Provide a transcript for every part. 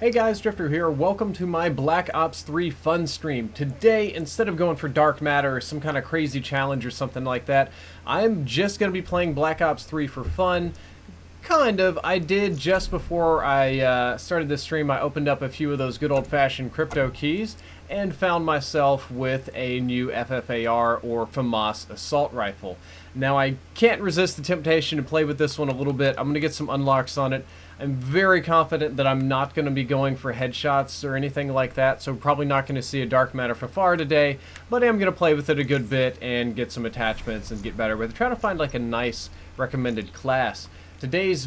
Hey guys, Drifter here. Welcome to my Black Ops 3 fun stream. Today, instead of going for dark matter or some kind of crazy challenge or something like that, I'm just going to be playing Black Ops 3 for fun. Kind of. I did just before I started this stream, I opened up a few of those good old-fashioned crypto keys and found myself with a new FFAR or FAMAS assault rifle. Now I can't resist the temptation to play with this one a little bit. I'm going to get some unlocks on it. I'm very confident that I'm not going to be going for headshots or anything like that, so probably not going to see a dark matter FFAR today, but I am going to play with it a good bit and get some attachments and get better with it. Try to find like a nice recommended class. Today's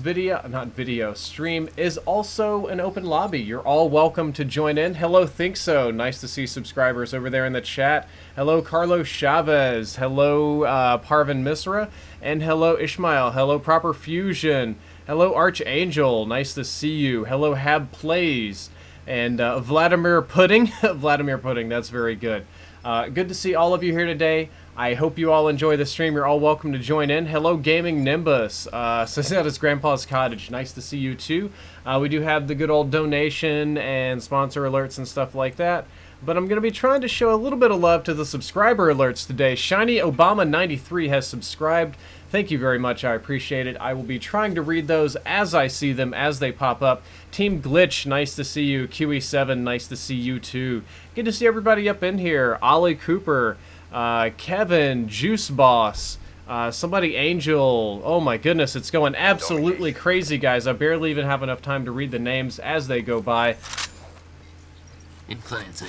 stream is also an open lobby. You're all welcome to join in. Hello, Think So. Nice to see subscribers over there in the chat. Hello, Carlos Chavez. Hello, Parvin Misra. And hello, Ishmael. Hello, Proper Fusion. Hello, Archangel. Nice to see you. Hello, Hab Plays. And Vladimir Pudding. Vladimir Pudding, that's very good. Good to see all of you here today. I hope you all enjoy the stream. You're all welcome to join in. Hello, Gaming Nimbus. Says that is Grandpa's Cottage. Nice to see you too. We do have the good old donation and sponsor alerts and stuff like that. But I'm going to be trying to show a little bit of love to the subscriber alerts today. Shiny Obama 93 has subscribed. Thank you very much. I appreciate it. I will be trying to read those as I see them, as they pop up. Team Glitch, nice to see you. QE7, nice to see you too. Good to see everybody up in here. Ollie Cooper, Kevin, Juice Boss, somebody Angel. Oh my goodness, it's going absolutely crazy, guys. I barely even have enough time to read the names as they go by.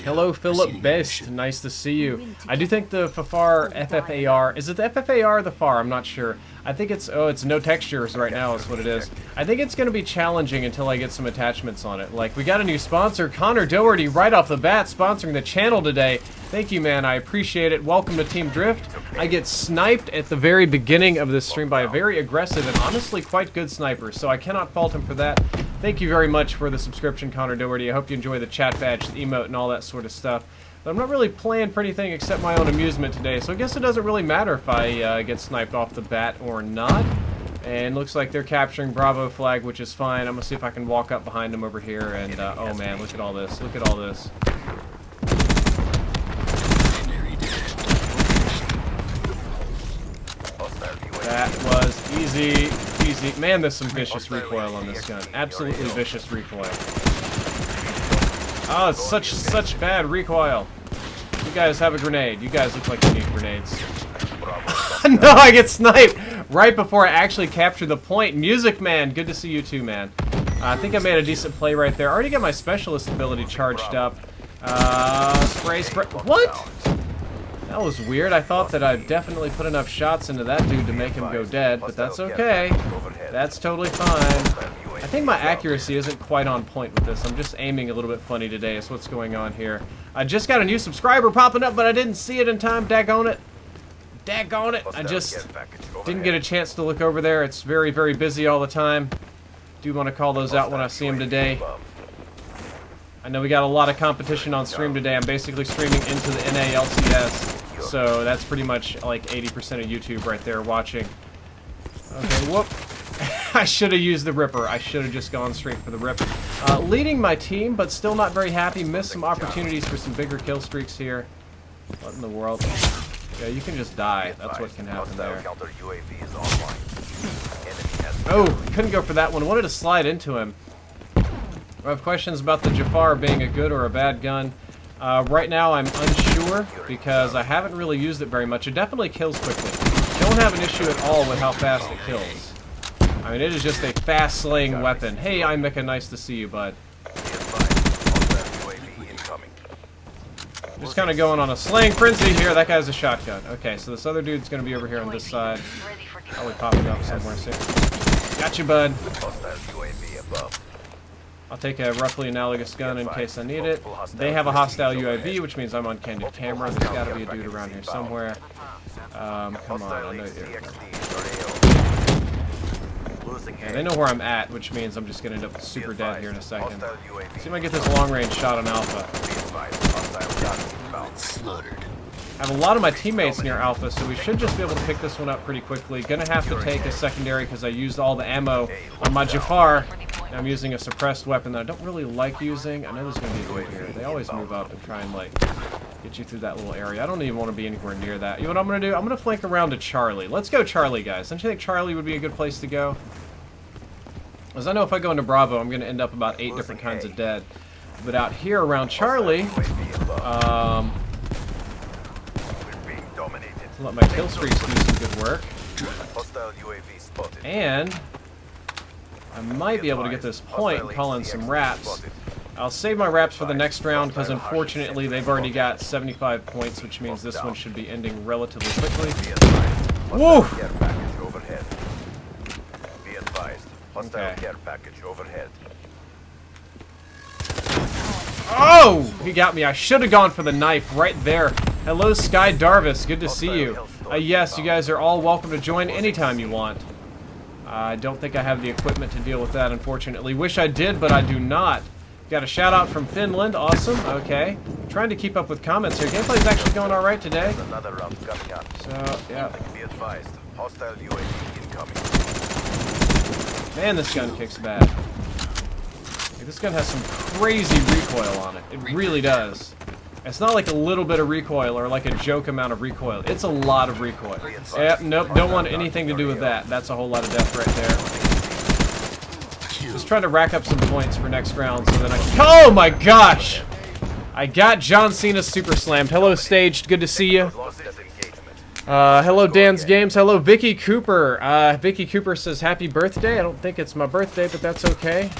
Hello, Philip Best. Nice to see you. I do think the FFAR, is it the FFAR or the FAR? I'm not sure. I think it's, it's no textures right now is what it is. I think it's going to be challenging until I get some attachments on it. Like, we got a new sponsor, Connor Doherty, right off the bat, sponsoring the channel today. Thank you, man. I appreciate it. Welcome to Team Drift. I get sniped at the very beginning of this stream by a very aggressive and honestly quite good sniper, so I cannot fault him for that. Thank you very much for the subscription, Connor Doherty. I hope you enjoy the chat badge, the emote, and all that sort of stuff. But I'm not really playing for anything except my own amusement today, so I guess it doesn't really matter if I get sniped off the bat or not. And looks like they're capturing Bravo flag, which is fine. I'm going to see if I can walk up behind them over here. And, oh man, look at all this. Look at all this. That was easy. Easy. Man, there's some vicious recoil on this gun. Absolutely vicious recoil. Oh, it's such bad recoil. You guys have a grenade. You guys look like you need grenades. No, I get sniped right before I actually capture the point. Music Man, good to see you too, man. I think I made a decent play right there. I already got my specialist ability charged up. Spray. What? That was weird. I thought that I'd definitely put enough shots into that dude to make him go dead, but that's okay. That's totally fine. I think my accuracy isn't quite on point with this. I'm just aiming a little bit funny today is what's going on here. I just got a new subscriber popping up, but I didn't see it in time. Daggone it. Daggone it. I just didn't get a chance to look over there. It's very, very busy all the time. Do want to call those out when I see them today. I know we got a lot of competition on stream today. I'm basically streaming into the NALCS. So that's pretty much like 80% of YouTube right there watching. Okay, whoop. I should have used the Ripper. I should have just gone straight for the Rip. Leading my team, but still not very happy. Missed some opportunities for some bigger kill streaks here. What in the world? Yeah, you can just die. That's what can happen there. Oh, couldn't go for that one. Wanted to slide into him. I have questions about the Jafar being a good or a bad gun. Right now I'm unsure because I haven't really used it very much. It definitely kills quickly. Don't have an issue at all with how fast it kills. I mean, it is just a fast slaying weapon. Hey, iMika, nice to see you, bud. Just kind of going on a slaying frenzy here. That guy's a shotgun. Okay, so this other dude's going to be over here on this side. Probably popping up somewhere soon. Gotcha, bud. I'll take a roughly analogous gun in case I need it. They have a hostile UAV, which means I'm on candid camera. There's got to be a dude around here somewhere. Come on, I know you're here. Yeah, they know where I'm at, which means I'm just going to end up super dead here in a second. See if I get this long-range shot on Alpha. I have a lot of my teammates near Alpha, so we should just be able to pick this one up pretty quickly. Gonna have to take a secondary because I used all the ammo on my Jafar. I'm using a suppressed weapon that I don't really like using. I know there's going to be a dude here. They always move up and try and, like, get you through that little area. I don't even want to be anywhere near that. You know what I'm going to do? I'm going to flank around to Charlie. Let's go Charlie, guys. Don't you think Charlie would be a good place to go? Because I know if I go into Bravo, I'm going to end up about 8 different kinds of dead. But out here around Charlie, let my kill streaks do some good work. And I might be able to get this point and call in some wraps. I'll save my wraps for the next round because unfortunately they've already got 75 points, which means this one should be ending relatively quickly. Woo! Okay. Oh! He got me. I should have gone for the knife right there. Hello, Sky Darvis. Good to see you. Yes, you guys are all welcome to join anytime you want. I don't think I have the equipment to deal with that, unfortunately. Wish I did, but I do not. Got a shout out from Finland. Awesome. Okay. Trying to keep up with comments here. Gameplay's actually going all right today. So, yeah. Man, this gun kicks bad. This gun has some crazy recoil on it. It really does. It's not like a little bit of recoil or like a joke amount of recoil. It's a lot of recoil. Yep, nope, don't want anything to do with that. That's a whole lot of death right there. Just trying to rack up some points for next round so then I can... Oh my gosh! I got John Cena super slammed. Hello, Staged. Good to see you. Hello, Dan's Games. Hello, Vicky Cooper. Vicky Cooper says happy birthday. I don't think it's my birthday, but that's okay.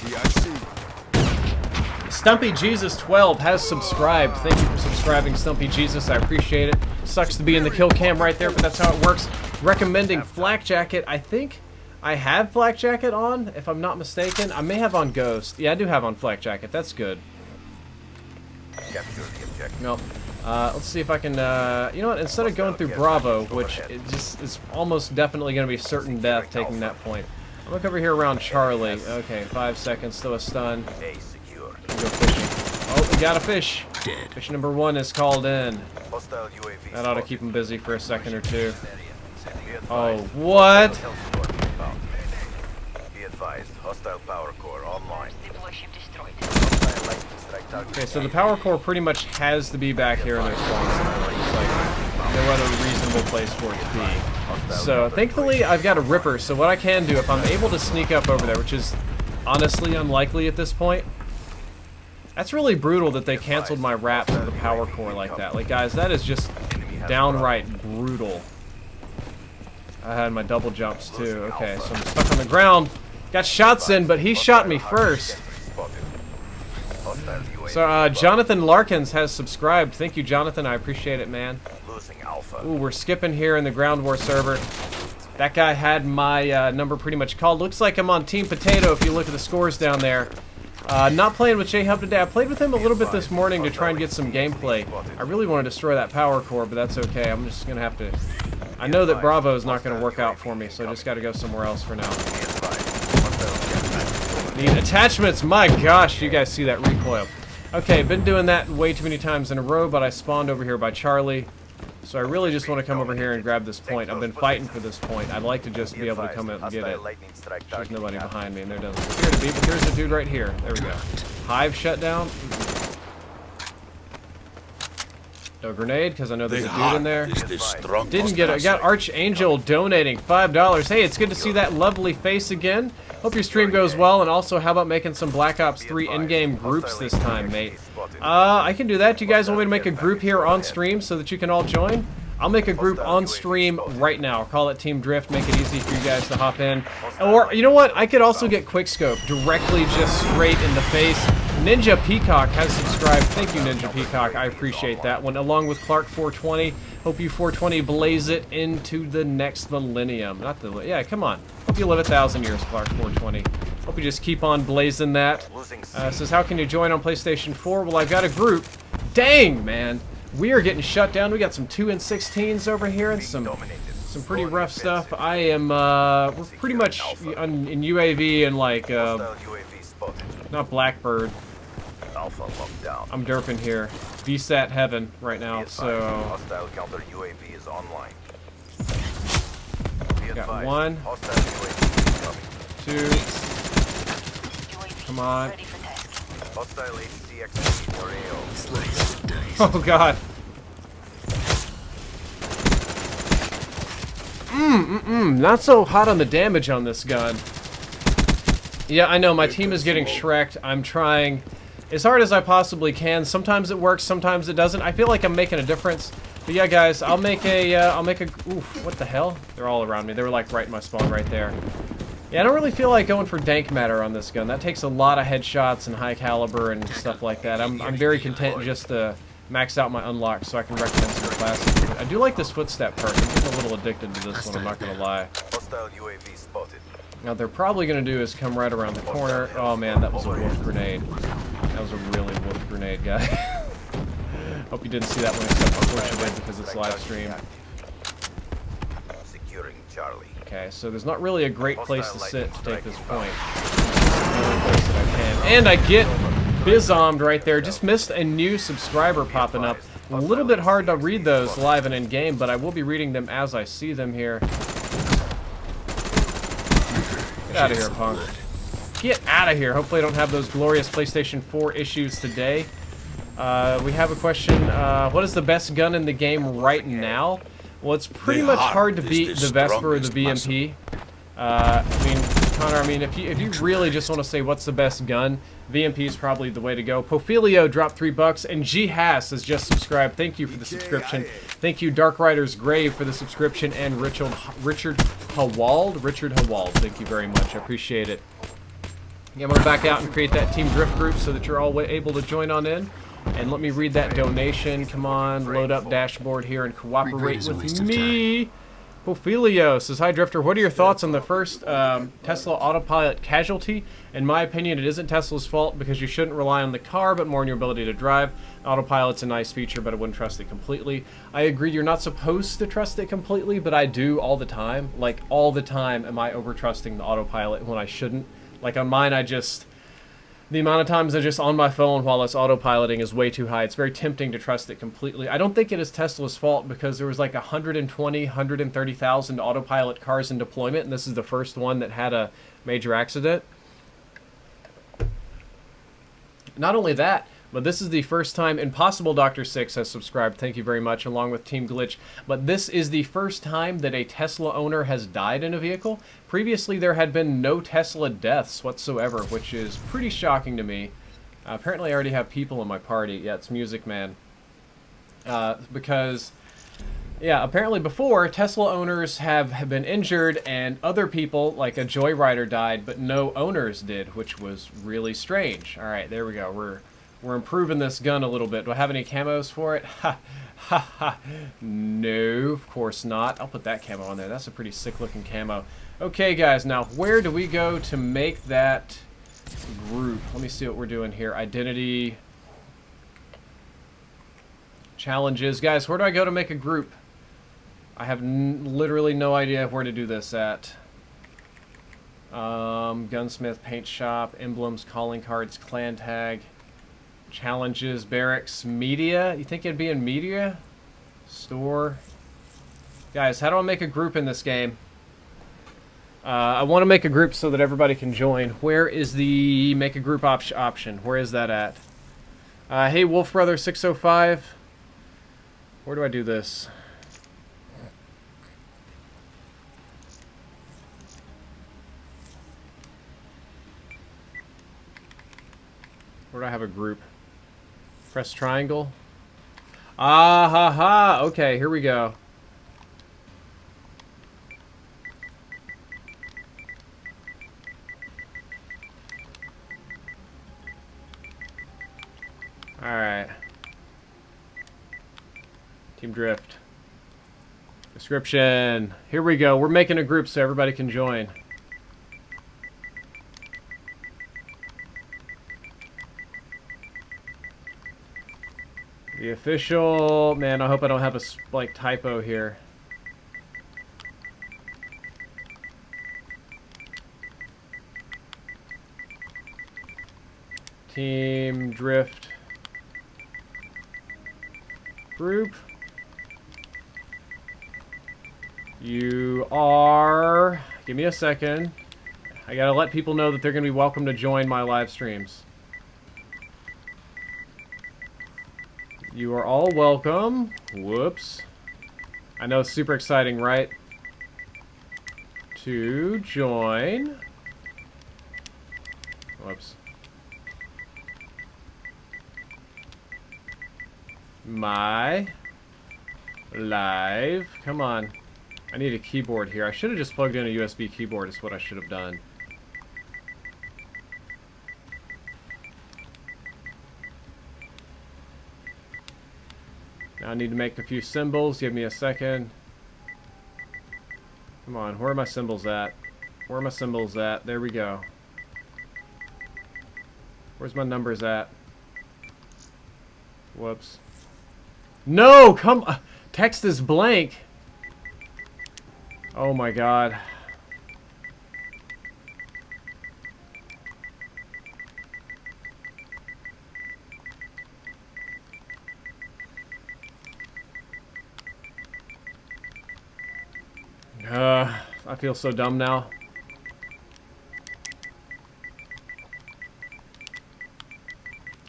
Stumpy Jesus 12 has subscribed. Thank you for subscribing, Stumpy Jesus. I appreciate it. Sucks to be in the kill cam right there, but that's how it works. Recommending Flak Jacket. I think I have Flak Jacket on, if I'm not mistaken. I may have on Ghost. Yeah, I do have on Flak Jacket. That's good. No. Let's see if I can, you know what, instead of going through Bravo, which it just is almost definitely going to be certain death taking that point. I'll look over here around Charlie. Okay, 5 seconds, throw a stun. Go fishing. Oh, we got a fish. Fish number 1 is called in. That ought to keep him busy for a second or two. Oh, what? Okay, so the power core pretty much has to be back here in their spawn center. There's like no other reasonable place for it to be. So thankfully I've got a Ripper, so what I can do if I'm able to sneak up over there, which is honestly unlikely at this point. That's really brutal that they canceled my wraps for the power core like that. Like, guys, that is just downright brutal. I had my double jumps, too. Okay, so I'm stuck on the ground. Got shots in, but he shot me first. So, Jonathan Larkins has subscribed. Thank you, Jonathan. I appreciate it, man. Ooh, we're skipping here in the Ground War server. That guy had my number pretty much called. Looks like I'm on Team Potato if you look at the scores down there. Not playing with J-Hub today. I played with him a little bit this morning to try and get some gameplay. I really want to destroy that power core, but that's okay. I'm just going to have to... I know that Bravo is not going to work out for me, so I just got to go somewhere else for now. Need attachments. My gosh, you guys see that recoil. Okay, been doing that way too many times in a row, but I spawned over here by Charlie. So I really just want to come over here and grab this point. I've been fighting for this point. I'd like to just be able to come out and get it. There's nobody behind me, and there doesn't appear to be, but there's a dude right here. There we go. Hive shut down. No grenade, because I know there's a dude in there. Didn't get it. I got Archangel donating $5. Hey, it's good to see that lovely face again. Hope your stream goes well, and also how about making some Black Ops 3 in-game groups this time, mate? I can do that. Do you guys want me to make a group here on stream so that you can all join? I'll make a group on stream right now. I'll call it Team Drift, make it easy for you guys to hop in. Or, you know what? I could also get Quickscope directly just straight in the face. Ninja Peacock has subscribed. Thank you, Ninja Peacock. I appreciate that one. Along with Clark 420. Hope you 420 blaze it into the next millennium. Not the... Yeah, come on. Hope you live 1,000 years, Clark 420. Hope you just keep on blazing that. Says, how can you join on PlayStation 4? Well, I've got a group. Dang, man. We are getting shut down. We got some 2 and 16s over here and some pretty rough stuff. I am, we're pretty much in UAV and like, not Blackbird. I'm derping here. VSAT heaven right now, so... Got 1, 2... Come on. Ready for test. Hostile HCX for AO. Slice and dice. Oh god. Not so hot on the damage on this gun. Yeah, I know, my team is getting shreked. I'm trying as hard as I possibly can. Sometimes it works, sometimes it doesn't. I feel like I'm making a difference. But yeah, guys, I'll make a, oof, what the hell? They're all around me. They were like right in my spawn right there. Yeah, I don't really feel like going for dank matter on this gun. That takes a lot of headshots and high caliber and stuff like that. I'm very content just to max out my unlocks so I can recommend some classes. I do like this footstep perk. I'm getting a little addicted to this one, I'm not gonna lie. Hostile UAV spotted. Now, what they're probably gonna do is come right around the corner. Oh man, that was a wolf grenade. That was a really wolf grenade, guy. Hope you didn't see that one, except unfortunately because it's live stream. Securing Charlie. Okay, so there's not really a great place to sit to take this point. The only place that I can. And I get bizombed right there. Just missed a new subscriber popping up. A little bit hard to read those live and in-game, but I will be reading them as I see them here. Get out of here, punk. Get out of here. Hopefully I don't have those glorious PlayStation 4 issues today. We have a question. What is the best gun in the game right now? Well, it's pretty much hard to beat the Vesper or the VMP. I mean, Connor, if you really just want to say what's the best gun, VMP is probably the way to go. Pophelio dropped $3, and G Haas has just subscribed. Thank you for the subscription. Thank you, Dark Rider's Grave, for the subscription, and Richard Hawald. Thank you very much. I appreciate it. Yeah, I'm gonna back out and create that Team Drift group so that you're all able to join on in. And let me read that donation. Come on, load up dashboard here and cooperate with me. Pophelio says, hi Drifter, what are your thoughts on the first Tesla autopilot casualty? In my opinion, it isn't Tesla's fault because you shouldn't rely on the car, but more on your ability to drive. Autopilot's a nice feature, but I wouldn't trust it completely. I agree, you're not supposed to trust it completely, but I do all the time. Like, all the time am I over-trusting the autopilot when I shouldn't. Like, on mine, the amount of times I'm just on my phone while it's autopiloting is way too high. It's very tempting to trust it completely. I don't think it is Tesla's fault because there was like 120, 130,000 autopilot cars in deployment, and this is the first one that had a major accident. Not only that, but this is the first time Impossible Dr. 6 has subscribed. Thank you very much, along with Team Glitch. But this is the first time that a Tesla owner has died in a vehicle. Previously, there had been no Tesla deaths whatsoever, which is pretty shocking to me. Apparently, I already have people in my party. Yeah, it's Music Man. Because, yeah, apparently before, Tesla owners have been injured and other people, like a Joyrider, died, but no owners did, which was really strange. All right, there we go. We're improving this gun a little bit. Do I have any camos for it? Ha, ha, ha. No, of course not. I'll put that camo on there. That's a pretty sick-looking camo. Okay, guys, now where do we go to make that group? Let me see what we're doing here. Identity. Challenges. Guys, where do I go to make a group? I have literally no idea where to do this at. Gunsmith, paint shop, emblems, calling cards, clan tag. Challenges, barracks, media. You think it'd be in media? Store. Guys, how do I make a group in this game? I want to make a group so that everybody can join. Where is the make a group option? Where is that at? Hey, Wolf Brother 605. Where do I do this? Where do I have a group? Press triangle. Ah ha ha. Okay, here we go. Alright. Team Drift. Description. Here we go. We're making a group so everybody can join. The official... Man, I hope I don't have a, like, typo here. Team Drift. Group. You are... Give me a second. I gotta let people know that they're gonna be welcome to join my live streams. You are all welcome. Whoops. I know it's super exciting, right? To join. Whoops. My live. Come on. I need a keyboard here. I should have just plugged in a USB keyboard is what I should have done. Now I need to make a few symbols. Give me a second. Come on, where are my symbols at? Where are my symbols at? There we go. Where's my numbers at? Whoops. No! Come... text is blank. Oh my god. I feel so dumb now.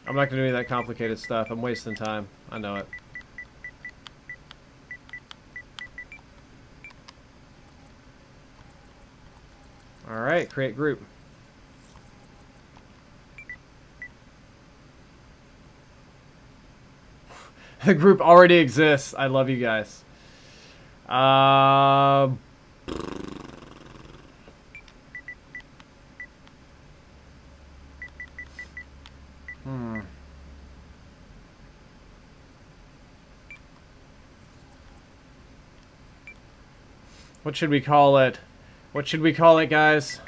I'm not gonna do any of that complicated stuff. I'm wasting time. I know it. Alright, create group. The group already exists. I love you guys. What should we call it? What should we call it, guys?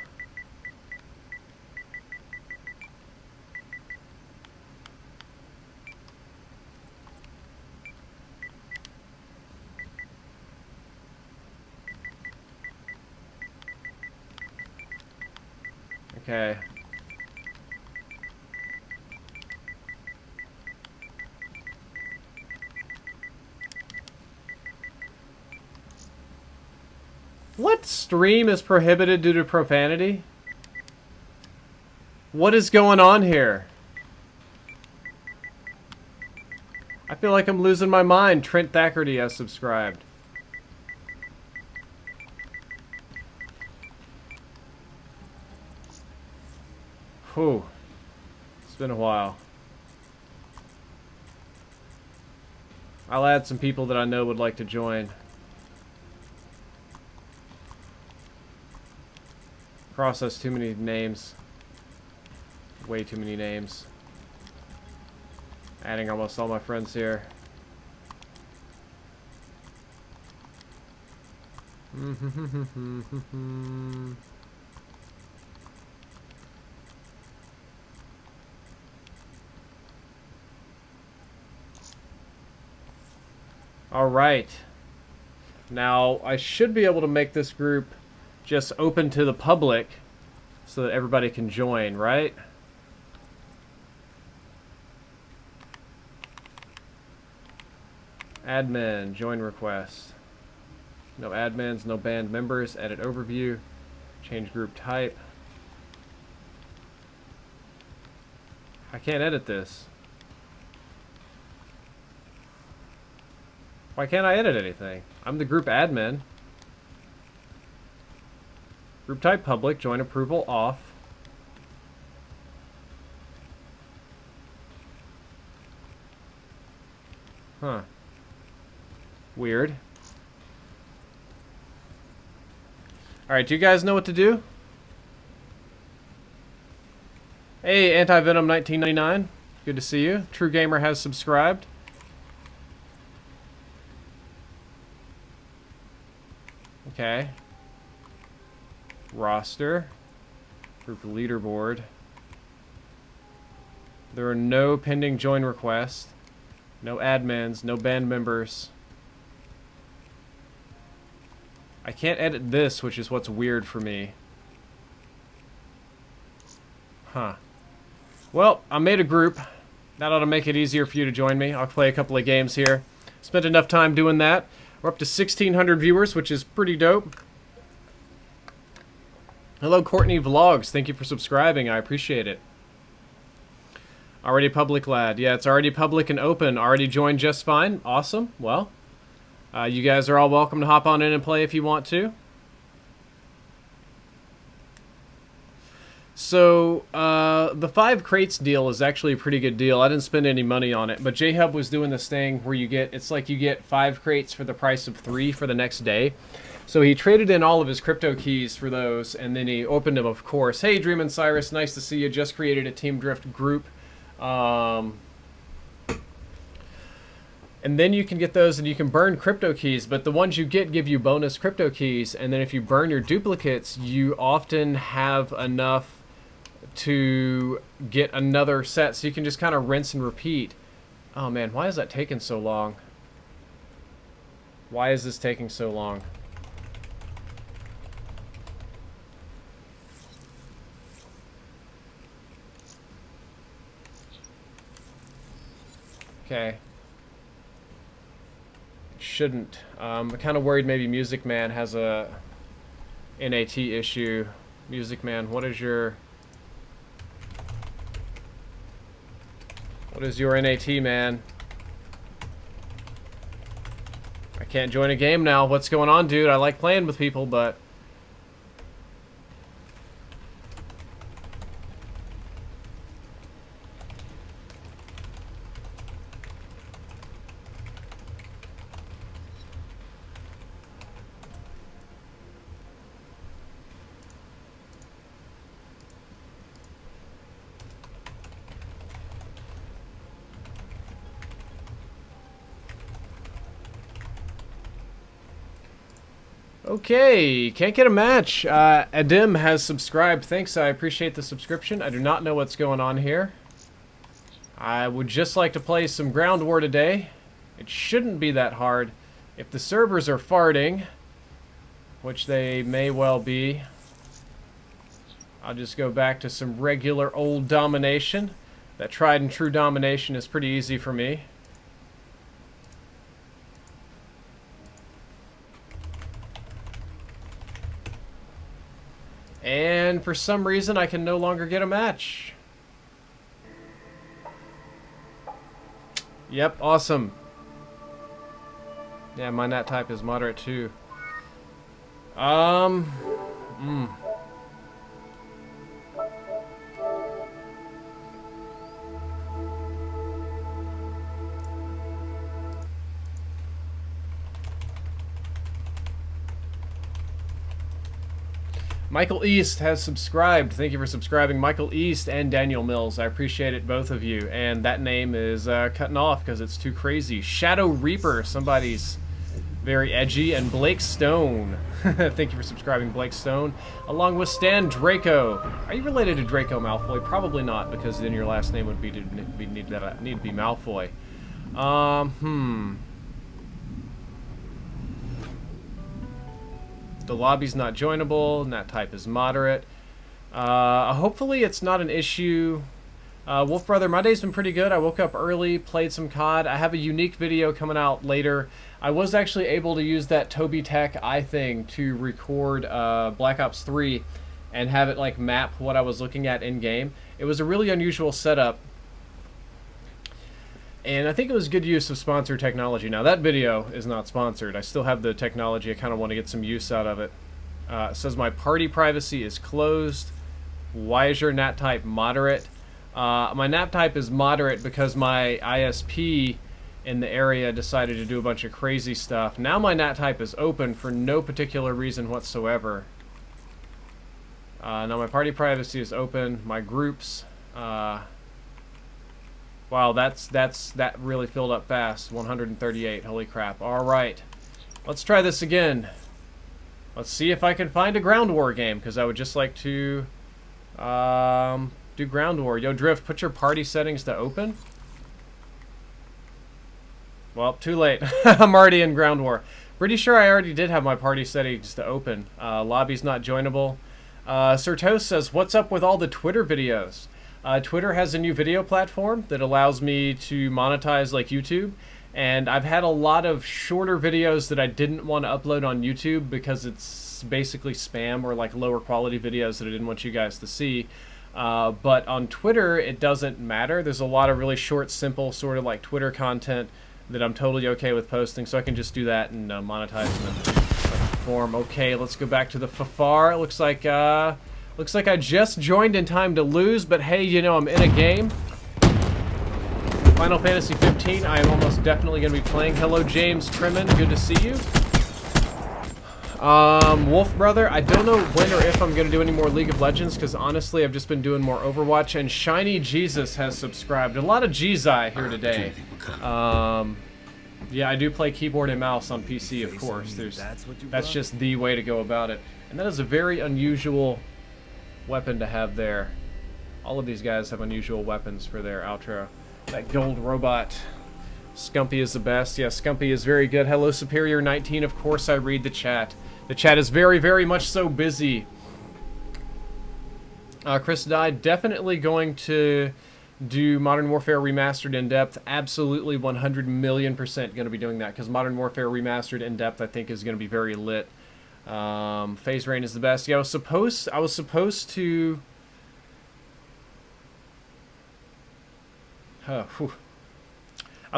Okay. What stream is prohibited due to profanity? What is going on here? I feel like I'm losing my mind. Trent Thackerty has subscribed. Whew. It's been a while. I'll add some people that I know would like to join. Process too many names. Way too many names. Adding almost all my friends here. All right. Now, I should be able to make this group just open to the public so that everybody can join, right? Admin, join request. No admins, no banned members. Edit overview. Change group type. I can't edit this. Why can't I edit anything? I'm the group admin. Group type public, join approval off. Huh. Weird. Alright, do you guys know what to do? Hey, Antivenom1999. Good to see you. True Gamer has subscribed. Okay. Roster. Group leaderboard. There are no pending join requests. No admins. No band members. I can't edit this, which is what's weird for me. Huh. Well, I made a group. That ought to make it easier for you to join me. I'll play a couple of games here. Spent enough time doing that. We're up to 1,600 viewers, which is pretty dope. Hello, Courtney Vlogs. Thank you for subscribing. I appreciate it. Already public, lad. Yeah, it's already public and open. Already joined just fine. Awesome. Well, you guys are all welcome to hop on in and play if you want to. So, the 5 crates deal is actually a pretty good deal. I didn't spend any money on it, but J-Hub was doing this thing where it's like you get 5 crates for the price of 3 for the next day. So he traded in all of his crypto keys for those, and then he opened them, of course. Hey, Dream and Cyrus, nice to see you. Just created a Team Drift group. And then you can get those and you can burn crypto keys, but the ones you get give you bonus crypto keys, and then if you burn your duplicates, you often have enough to get another set, so you can just kind of rinse and repeat. Oh man, why is that taking so long? Why is this taking so long? Okay. It shouldn't. I'm kind of worried maybe Music Man has a NAT issue. Music Man, what is your NAT, man? I can't join a game now. What's going on, dude? I like playing with people, but... Okay, can't get a match. Adim has subscribed. Thanks, I appreciate the subscription. I do not know what's going on here. I would just like to play some Ground War today. It shouldn't be that hard. If the servers are farting, which they may well be, I'll just go back to some regular old domination. That tried and true domination is pretty easy for me. And for some reason, I can no longer get a match. Yep, awesome. Yeah, my nat type is moderate too. Michael East has subscribed. Thank you for subscribing, Michael East and Daniel Mills. I appreciate it, both of you. And that name is cutting off because it's too crazy. Shadow Reaper, somebody's very edgy. And Blake Stone. Thank you for subscribing, Blake Stone. Along with Stan Draco. Are you related to Draco Malfoy? Probably not, because then your last name would need to be Malfoy. The lobby's not joinable, nat type is moderate. Hopefully it's not an issue. Wolf Brother, my day's been pretty good. I woke up early, played some COD. I have a unique video coming out later. I was actually able to use that Toby Tech iThing to record Black Ops 3 and have it like map what I was looking at in-game. It was a really unusual setup. And I think it was good use of sponsored technology. Now, that video is not sponsored. I still have the technology. I kind of want to get some use out of it. It says my party privacy is closed. Why is your nat type moderate? My nat type is moderate because my ISP in the area decided to do a bunch of crazy stuff. Now my nat type is open for no particular reason whatsoever. Now my party privacy is open. My groups... Wow, that really filled up fast. 138. Holy crap. All right. Let's try this again. Let's see if I can find a Ground War game, because I would just like to do Ground War. Yo, Drift, put your party settings to open. Well, too late. I'm already in Ground War. Pretty sure I already did have my party settings to open. Lobby's not joinable. Sir Toast says, what's up with all the Twitter videos? Twitter has a new video platform that allows me to monetize like YouTube, And I've had a lot of shorter videos that I didn't want to upload on YouTube because it's basically spam or like lower quality videos that I didn't want you guys to see. But on Twitter, it doesn't matter. There's a lot of really short, simple, sort of like Twitter content that I'm totally okay with posting, so I can just do that and monetize them in form. Okay, let's go back to the FFAR. Looks like I just joined in time to lose, but hey, you know, I'm in a game. Final Fantasy 15, I am almost definitely going to be playing. Hello, James Trimmin, good to see you. Wolf Brother, I don't know when or if I'm going to do any more League of Legends, because honestly, I've just been doing more Overwatch, and Shiny Jesus has subscribed. A lot of Jizai here today. Yeah, I do play keyboard and mouse on PC, of course. That's just the way to go about it. And that is a very unusual weapon to have there. All of these guys have unusual weapons for their outro. That gold robot. Scumpy is the best. Yeah, Scumpy is very good. Hello, Superior 19. Of course I read the chat. The chat is very, very much so busy. Chris died. Definitely going to do Modern Warfare Remastered in depth. Absolutely 100,000,000% going to be doing that, because Modern Warfare Remastered in depth I think is going to be very lit. Phase Rain is the best. Yeah, I was supposed to I was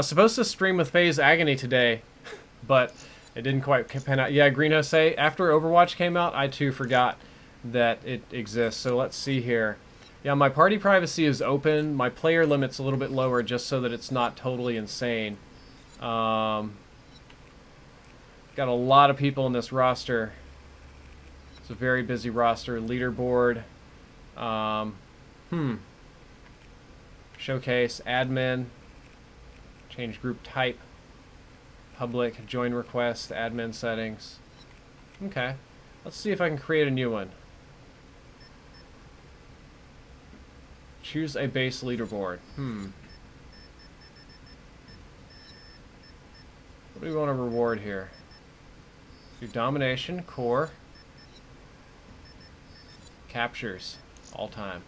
supposed to stream with FaZe Agony today, but it didn't quite pan out. Yeah, Greenhouse say, after Overwatch came out, I too forgot that it exists. So let's see here. Yeah, my party privacy is open. My player limit's a little bit lower just so that it's not totally insane. Got a lot of people in this roster. It's a very busy roster. Leaderboard. Showcase, admin, change group type, public, join request, admin settings. Okay, let's see if I can create a new one. Choose a base leaderboard. What do we want to reward here? Do domination, core, captures, all time.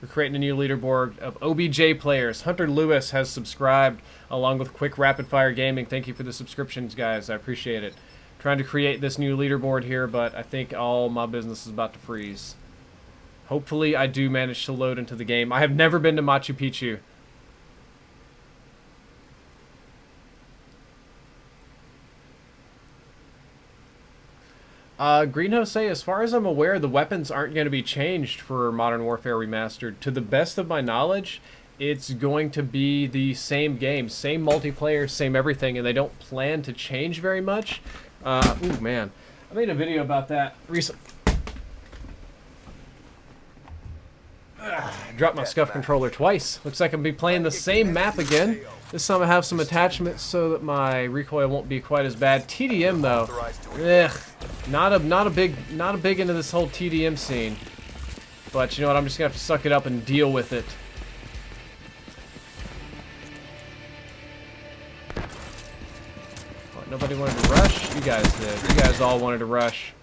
We're creating a new leaderboard of OBJ players. Hunter Lewis has subscribed, along with Quick Rapid Fire Gaming. Thank you for the subscriptions, guys. I appreciate it. Trying to create this new leaderboard here, but I think all my business is about to freeze. Hopefully, I do manage to load into the game. I have never been to Machu Picchu. Green Jose, as far as I'm aware, the weapons aren't going to be changed for Modern Warfare Remastered. To the best of my knowledge, it's going to be the same game, same multiplayer, same everything, and they don't plan to change very much. Ooh, man. I made a video about that recently. Dropped my scuff controller twice. Looks like I'm going to be playing the same map again. This time I have some attachments so that my recoil won't be quite as bad. TDM though, not a big into this whole TDM scene. But you know what? I'm just gonna have to suck it up and deal with it. What, nobody wanted to rush? You guys did. You guys all wanted to rush.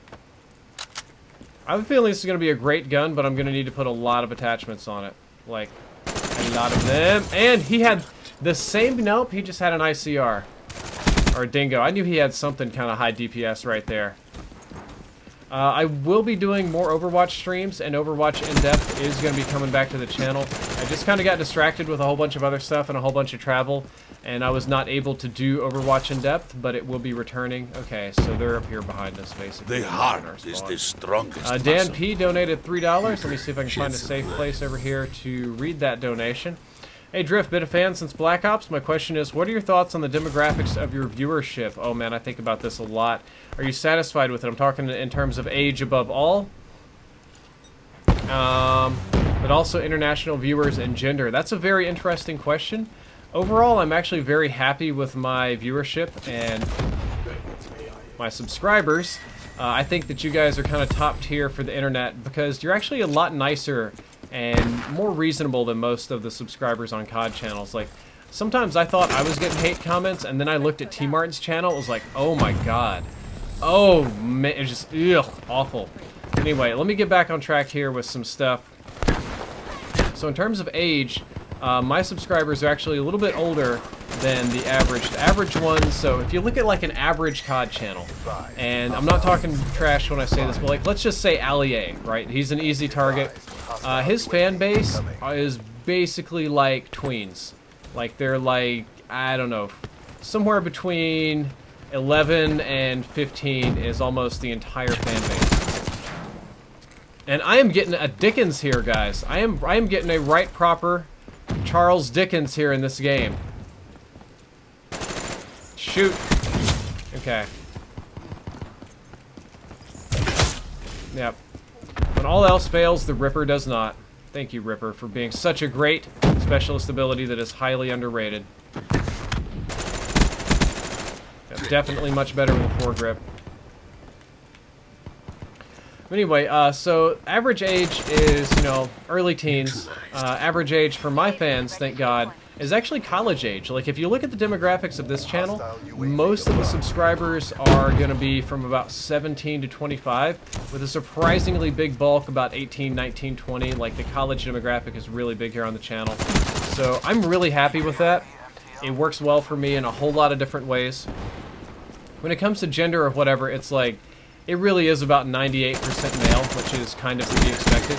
I have a feeling this is gonna be a great gun, but I'm gonna need to put a lot of attachments on it, like a lot of them. And he had the same, nope, he just had an ICR. Or a dingo. I knew he had something kind of high DPS right there. I will be doing more Overwatch streams, and Overwatch In-Depth is going to be coming back to the channel. I just kind of got distracted with a whole bunch of other stuff and a whole bunch of travel, and I was not able to do Overwatch In-Depth, but it will be returning. Okay, so they're up here behind us, basically. The heart is the strongest Dan muscle. P donated $3. Let me see if I can find a safe place over here to read that donation. Hey Drift, been a fan since Black Ops. My question is, what are your thoughts on the demographics of your viewership? Oh man, I think about this a lot. Are you satisfied with it? I'm talking in terms of age above all. But also international viewers and gender. That's a very interesting question. Overall, I'm actually very happy with my viewership and my subscribers. I think that you guys are kind of top tier for the internet because you're actually a lot nicer and more reasonable than most of the subscribers on COD channels. Like, sometimes I thought I was getting hate comments, and then I looked at T Martin's channel, it was like, oh my god. Oh man, it's just, ugh, awful. Anyway, let me get back on track here with some stuff. So in terms of age, my subscribers are actually a little bit older than the average. The average one, so if you look at like an average COD channel, and I'm not talking trash when I say this, but like let's just say Ali A, right? He's an easy target. His fan base is basically like tweens. Like they're like, I don't know, somewhere between 11 and 15 is almost the entire fan base. And I am getting a Dickens here, guys. I am getting a right proper Charles Dickens here in this game. Shoot. Okay. Yep. When all else fails, the Ripper does not. Thank you, Ripper, for being such a great specialist ability that is highly underrated. Yep, definitely much better with a foregrip. Anyway, so average age is, you know, early teens. Average age for my fans, thank God, is actually college age. Like, if you look at the demographics of this channel, most of the subscribers are going to be from about 17 to 25, with a surprisingly big bulk about 18, 19, 20. Like, the college demographic is really big here on the channel. So I'm really happy with that. It works well for me in a whole lot of different ways. When it comes to gender or whatever, it's like, it really is about 98% male, which is kind of to be expected.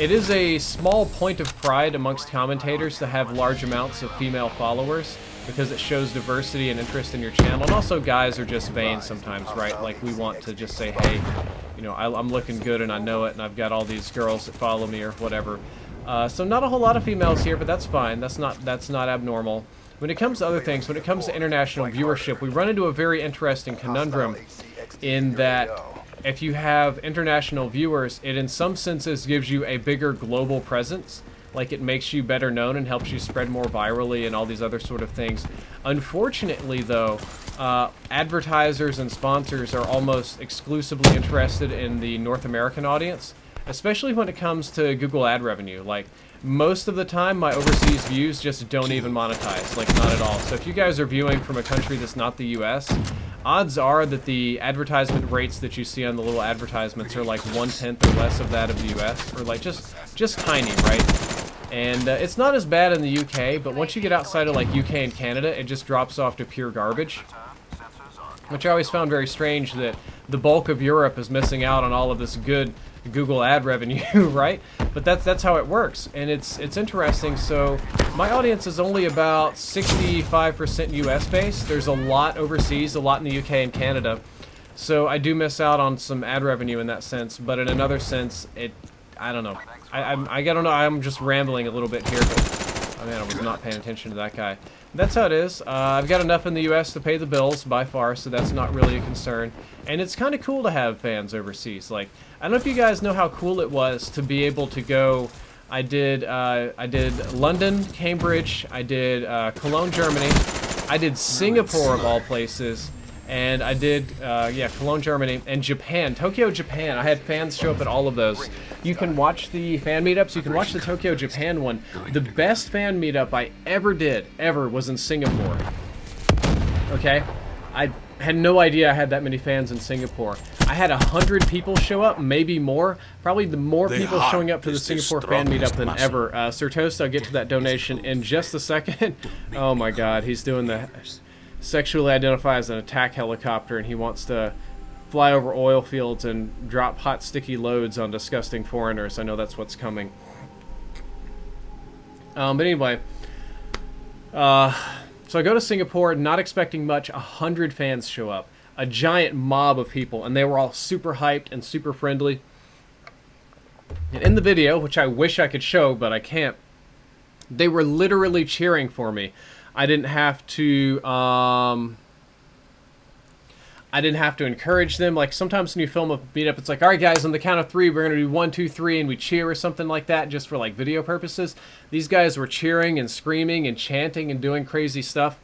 It is a small point of pride amongst commentators to have large amounts of female followers, because it shows diversity and interest in your channel. And also, guys are just vain sometimes, right? Like, we want to just say, hey, you know, I'm looking good and I know it, and I've got all these girls that follow me or whatever. So not a whole lot of females here, but that's fine. That's not abnormal. When it comes to other things, when it comes to international viewership, we run into a very interesting conundrum in that if you have international viewers, it in some senses gives you a bigger global presence. Like, it makes you better known and helps you spread more virally and all these other sort of things. Unfortunately, though, advertisers and sponsors are almost exclusively interested in the North American audience, especially when it comes to Google ad revenue. Like, most of the time, my overseas views just don't even monetize, like, not at all. So if you guys are viewing from a country that's not the US, odds are that the advertisement rates that you see on the little advertisements are like 1/10 or less of that of the US, or like just tiny, right? And it's not as bad in the UK, but once you get outside of like UK and Canada, it just drops off to pure garbage. Which I always found very strange, that the bulk of Europe is missing out on all of this good Google ad revenue, right? But that's how it works, and it's interesting. So my audience is only about 65% US based. There's a lot overseas, a lot in the UK and Canada. So I do miss out on some ad revenue in that sense, but in another sense, I don't know. I don't know. I'm just rambling a little bit here, but oh man, I was not paying attention to that guy. That's how it is. I've got enough in the US to pay the bills by far, so that's not really a concern. And it's kind of cool to have fans overseas. Like, I don't know if you guys know how cool it was to be able to go. I did London, Cambridge, I did Cologne, Germany, I did Singapore of all places, and I did Cologne, Germany, and Japan, Tokyo, Japan. I had fans show up at all of those. You can watch the fan meetups. You can watch the Tokyo, Japan one. The best fan meetup I ever did, was in Singapore. Okay? I had no idea I had that many fans in Singapore. I had 100 people show up, maybe more. Probably the more people showing up to the Singapore fan meetup than ever. Sir Toast, I'll get to that donation in just a second. Oh my god, he's doing the sexually identify as an attack helicopter, and he wants to fly over oil fields and drop hot, sticky loads on disgusting foreigners. I know that's what's coming. But anyway, so I go to Singapore, not expecting much. 100 fans show up. A giant mob of people, and they were all super hyped and super friendly. And in the video, which I wish I could show, but I can't, they were literally cheering for me. I didn't have to encourage them. Like, sometimes when you film a meetup, it's like, all right, guys, on the count of 3, we're going to do 1, 2, 3, and we cheer or something like that, just for like video purposes. These guys were cheering and screaming and chanting and doing crazy stuff.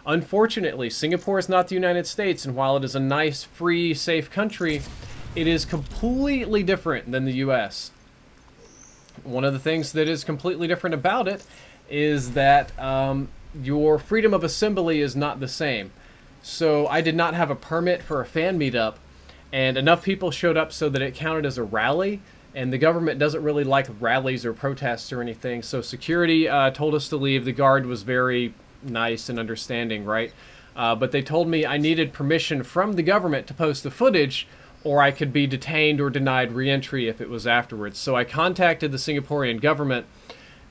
Unfortunately, Singapore is not the United States, and while it is a nice, free, safe country, it is completely different than the US. One of the things that is completely different about it is that your freedom of assembly is not the same. So I did not have a permit for a fan meetup, and enough people showed up so that it counted as a rally, and the government doesn't really like rallies or protests or anything, so security told us to leave. The guard was very nice and understanding, right? But they told me I needed permission from the government to post the footage, or I could be detained or denied re-entry if it was afterwards. So I contacted the Singaporean government,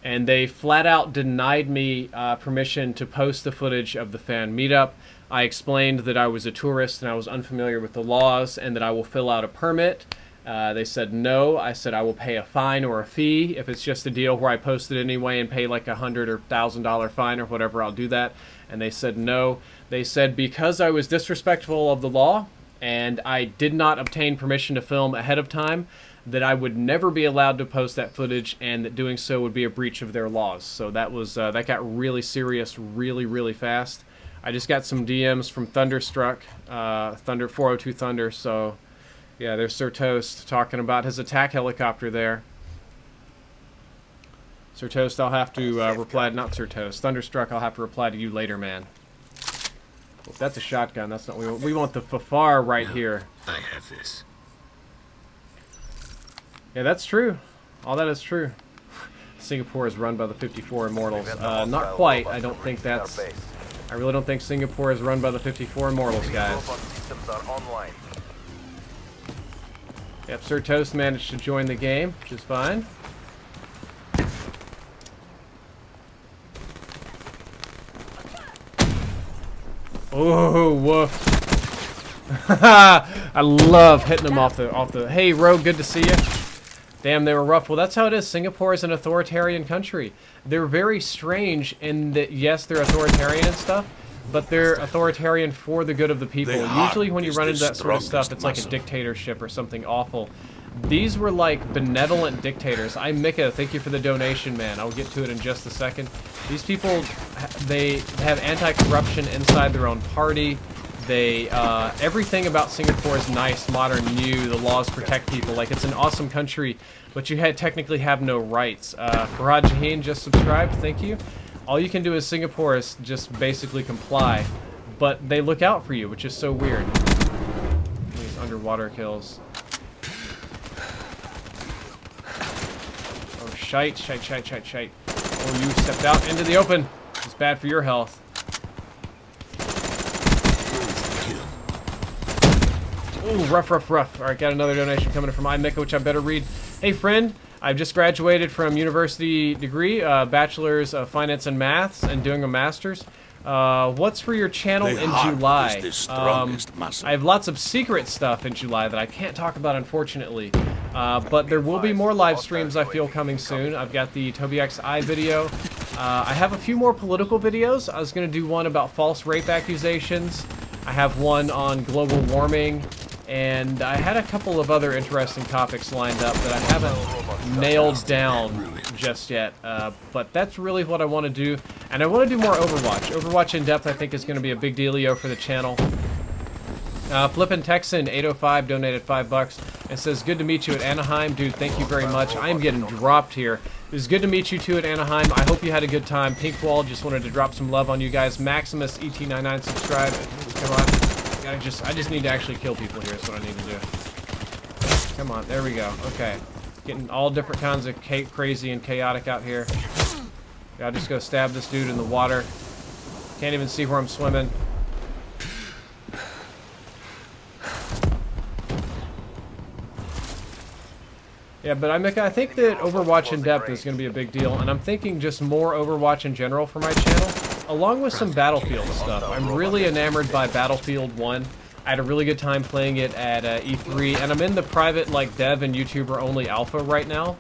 and they flat out denied me permission to post the footage of the fan meetup. I explained that I was a tourist and I was unfamiliar with the laws and that I will fill out a permit. They said no. I said I will pay a fine or a fee. If it's just a deal where I post it anyway and pay like $100 or $1,000 fine or whatever, I'll do that. And they said no. They said because I was disrespectful of the law and I did not obtain permission to film ahead of time, that I would never be allowed to post that footage, and that doing so would be a breach of their laws. So that was that got really serious really fast. I just got some DMs from Thunderstruck, Thunder 402 Thunder. So yeah, there's Sir Toast talking about his attack helicopter there. Sir Toast, I'll have to reply. Not Sir Toast, Thunderstruck. I'll have to reply to you later, man. Well, that's a shotgun. That's not what we want. We want the FFAR right here. I have this. Yeah, that's true. All that is true. Singapore is run by the 54 Immortals. Not quite. I don't think that's... I really don't think Singapore is run by the 54 Immortals, guys. Yep, Sir Toast managed to join the game, which is fine. Oh, woof. I love hitting them off the... Hey, Rogue, good to see you. Damn, they were rough. Well, that's how it is. Singapore is an authoritarian country. They're very strange in that, yes, they're authoritarian and stuff, but they're authoritarian for the good of the people. Usually when you run into that sort of stuff, it's like a dictatorship or something awful. These were like benevolent dictators. Mika, thank you for the donation, man. I'll get to it in just a second. These people, they have anti-corruption inside their own party. They, everything about Singapore is nice, modern, new. The laws protect people. Like, it's an awesome country, but you technically have no rights. Farhad Jaheen just subscribed. Thank you. All you can do in Singapore is just basically comply, but they look out for you, which is so weird. These underwater kills. Oh, shite. Oh, you stepped out into the open. It's bad for your health. Ooh, rough. Alright, got another donation coming in from iMika, which I better read. Hey, friend, I've just graduated from university degree, Bachelor's of Finance and Maths, and doing a Master's. What's for your channel in July? I have lots of secret stuff in July that I can't talk about, unfortunately. But there will be more live streams, I feel, coming soon. I've got the TobyXI video. I have a few more political videos. I was going to do one about false rape accusations. I have one on global warming. And I had a couple of other interesting topics lined up that I haven't nailed down just yet. But that's really what I want to do. And I want to do more Overwatch. Overwatch in depth, I think, is going to be a big dealio for the channel. Flippin' Texan 805 donated $5 and says, good to meet you at Anaheim. Dude, thank you very much. I am getting dropped here. It was good to meet you too at Anaheim. I hope you had a good time. Pinkwall, just wanted to drop some love on you guys. Maximus ET99 subscribe. Come on. I just need to actually kill people here is what I need to do. Come on, there we go. Okay. Getting all different kinds of crazy and chaotic out here. Gotta just go stab this dude in the water. Can't even see where I'm swimming. Yeah, but I think that Overwatch in depth is going to be a big deal, and I'm thinking just more Overwatch in general for my channel, along with some Battlefield stuff. I'm really enamored by Battlefield 1. I had a really good time playing it at E3, and I'm in the private, like, dev and YouTuber only alpha right now.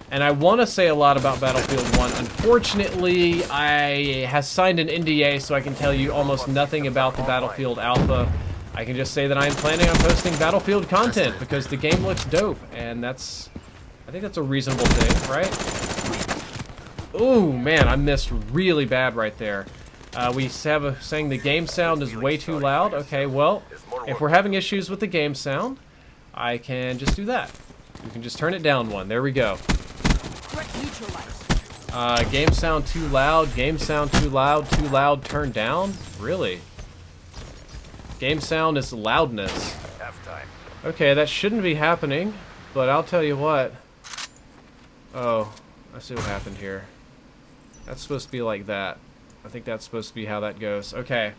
And I want to say a lot about Battlefield 1. Unfortunately, I have signed an NDA, so I can tell you almost nothing about the Battlefield alpha. I can just say that I am planning on posting Battlefield content because the game looks dope, and I think that's a reasonable thing, right? Ooh, man, I missed really bad right there. We have a saying the game sound is way too loud. Okay, well, if we're having issues with the game sound, I can just do that. We can just turn it down one. There we go. Game sound too loud, game sound too loud, turn down? Really? Game sound is loudness. Okay, that shouldn't be happening, but I'll tell you what. Oh, I see what happened here. That's supposed to be like that. I think that's supposed to be how that goes. Okay.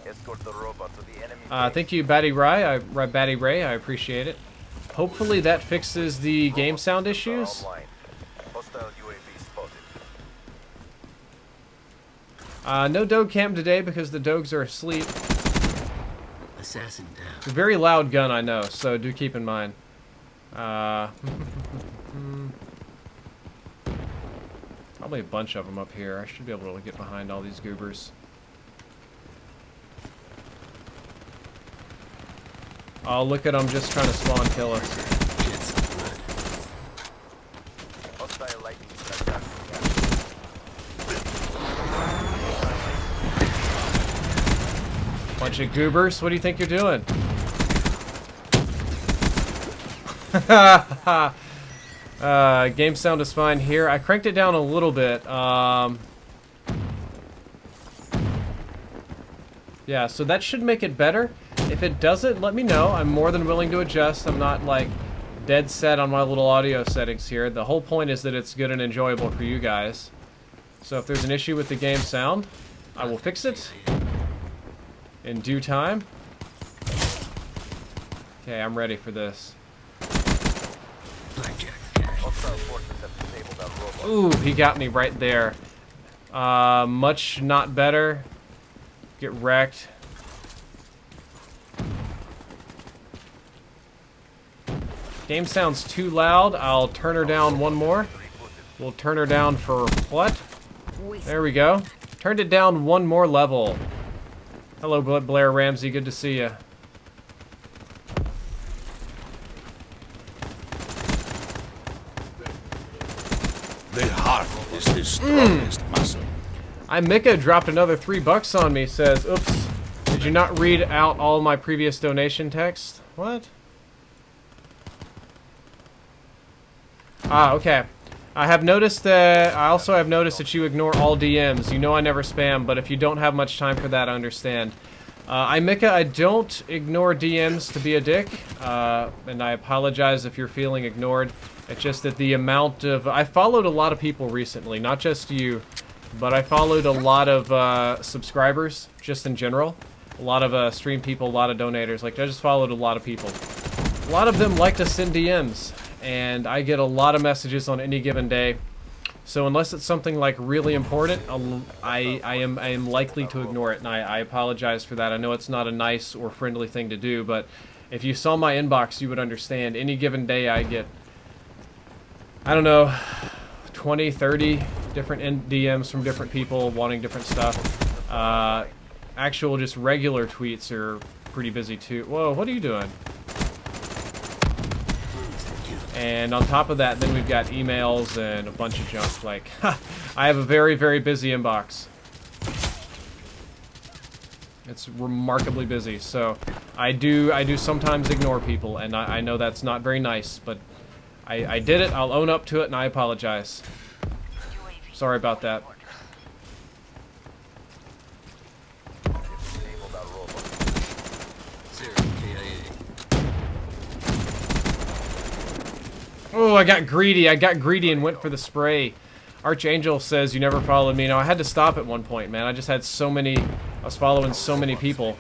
Escort the robot to the enemy Thank you, Batty Ray. I appreciate it. Hopefully that fixes the game sound issues. Hostile UAV spotted. No dog cam today because the dogs are asleep. Assassin down. It's a very loud gun, I know, so do keep in mind. Probably a bunch of them up here. I should be able to get behind all these goobers. Oh, look at them just trying to spawn kill us. Hostile lightning strike. Bunch of goobers. What do you think you're doing? Game sound is fine here. I cranked it down a little bit. Yeah, so that should make it better. If it doesn't, let me know. I'm more than willing to adjust. I'm not, like, dead set on my little audio settings here. The whole point is that it's good and enjoyable for you guys. So if there's an issue with the game sound, I will fix it in due time. Okay, I'm ready for this. Ooh, he got me right there. Much not better. Get wrecked. Game sounds too loud. I'll turn her down one more. We'll turn her down for what? There we go. Turned it down one more level. Hello, Blair Ramsey. Good to see you. The heart is the strongest muscle. Mika dropped another $3 on me. Says, "Oops, did you not read out all my previous donation text?" What? Okay. I also have noticed that you ignore all DMs. You know I never spam, but if you don't have much time for that, I understand. Mika, I don't ignore DMs to be a dick, and I apologize if you're feeling ignored. It's just that the amount of... I followed a lot of people recently, not just you, but I followed a lot of subscribers, just in general. A lot of stream people, a lot of donators. Like, I just followed a lot of people. A lot of them like to send DMs, and I get a lot of messages on any given day. So unless it's something like really important, I am likely to ignore it, and I apologize for that. I know it's not a nice or friendly thing to do, but if you saw my inbox, you would understand. Any given day, I get, I don't know, 20, 30 different DMs from different people wanting different stuff. Actual just regular tweets are pretty busy too. Whoa, what are you doing? And on top of that, then we've got emails and a bunch of junk. Like, I have a very, very busy inbox. It's remarkably busy. So I do sometimes ignore people, and I know that's not very nice, but I did it. I'll own up to it, and I apologize. Sorry about that. Oh, I got greedy. I got greedy and went for the spray. Archangel says you never followed me. No, I had to stop at one point, man. I just had so many... I was following so many people.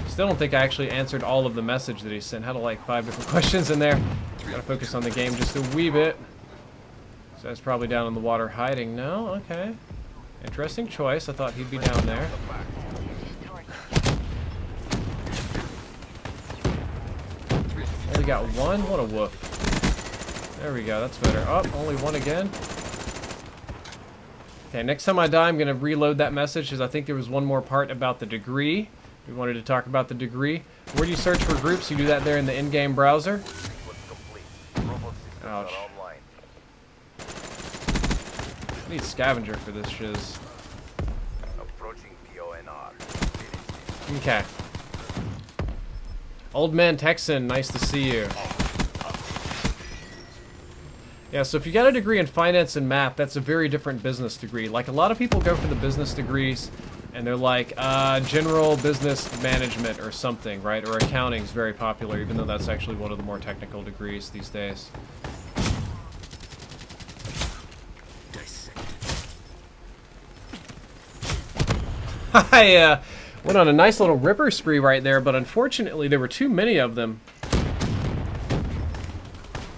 Still don't think I actually answered all of the message that he sent. Had like 5 different questions in there. Gotta focus on the game just a wee bit. So that's probably down in the water hiding. No? Okay. Interesting choice. I thought he'd be down there. Only got one? What a woof. There we go, that's better. Oh, only one again. Okay, next time I die, I'm going to reload that message, because I think there was one more part about the degree. We wanted to talk about the degree. Where do you search for groups? You do that there in the in-game browser. Ouch. I need scavenger for this shiz. Okay. Old Man Texan, nice to see you. Yeah, so if you got a degree in finance and math, that's a very different business degree. Like, a lot of people go for the business degrees, and they're like, general business management or something, right? Or accounting is very popular, even though that's actually one of the more technical degrees these days. Dissected. I went on a nice little ripper spree right there, but unfortunately there were too many of them.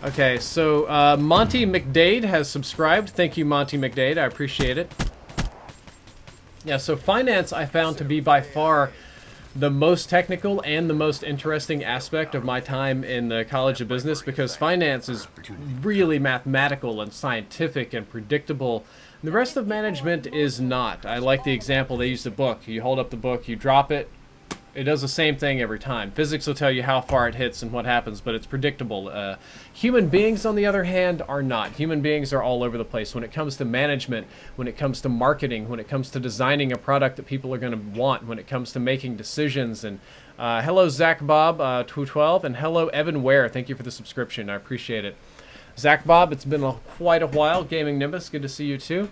Okay, so Monty McDade has subscribed. Thank you, Monty McDade. I appreciate it. Yeah, so finance I found to be by far the most technical and the most interesting aspect of my time in the College of Business, because finance is really mathematical and scientific and predictable. The rest of management is not. I like the example they used, the book. You hold up the book, you drop it, it does the same thing every time. Physics will tell you how far it hits and what happens, but it's predictable. Human beings, on the other hand, are not. Human beings are all over the place. When it comes to management, when it comes to marketing, when it comes to designing a product that people are going to want, when it comes to making decisions. And hello, Zach Bob, 212, and hello, Evan Ware. Thank you for the subscription. I appreciate it. Zach Bob, it's been quite a while. Gaming Nimbus, good to see you too.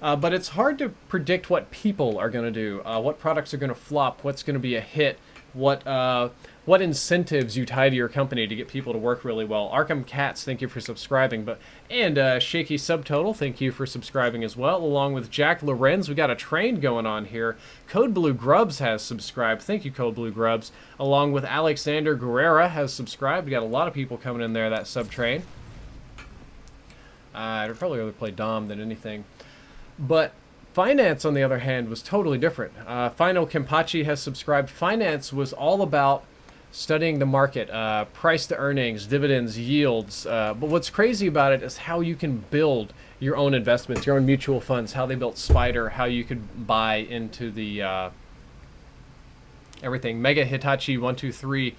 But it's hard to predict what people are going to do, what products are going to flop, what's going to be a hit, what incentives you tie to your company to get people to work really well. Arkham Cats, thank you for subscribing. And Shaky Subtotal, thank you for subscribing as well. Along with Jack Lorenz, we got a train going on here. Code Blue Grubs has subscribed. Thank you, Code Blue Grubs. Along with Alexander Guerrera has subscribed. We got a lot of people coming in there, that sub train. I'd probably rather play Dom than anything. But finance, on the other hand, was totally different. Final Kempachi has subscribed. Finance was all about studying the market, price to earnings, dividends, yields. But what's crazy about it is how you can build your own investments, your own mutual funds, how they built Spider, how you could buy into the everything. Mega Hitachi 123,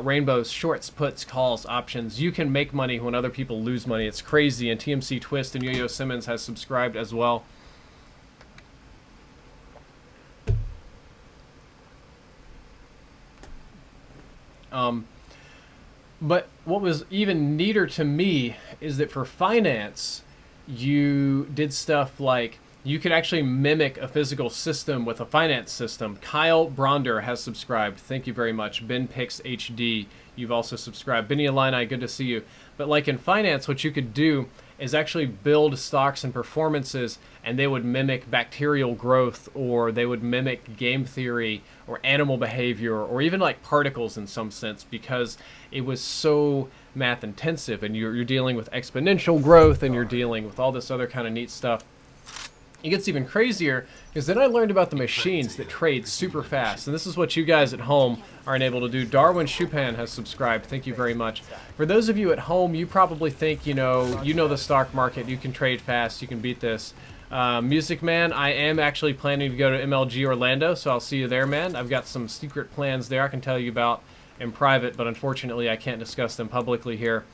rainbows, shorts, puts, calls, options. You can make money when other people lose money. It's crazy. And TMC Twist and Yo-Yo Simmons has subscribed as well. But what was even neater to me is that for finance, you did stuff like you could actually mimic a physical system with a finance system. Kyle Bronder has subscribed. Thank you very much. Ben Pix HD, you've also subscribed. Benny Alini, good to see you. But like in finance, what you could do is actually build stocks and performances, and they would mimic bacterial growth, or they would mimic game theory or animal behavior, or even like particles in some sense, because it was so math intensive, and you're dealing with exponential growth, and you're dealing with all this other kind of neat stuff. It gets even crazier because then I learned about the machines that trade super fast. And this is what you guys at home aren't able to do. Darwin Chupan has subscribed. Thank you very much. For those of you at home, you probably think, you know the stock market. You can trade fast. You can beat this. Music Man, I am actually planning to go to MLG Orlando, so I'll see you there, man. I've got some secret plans there I can tell you about in private, but unfortunately I can't discuss them publicly here.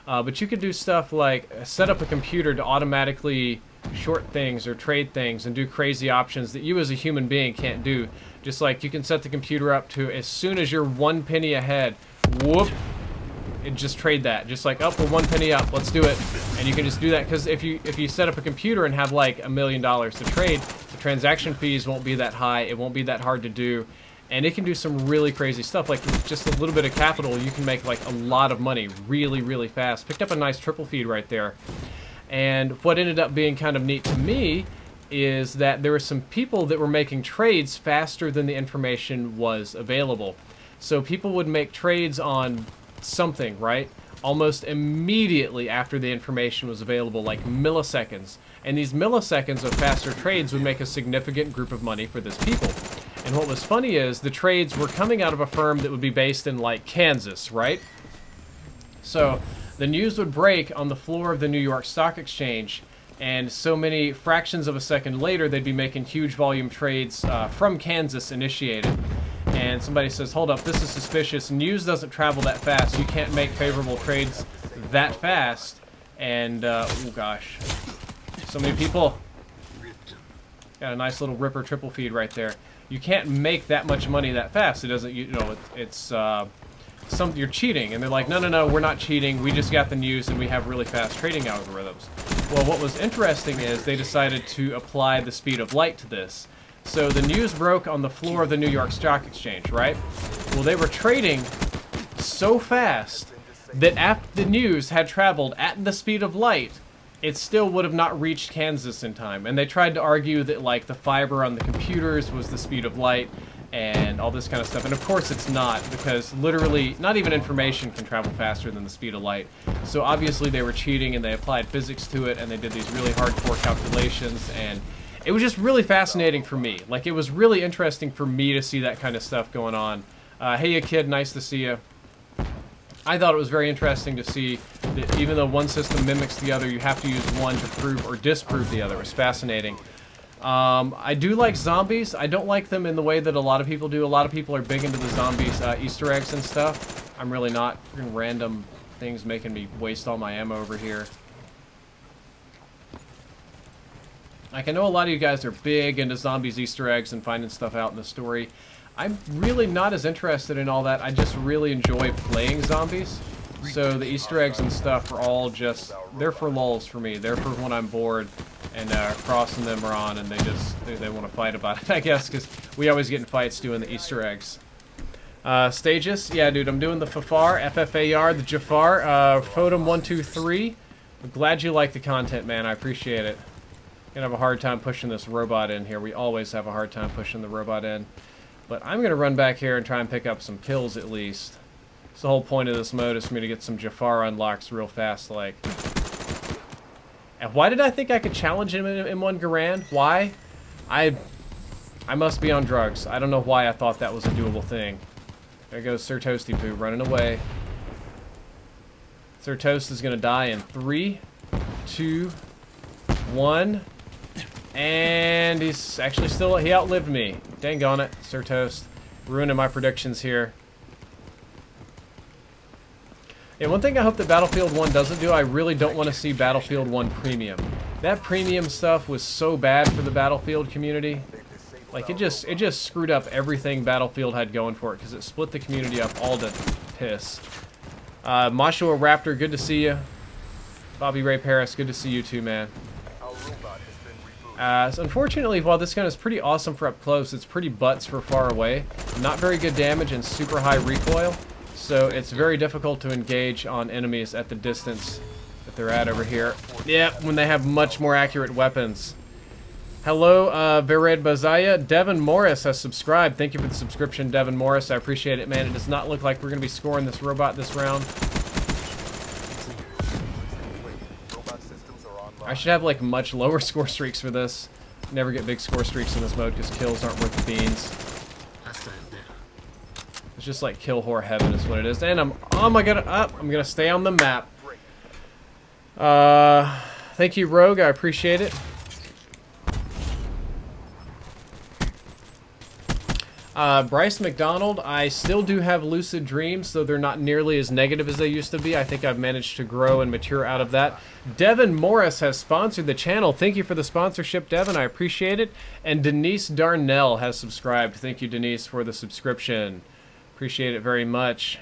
But you could do stuff like set up a computer to automatically short things or trade things and do crazy options that you as a human being can't do. Just like you can set the computer up to, as soon as you're 1 penny ahead, whoop, and just trade that. Just like, oh, we're 1 penny up, let's do it. And you can just do that, because if you set up a computer and have like $1 million to trade, the transaction fees won't be that high, it won't be that hard to do. And it can do some really crazy stuff. Like with just a little bit of capital, you can make like a lot of money really, really fast. Picked up a nice triple feed right there. And what ended up being kind of neat to me is that there were some people that were making trades faster than the information was available. So people would make trades on something, right, almost immediately after the information was available, like milliseconds. And these milliseconds of faster trades would make a significant group of money for this people. And what was funny is the trades were coming out of a firm that would be based in, like, Kansas, right? So the news would break on the floor of the New York Stock Exchange, and so many fractions of a second later, they'd be making huge volume trades from Kansas initiated. And somebody says, hold up, this is suspicious. News doesn't travel that fast. You can't make favorable trades that fast. And, oh gosh, so many people. Got a nice little ripper triple feed right there. You can't make that much money that fast. It doesn't, you're cheating. And they're like, no, we're not cheating. We just got the news and we have really fast trading algorithms. Well, what was interesting is they decided to apply the speed of light to this. So the news broke on the floor of the New York Stock Exchange, right? Well, they were trading so fast that after the news had traveled at the speed of light, it still would have not reached Kansas in time. And they tried to argue that, like, the fiber on the computers was the speed of light and all this kind of stuff. And of course it's not, because literally not even information can travel faster than the speed of light. So obviously they were cheating, and they applied physics to it, and they did these really hardcore calculations, and it was just really fascinating for me. Like, it was really interesting for me to see that kind of stuff going on. Hey, you kid, nice to see you. I thought it was very interesting to see that even though one system mimics the other, you have to use one to prove or disprove the other. It was fascinating. I do like zombies. I don't like them in the way that a lot of people do. A lot of people are big into the zombies Easter eggs and stuff. I'm really not. Random things making me waste all my ammo over here. Like, I know a lot of you guys are big into zombies Easter eggs and finding stuff out in the story. I'm really not as interested in all that. I just really enjoy playing zombies. So the Easter eggs and stuff are all just, they're for lulz for me. They're for when I'm bored and Cross and them are on and they want to fight about it, I guess, because we always get in fights doing the Easter eggs. Stages? Yeah, dude, I'm doing the FFAR, FFAR, the Jafar, Photom123. I'm glad you like the content, man. I appreciate it. Gonna have a hard time pushing this robot in here. We always have a hard time pushing the robot in. But I'm gonna run back here and try and pick up some kills at least. It's the whole point of this mode is for me to get some Jafar unlocks real fast, like. And why did I think I could challenge him in M1 Garand? Why? I must be on drugs. I don't know why I thought that was a doable thing. There goes Sir Toasty Poo running away. Sir Toast is gonna die in 3, 2, 1. And he's actually still, he outlived me. Dang on it, Sir Toast. Ruining my predictions here. Yeah, one thing I hope that Battlefield 1 doesn't do, I really don't want to see Battlefield 1 Premium. That Premium stuff was so bad for the Battlefield community. Like, it just screwed up everything Battlefield had going for it, because it split the community up all to piss. Mashua Raptor, good to see you. Bobby Ray Paris, good to see you too, man. So unfortunately, while this gun is pretty awesome for up close, it's pretty butts for far away. Not very good damage and super high recoil, so it's very difficult to engage on enemies at the distance that they're at over here. Yeah, when they have much more accurate weapons. Hello, Vered Bazaya. Devin Morris has subscribed. Thank you for the subscription, Devin Morris. I appreciate it, man. It does not look like we're going to be scoring this robot this round. I should have, like, much lower score streaks for this. Never get big score streaks in this mode because kills aren't worth the beans. It's just like kill whore heaven is what it is. And I'm gonna stay on the map. Thank you, Rogue. I appreciate it. Bryce McDonald, I still do have lucid dreams, though they're not nearly as negative as they used to be. I think I've managed to grow and mature out of that. Devin Morris has sponsored the channel. Thank you for the sponsorship, Devin. I appreciate it. And Denise Darnell has subscribed. Thank you, Denise, for the subscription. Appreciate it very much.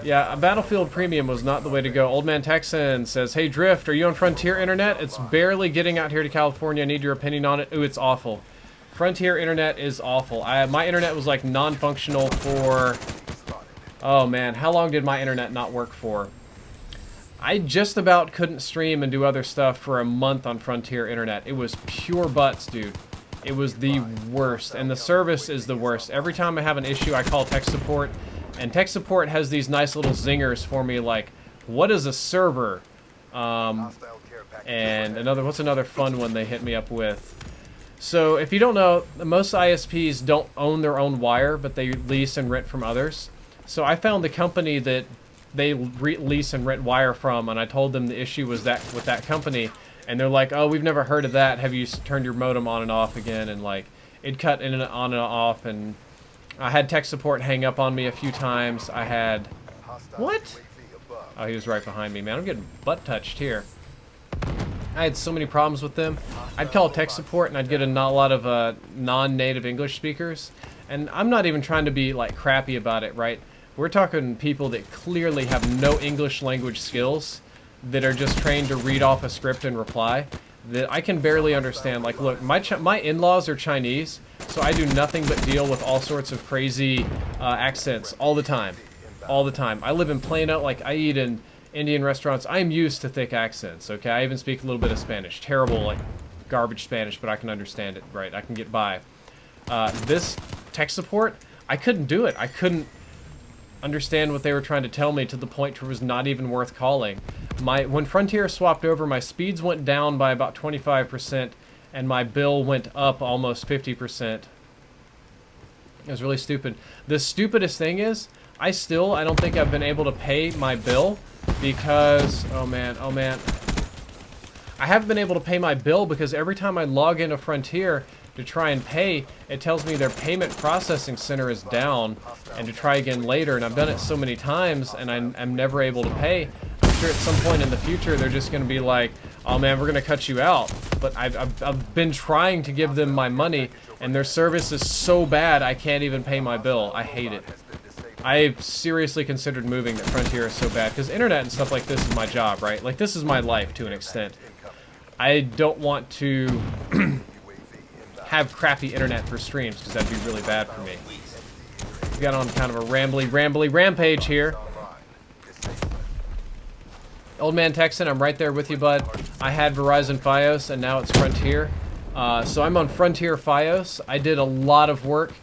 Yeah, a Battlefield Premium was not the way to go. Old Man Texan says, hey, Drift, are you on Frontier Internet? It's barely getting out here to California. I need your opinion on it. Ooh, it's awful. Frontier Internet is awful. My internet was like non-functional for... Oh man, how long did my internet not work for? I just about couldn't stream and do other stuff for a month on Frontier Internet. It was pure butts, dude. It was the worst, and the service is the worst. Every time I have an issue, I call tech support, and tech support has these nice little zingers for me, like, what is a server? And what's another fun one they hit me up with? So, if you don't know, most ISPs don't own their own wire, but they lease and rent from others. So I found the company that they lease and rent wire from, and I told them the issue was that with that company, and they're like, oh, we've never heard of that. Have you turned your modem on and off again? And like, it cut in and on and off, and I had tech support hang up on me a few times. I had... What? Oh, he was right behind me, man. I'm getting butt-touched here. I had so many problems with them. I'd call tech support and I'd get a lot of non-native English speakers. And I'm not even trying to be like crappy about it, right? We're talking people that clearly have no English language skills, that are just trained to read off a script and reply, that I can barely understand. Like, look, my in-laws are Chinese, so I do nothing but deal with all sorts of crazy accents all the time. All the time. I live in Plano, like I eat in Indian restaurants. I'm used to thick accents, okay? I even speak a little bit of Spanish. Terrible, like, garbage Spanish, but I can understand it, right? I can get by. This tech support, I couldn't do it. I couldn't understand what they were trying to tell me to the point where it was not even worth calling. When Frontier swapped over, my speeds went down by about 25%, and my bill went up almost 50%. It was really stupid. The stupidest thing is, I don't think I've been able to pay my bill because, oh man. I haven't been able to pay my bill because every time I log into Frontier to try and pay, it tells me their payment processing center is down and to try again later, and I've done it so many times and I'm never able to pay. I'm sure at some point in the future they're just going to be like, oh man, we're going to cut you out. But I've been trying to give them my money, and their service is so bad I can't even pay my bill. I hate it. I've seriously considered moving that Frontier is so bad, because internet and stuff like this is my job, right? Like, this is my life to an extent. I don't want to have crappy internet for streams, because that'd be really bad for me. We got on kind of a rambly rampage here. Old Man Texan, I'm right there with you, bud. I had Verizon Fios, and now it's Frontier. So I'm on Frontier Fios. I did a lot of work,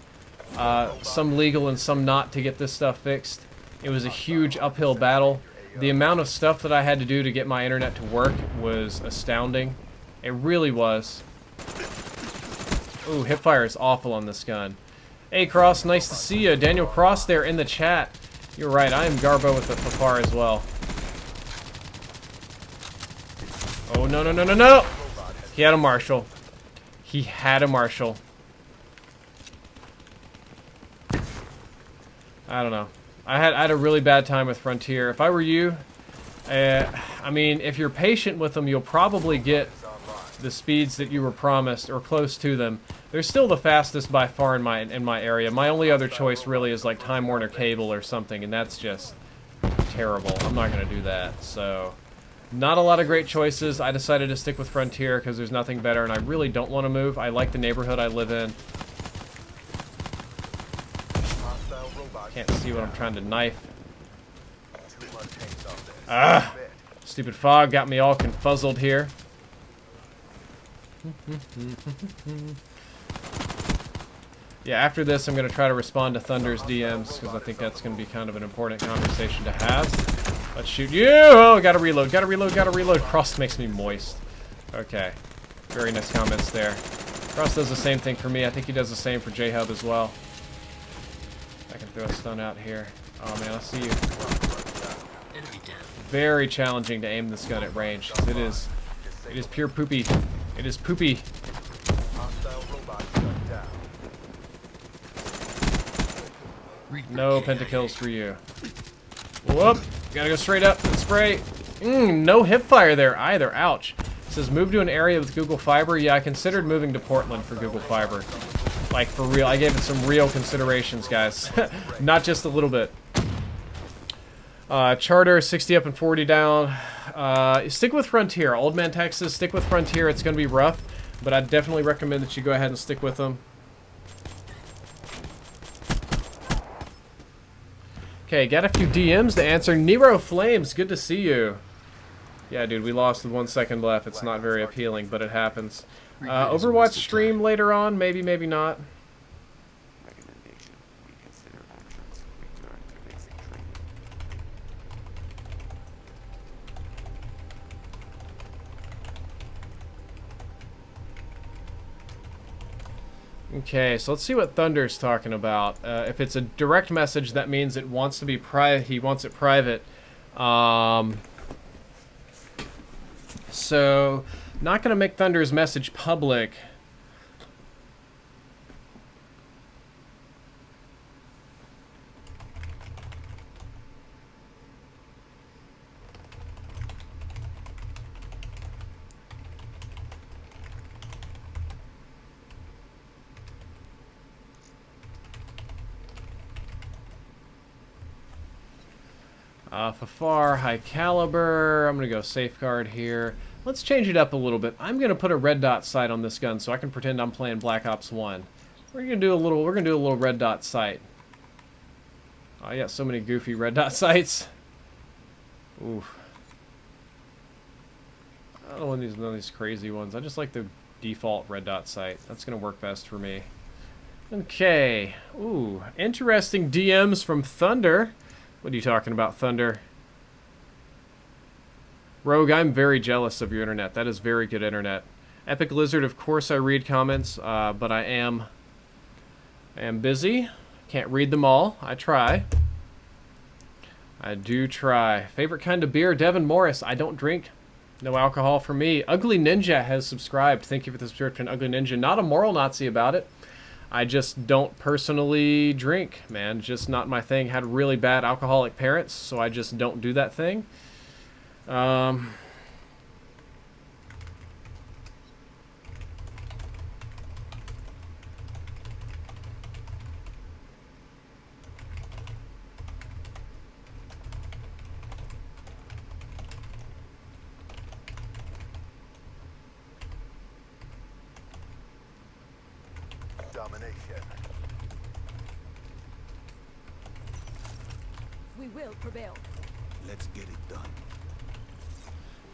some legal and some not, to get this stuff fixed. It was a huge uphill battle. The amount of stuff that I had to do to get my internet to work was astounding. It really was. Ooh, hipfire is awful on this gun. Hey, Cross, nice to see you. Daniel Cross there in the chat. You're right, I am Garbo with the FFAR as well. Oh, no. He had a Marshall. He had a Marshall. I don't know. I had a really bad time with Frontier. If I were you, I mean, if you're patient with them, you'll probably get the speeds that you were promised, or close to them. They're still the fastest by far in my area. My only other choice really is like Time Warner Cable or something, and that's just terrible. I'm not going to do that. So, not a lot of great choices. I decided to stick with Frontier because there's nothing better, and I really don't want to move. I like the neighborhood I live in. Can't see what I'm trying to knife. Ah! Stupid fog got me all confuzzled here. Yeah, after this I'm going to try to respond to Thunder's DMs, because I think that's going to be kind of an important conversation to have. Let's shoot you! Oh, gotta reload. Cross makes me moist. Okay. Very nice comments there. Cross does the same thing for me. I think he does the same for J-Hub as well. I can throw a stun out here. Oh man, I'll see you. Very challenging to aim this gun at range. It is pure poopy. It is poopy. No pentakills for you. Whoop! Gotta go straight up and spray. No hip fire there either. Ouch. It says move to an area with Google Fiber. Yeah, I considered moving to Portland for Google Fiber. Like, for real. I gave it some real considerations, guys. Not just a little bit. Charter, 60 up and 40 down. Stick with Frontier. Old Man Texas, stick with Frontier. It's going to be rough, but I'd definitely recommend that you go ahead and stick with them. Okay, got a few DMs to answer. Nero Flames, good to see you. Yeah, dude, we lost with 1 second left. It's not very appealing, but it happens. Overwatch stream later on, maybe, maybe not. Okay, so let's see what Thunder's talking about. If it's a direct message, that means it wants to be private. He wants it private. So, not going to make Thunder's message public. FFAR, high caliber. I'm going to go safeguard here. Let's change it up a little bit. I'm going to put a red dot sight on this gun so I can pretend I'm playing Black Ops 1. We're going to do a little red dot sight. Oh, I got so many goofy red dot sights. Oof. I don't want none of these crazy ones. I just like the default red dot sight. That's gonna work best for me. Okay. Ooh, interesting DMs from Thunder. What are you talking about, Thunder? Rogue, I'm very jealous of your internet. That is very good internet. Epic Lizard, of course I read comments, but I am busy. Can't read them all. I try. I do try. Favorite kind of beer? Devin Morris. I don't drink. No alcohol for me. Ugly Ninja has subscribed. Thank you for the subscription, Ugly Ninja. Not a moral Nazi about it. I just don't personally drink, man. Just not my thing. Had really bad alcoholic parents, so I just don't do that thing. Domination. We will prevail. Let's get it done.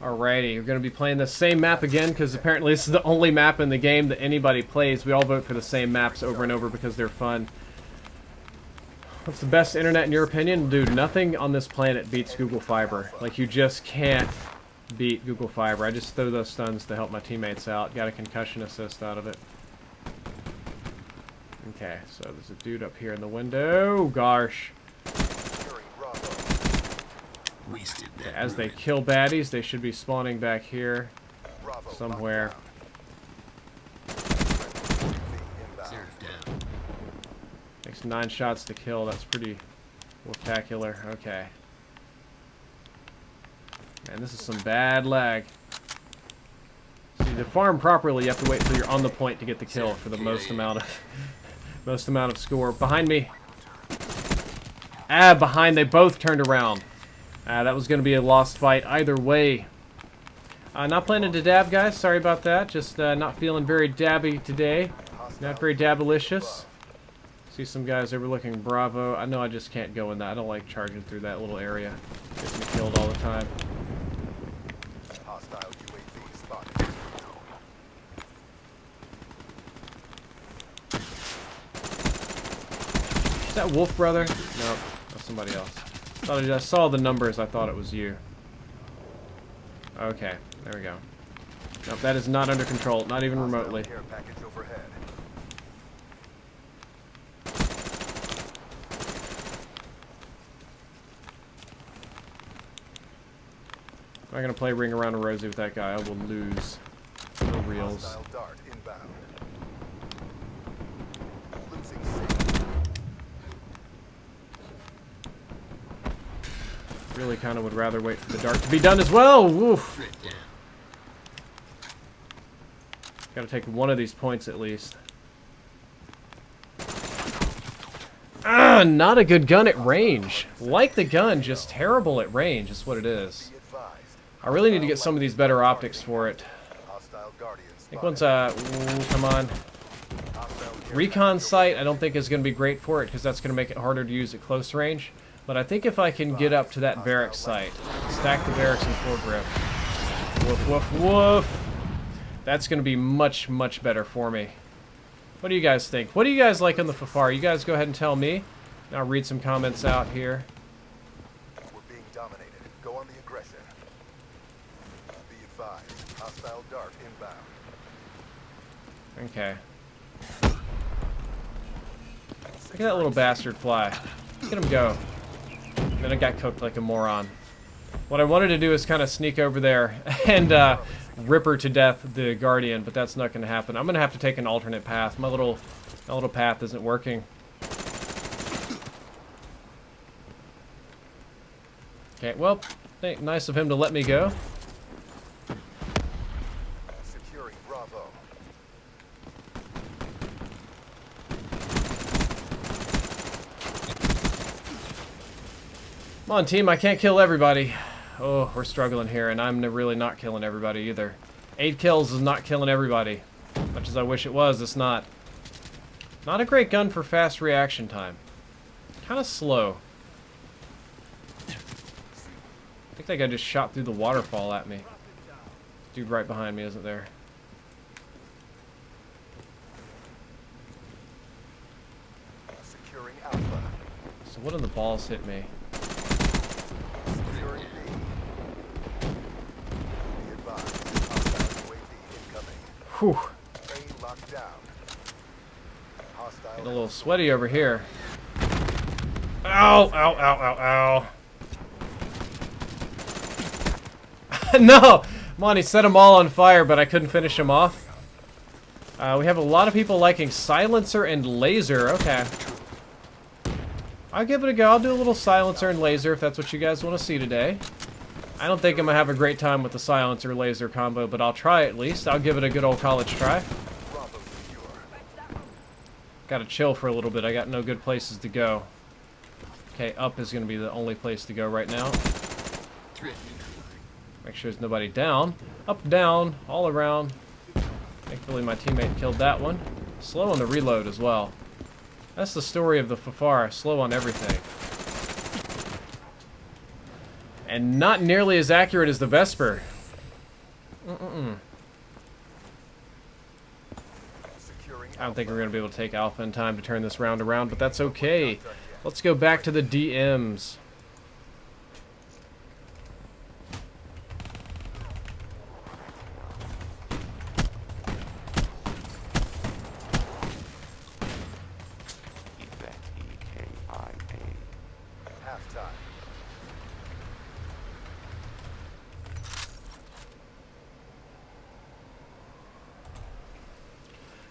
Alrighty, we're going to be playing the same map again because apparently this is the only map in the game that anybody plays. We all vote for the same maps over and over because they're fun. What's the best internet in your opinion? Dude, nothing on this planet beats Google Fiber. Like, you just can't beat Google Fiber. I just throw those stuns to help my teammates out. Got a concussion assist out of it. Okay, so there's a dude up here in the window. Gosh. Wasted that. As they kill baddies, they should be spawning back here somewhere. Seraph down. Takes 9 shots to kill. That's pretty spectacular. Okay. Man, this is some bad lag. See, to farm properly, you have to wait until you're on the point to get the kill for the most amount of score. Behind me. Ah, behind. They both turned around. That was going to be a lost fight either way. Not planning to dab, guys. Sorry about that. Just not feeling very dabby today. Not very dabalicious. See some guys overlooking Bravo. I know I just can't go in that. I don't like charging through that little area. Gets me killed all the time. Hostile UAV spotted. Is that Wolf Brother? No, that's somebody else. I saw the numbers. I thought it was you. Okay, there we go. Nope, that is not under control. Not even remotely. Care package overhead. If I'm gonna play Ring Around a Rosie with that guy, I will lose. No reels. Hostile dart inbound. Losing C. Really kind of would rather wait for the dart to be done as well. Woof. Right down. Gotta take one of these points at least. Ah, not a good gun at range. Like the gun, just terrible at range is what it is. Be advised. I really need to get some of these better optics for it. Hostile guardian I think spotted. one's, ooh, come on. Hostile care Recon package sight I don't think is going to be great for it because that's going to make it harder to use at close range. But I think if I can get up to that barracks site, stack the barracks in full grip. Woof, woof, woof. That's going to be much, much better for me. What do you guys think? What do you guys like on the FFAR? You guys go ahead and tell me. I'll read some comments out here. We're being dominated. Go on the aggression. Be advised. Hostile dart inbound. Okay. Look at that little bastard fly. Look at him go. Then I got cooked like a moron. What I wanted to do is kind of sneak over there and rip her to death, the Guardian, but that's not going to happen. I'm going to have to take an alternate path. My little path isn't working. Okay, well, nice of him to let me go. Securing Bravo. Come on, team, I can't kill everybody. Oh, we're struggling here, and I'm really not killing everybody either. 8 kills is not killing everybody. Much as I wish it was, it's not. Not a great gun for fast reaction time. Kind of slow. I think that guy just shot through the waterfall at me. Dude right behind me, isn't there? Securing Alpha. So what in the balls hit me? Securing B. Be advised. Hostile UAV incoming. Whew. A locked down. Hostile. Getting a little sweaty over here. Ow, ow, ow, ow, ow. No! Monty set them all on fire, but I couldn't finish them off. We have a lot of people liking silencer and laser. Okay. I'll give it a go. I'll do a little silencer and laser if that's what you guys want to see today. I don't think I'm going to have a great time with the silencer laser combo, but I'll try at least. I'll give it a good old college try. Bravo secure. Gotta chill for a little bit. I got no good places to go. Okay, up is going to be the only place to go right now. Make sure there's nobody down. Up, down, all around. Thankfully my teammate killed that one. Slow on the reload as well. That's the story of the FFAR. Slow on everything. And not nearly as accurate as the Vesper. Securing I don't think we're going to be able to take Alpha in time to turn this round around, but that's okay. Let's go back to the DMs. halftime.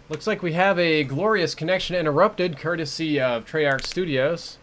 Looks like we have a glorious connection interrupted, courtesy of Treyarch Studios.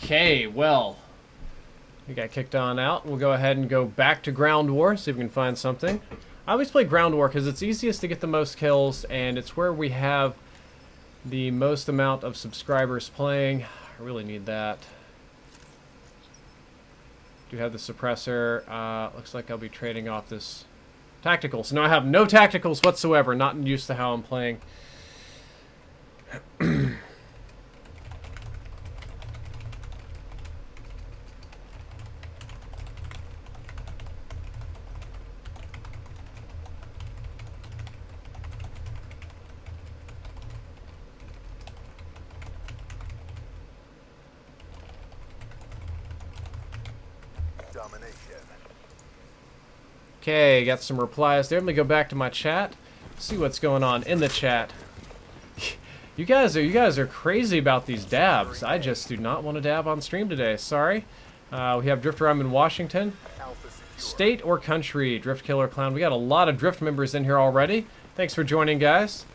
Okay, well, we got kicked on out. We'll go ahead and go back to Ground War, see if we can find something. I always play Ground War because it's easiest to get the most kills, and it's where we have the most amount of subscribers playing. I really need that. Do have the suppressor. Looks like I'll be trading off this tactical. So now I have no tacticals whatsoever, not used to how I'm playing. Domination. Okay, got some replies there. Let me go back to my chat. See what's going on in the chat. You guys are crazy about these dabs. I just do not want to dab on stream today. Sorry. We have Drifter. I'm in Washington. Alpha secure. State or country? Drift Killer Clown. We got a lot of Drift members in here already. Thanks for joining, guys.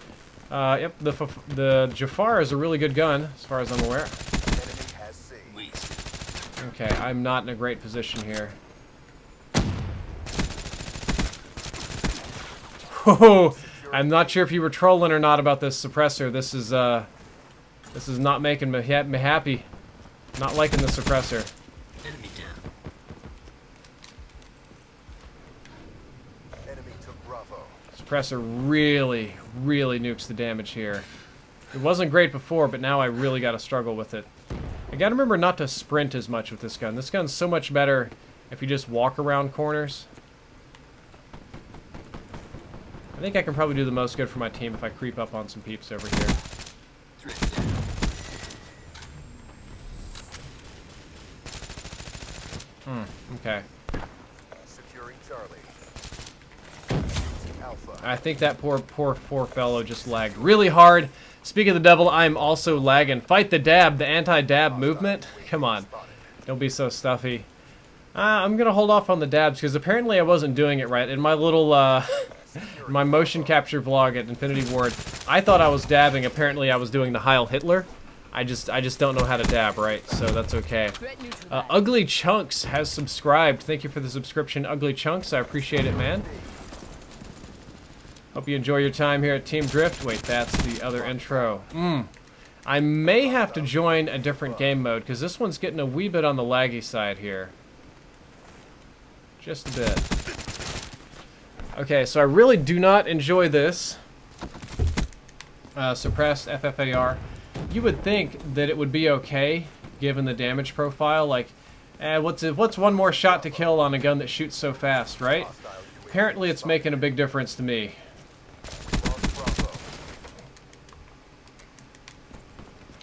Yep, the Jafar is a really good gun, as far as I'm aware. Enemy has C. Okay, I'm not in a great position here. Oh, I'm not sure if you were trolling or not about this suppressor. This is not making me happy. Not liking the suppressor. Enemy down. Enemy took Bravo. Suppressor really, really nukes the damage here. It wasn't great before, but now I really got to struggle with it. I got to remember not to sprint as much with this gun. This gun's so much better if you just walk around corners. I think I can probably do the most good for my team if I creep up on some peeps over here. Okay. Securing Charlie. Alpha. I think that poor fellow just lagged really hard. Speaking of the devil, I'm also lagging. Fight the dab, the anti-dab movement. Come on. Don't be so stuffy. I'm gonna hold off on the dabs because apparently I wasn't doing it right. In my little my motion capture vlog at Infinity Ward, I thought I was dabbing. Apparently I was doing the Heil Hitler. I just don't know how to dab right, so that's okay. Ugly Chunks has subscribed. Thank you for the subscription, Ugly Chunks. I appreciate it, man. Hope you enjoy your time here at Team Drift. Wait, that's the other intro. I may have to join a different game mode because this one's getting a wee bit on the laggy side here. Just a bit. Okay, so I really do not enjoy this. Suppressed FFAR. You would think that it would be okay, given the damage profile. Like, what's one more shot to kill on a gun that shoots so fast, right? Apparently it's making a big difference to me.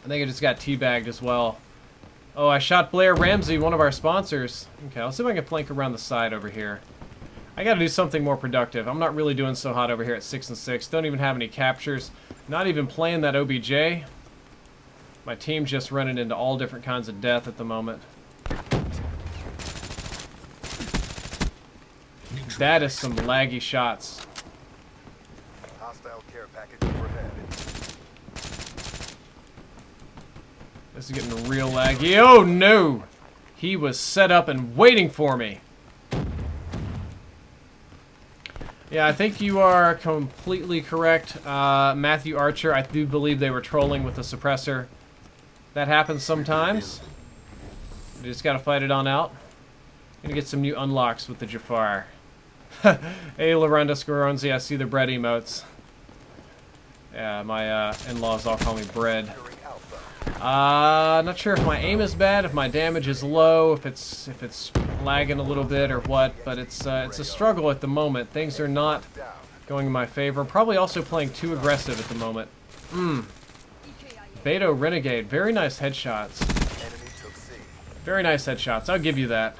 I think I just got teabagged as well. Oh, I shot Blair Ramsey, one of our sponsors. Okay, let's see if I can flank around the side over here. I gotta do something more productive. I'm not really doing so hot over here at 6 and 6. Don't even have any captures. Not even playing that OBJ. My team's just running into all different kinds of death at the moment. That is some laggy shots. Hostile care package overhead. This is getting real laggy. Oh no! He was set up and waiting for me. Yeah, I think you are completely correct. Matthew Archer, I do believe they were trolling with the suppressor. That happens sometimes. You just gotta fight it on out. Gonna get some new unlocks with the Jafar. Hey, Lorenda Scoronzi, I see the bread emotes. Yeah, my in-laws all call me bread. Not sure if my aim is bad, if my damage is low, if it's lagging a little bit or what, but it's a struggle at the moment. Things are not going in my favor. I'm probably also playing too aggressive at the moment. Beto Renegade, very nice headshots. Very nice headshots, I'll give you that.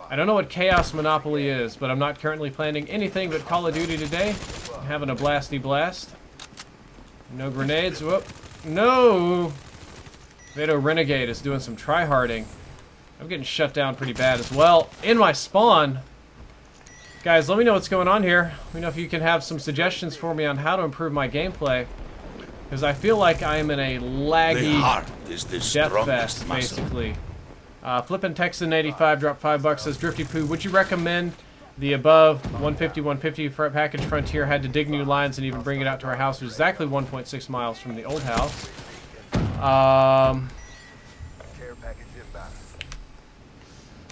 I don't know what Chaos Monopoly is, but I'm not currently planning anything but Call of Duty today. I'm having a blasty blast. No grenades, whoop. No! Beto Renegade is doing some tryharding. I'm getting shut down pretty bad as well. In my spawn! Guys, let me know what's going on here. Let me know if you can have some suggestions for me on how to improve my gameplay. Because I feel like I am in a laggy death fest, basically. Flippin' Texan 85 dropped $5, says Drifty Poo, would you recommend the above 150 package Frontier? Had to dig new lines and even bring it out to our house, which is exactly 1.6 miles from the old house.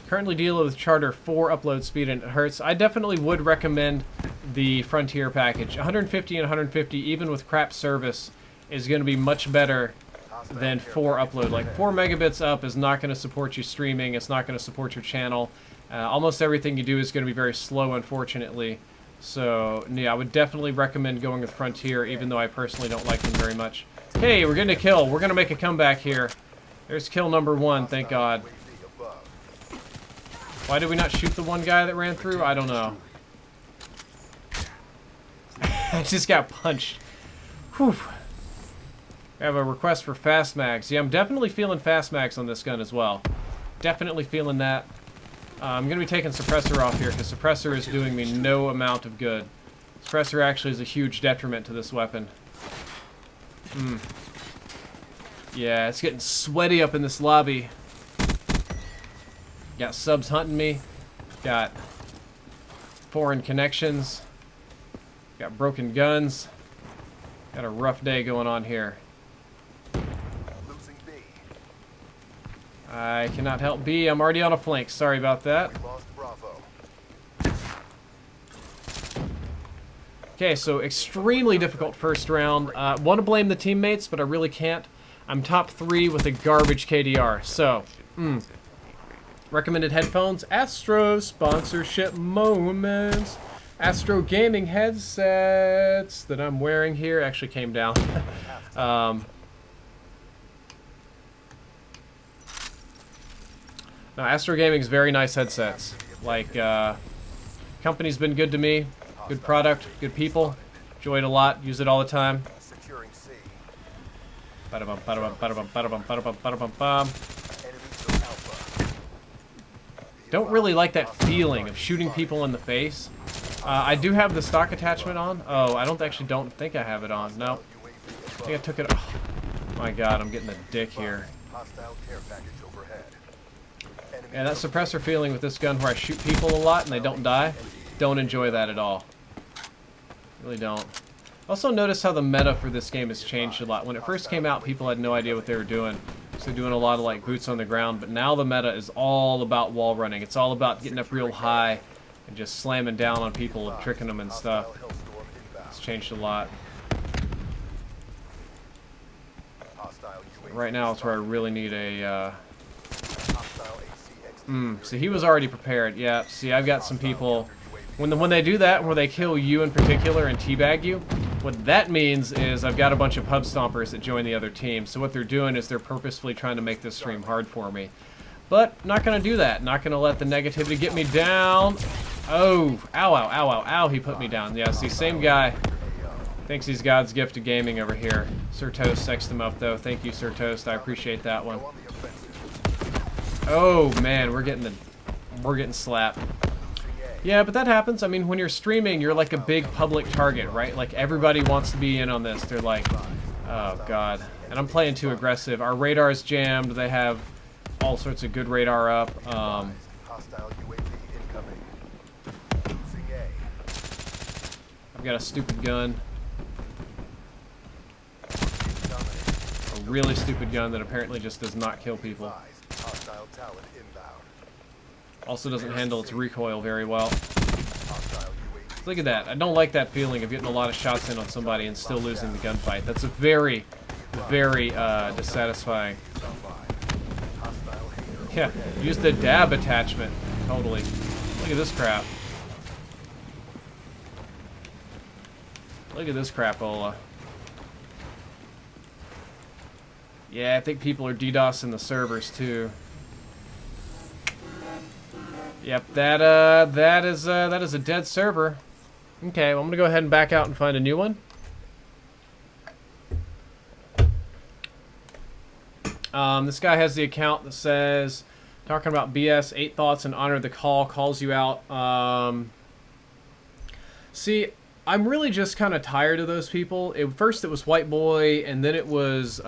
Currently dealing with Charter 4 upload speed and it hurts. I definitely would recommend the Frontier package. 150 and 150, even with crap service, is going to be much better than 4 upload. Like 4 megabits up is not going to support you streaming. It's not going to support your channel. Almost everything you do is going to be very slow, unfortunately. So, yeah, I would definitely recommend going with Frontier, even though I personally don't like them very much. Okay, we're getting a kill. We're going to make a comeback here. There's kill number 1, thank God. Why did we not shoot the one guy that ran through? I don't know. I just got punched. Whew. I have a request for fast mags. Yeah, I'm definitely feeling fast mags on this gun as well. Definitely feeling that. I'm going to be taking Suppressor off here because Suppressor is doing me no amount of good. Suppressor actually is a huge detriment to this weapon. Yeah, it's getting sweaty up in this lobby. Got subs hunting me. Got foreign connections. Got broken guns. Got a rough day going on here. I cannot help B. I'm already on a flank. Sorry about that. Okay, so extremely difficult first round. Want to blame the teammates, but I really can't. I'm top 3 with a garbage KDR. So, recommended headphones. Astro sponsorship moments. Astro gaming headsets that I'm wearing here actually came down. No, Astro Gaming's very nice headsets. Like, company's been good to me. Good product, good people. Enjoy it a lot. Use it all the time. Ba-da-bum, ba-da-bum, ba-da-bum, ba-da-bum, ba-da-bum, ba-da-bum, bum. Don't really like that feeling of shooting people in the face. I do have the stock attachment on. Oh, I don't think I have it on. No. I think I took it off. Oh my god, I'm getting a dick here. Hostile care package overhead. Yeah, that suppressor feeling with this gun where I shoot people a lot and they don't die, don't enjoy that at all. Really don't. Also notice how the meta for this game has changed a lot. When it first came out, people had no idea what they were doing. So they're doing a lot of like boots on the ground, but now the meta is all about wall running. It's all about getting up real high and just slamming down on people and tricking them and stuff. It's changed a lot. Right now it's where I really need a see, he was already prepared. Yeah, see, I've got some people when they do that, where they kill you in particular and teabag you, what that means is I've got a bunch of pub stompers that join the other team. So what they're doing is they're purposefully trying to make this stream hard for me. But not going to do that. Not going to let the negativity get me down. Oh, ow, ow, ow, ow, ow, he put me down. Yeah, see, same guy. Thinks he's God's gift to gaming over here. Sir Toast sexed him up, though. Thank you, Sir Toast. I appreciate that one. Oh, man, we're getting slapped. Yeah, but that happens. I mean, when you're streaming, you're like a big public target, right? Like, everybody wants to be in on this. They're like, oh, God. And I'm playing too aggressive. Our radar's jammed. They have all sorts of good radar up. I've got a stupid gun. A really stupid gun that apparently just does not kill people. Also doesn't handle its recoil very well. Look at that. I don't like that feeling of getting a lot of shots in on somebody and still losing the gunfight. That's a very, very dissatisfying. Yeah, use the dab attachment. Totally. Look at this crap. Look at this crapola. Yeah, I think people are DDoSing the servers too. Yep, that is a dead server. Okay, well, I'm gonna go ahead and back out and find a new one. This guy has the account that says, talking about BS, 8 thoughts and honor the call, calls you out. See, I'm really just kind of tired of those people. First it was White Boy, and then it was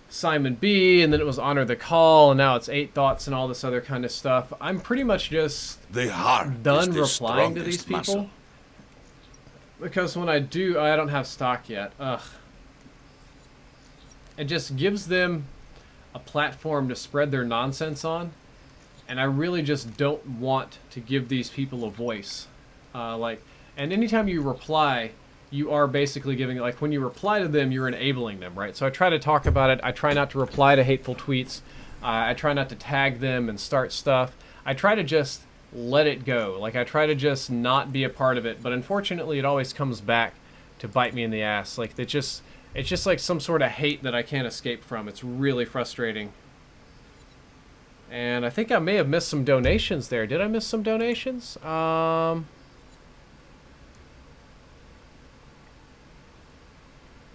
Simon B, and then it was Honor the Call, and now it's 8 Thoughts and all this other kind of stuff. I'm pretty much just done replying to these people. Muscle. Because when I do, I don't have stock yet. Ugh. It just gives them a platform to spread their nonsense on, and I really just don't want to give these people a voice. And anytime you reply, you are basically giving, like, when you reply to them, you're enabling them, right? So I try to talk about it. I try not to reply to hateful tweets. I try not to tag them and start stuff. I try to just let it go. Like, I try to just not be a part of it. But unfortunately, it always comes back to bite me in the ass. Like, it's just like some sort of hate that I can't escape from. It's really frustrating. And I think I may have missed some donations there. Did I miss some donations?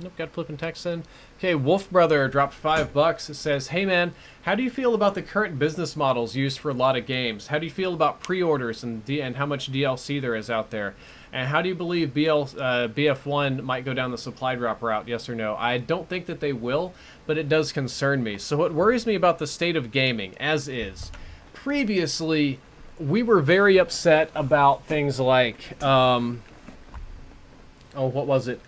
Nope, got flipping text in. Okay, Wolf Brother dropped $5. It says, hey man, how do you feel about the current business models used for a lot of games? How do you feel about pre-orders and how much DLC there is out there? And how do you believe BF1 might go down the supply drop route, yes or no? I don't think that they will, but it does concern me. So what worries me about the state of gaming, as is, previously, we were very upset about things like, what was it?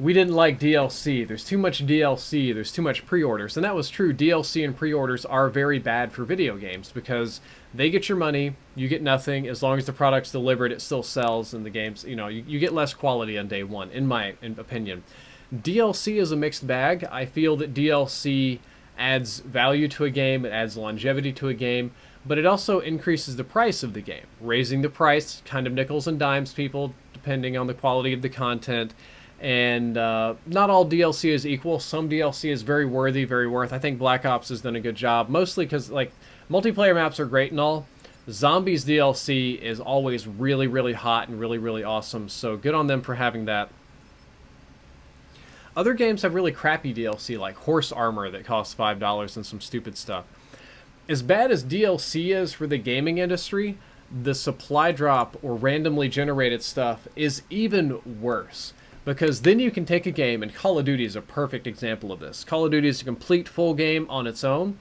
We didn't like DLC. There's too much DLC. There's too much pre-orders. And that was true. DLC and pre-orders are very bad for video games because they get your money, you get nothing. As long as the product's delivered, it still sells, and the games, you get less quality on day one, in my opinion. DLC is a mixed bag. I feel that DLC adds value to a game, it adds longevity to a game, but it also increases the price of the game. Raising the price, kind of nickels and dimes people, depending on the quality of the content. And not all DLC is equal. Some DLC is very worthy, very worth. I think Black Ops has done a good job, mostly because, like, multiplayer maps are great and all. Zombies DLC is always really, really hot and really, really awesome, so good on them for having that. Other games have really crappy DLC, like Horse Armor that costs $5 and some stupid stuff. as bad as DLC is for the gaming industry, the supply drop or randomly generated stuff is even worse. Because then you can take a game, and Call of Duty is a perfect example of this. Call of Duty is a complete full game on its own,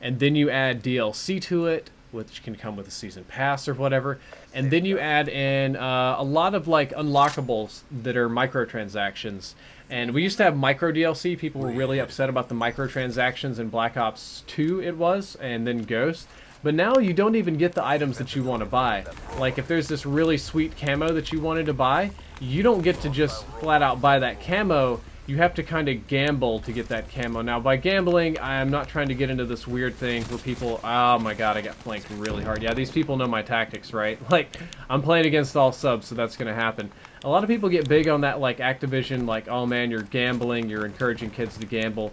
and then you add DLC to it, which can come with a season pass or whatever, and then you add in a lot of like unlockables that are microtransactions. And we used to have micro DLC. People were really upset about the microtransactions in Black Ops 2 it was, and then Ghost. But now you don't even get the items that you want to buy. Like if there's this really sweet camo that you wanted to buy, you don't get to just flat out buy that camo. You have to kind of gamble to get that camo. Now by gambling, I am not trying to get into this weird thing where people, oh my god, I got flanked really hard. Yeah, these people know my tactics, right? Like, I'm playing against all subs, so that's going to happen. A lot of people get big on that, like Activision, like, oh man, you're gambling, you're encouraging kids to gamble.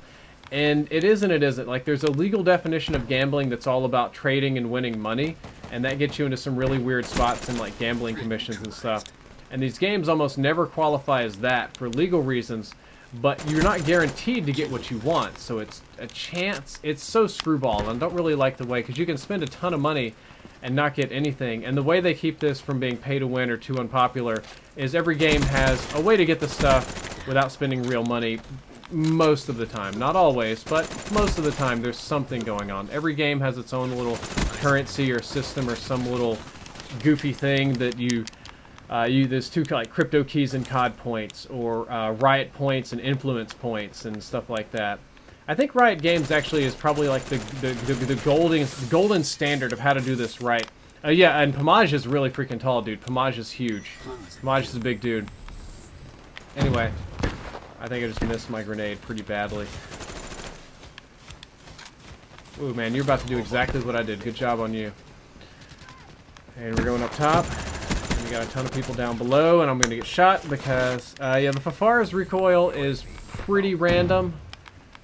And it is and it isn't. Like, there's a legal definition of gambling that's all about trading and winning money, and that gets you into some really weird spots in, like, gambling commissions and stuff. And these games almost never qualify as that for legal reasons, but you're not guaranteed to get what you want, so it's a chance. It's so screwball, and I don't really like the way, because you can spend a ton of money and not get anything. And the way they keep this from being pay to win or too unpopular is every game has a way to get the stuff without spending real money. Most of the time, not always, but most of the time there's something going on. Every game has its own little currency or system or some little goofy thing that there's two like crypto keys and COD points, or Riot points and influence points and stuff like that. I think Riot Games actually is probably like the golden standard of how to do this right. Yeah, and Pomage is really freaking tall, dude. Pomage is huge. Pomage is a big dude. Anyway. I think I just missed my grenade pretty badly. Ooh, man, you're about to do exactly what I did. Good job on you. And we're going up top. And we got a ton of people down below, and I'm going to get shot because, yeah, the FFAR's recoil is pretty random.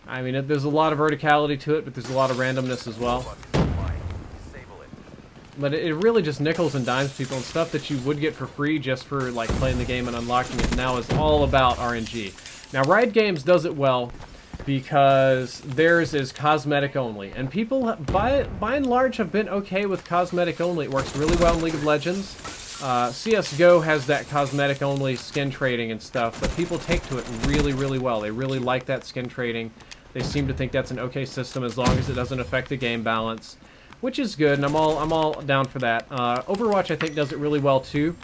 I mean, there's a lot of verticality to it, but there's a lot of randomness as well. But it really just nickels and dimes people, and stuff that you would get for free just for, like, playing the game and unlocking it now is all about RNG. Now, Riot Games does it well because theirs is cosmetic only. And people, by and large, have been okay with cosmetic only. It works really well in League of Legends. CSGO has that cosmetic only skin trading and stuff, but people take to it really, really well. They really like that skin trading. They seem to think that's an okay system as long as it doesn't affect the game balance, which is good, and I'm all down for that. Overwatch, I think, does it really well, too.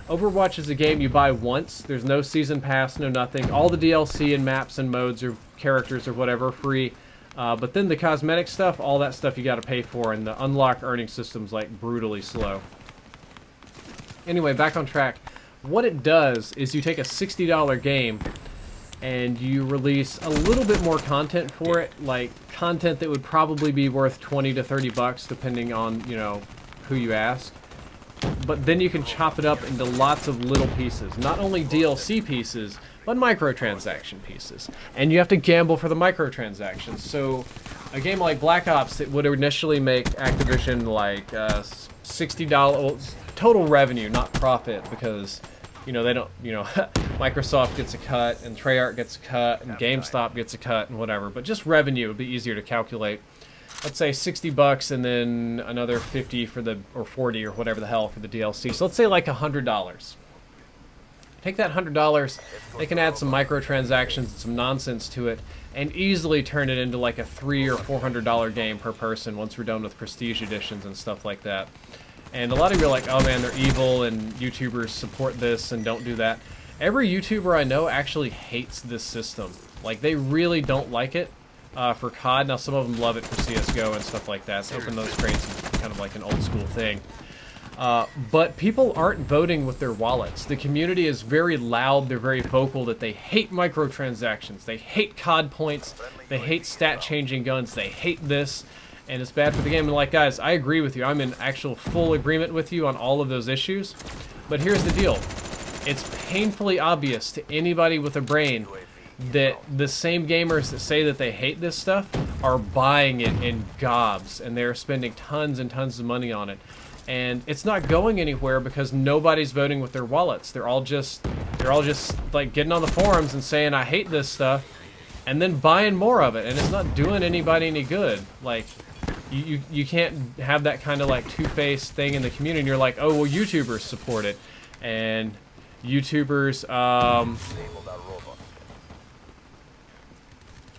Overwatch is a game you buy once. There's no season pass, no nothing. All the DLC and maps and modes or characters or whatever free. But then the cosmetic stuff, all that stuff you got to pay for, and the unlock earning system's like brutally slow. Anyway, back on track. What it does is you take a $60 game and you release a little bit more content for it, like content that would probably be worth 20 to 30 bucks depending on, you know, who you ask. But then you can chop it up into lots of little pieces. Not only DLC pieces, but microtransaction pieces. And you have to gamble for the microtransactions. So a game like Black Ops that would initially make Activision like $60 total revenue, not profit, because, you know, they don't, you know, Microsoft gets a cut, and Treyarch gets a cut, and GameStop gets a cut, and whatever. But just revenue would be easier to calculate. Let's say 60 bucks and then another 50 for the, or 40 or whatever the hell for the DLC. So let's say like $100. Take that $100, they can add some microtransactions and some nonsense to it, and easily turn it into like a $300 or $400 game per person once we're done with prestige editions and stuff like that. And a lot of you are like, oh man, they're evil and YouTubers support this and don't do that. Every YouTuber I know actually hates this system. Like, they really don't like it. For COD. Now, some of them love it for CSGO and stuff like that. So open those crates is kind of like an old school thing. But people aren't voting with their wallets. The community is very loud. They're very vocal that they hate microtransactions. They hate COD points. They hate stat-changing guns. They hate this. And it's bad for the game. And like, guys, I agree with you. I'm in actual full agreement with you on all of those issues. But here's the deal. It's painfully obvious to anybody with a brain that the same gamers that say that they hate this stuff are buying it in gobs, and they're spending tons and tons of money on it. And it's not going anywhere because nobody's voting with their wallets. They're all just like getting on the forums and saying I hate this stuff, and then buying more of it, and it's not doing anybody any good. Like, You can't have that kind of like two-faced thing in the community. And you're like, oh well, YouTubers support it, and YouTubers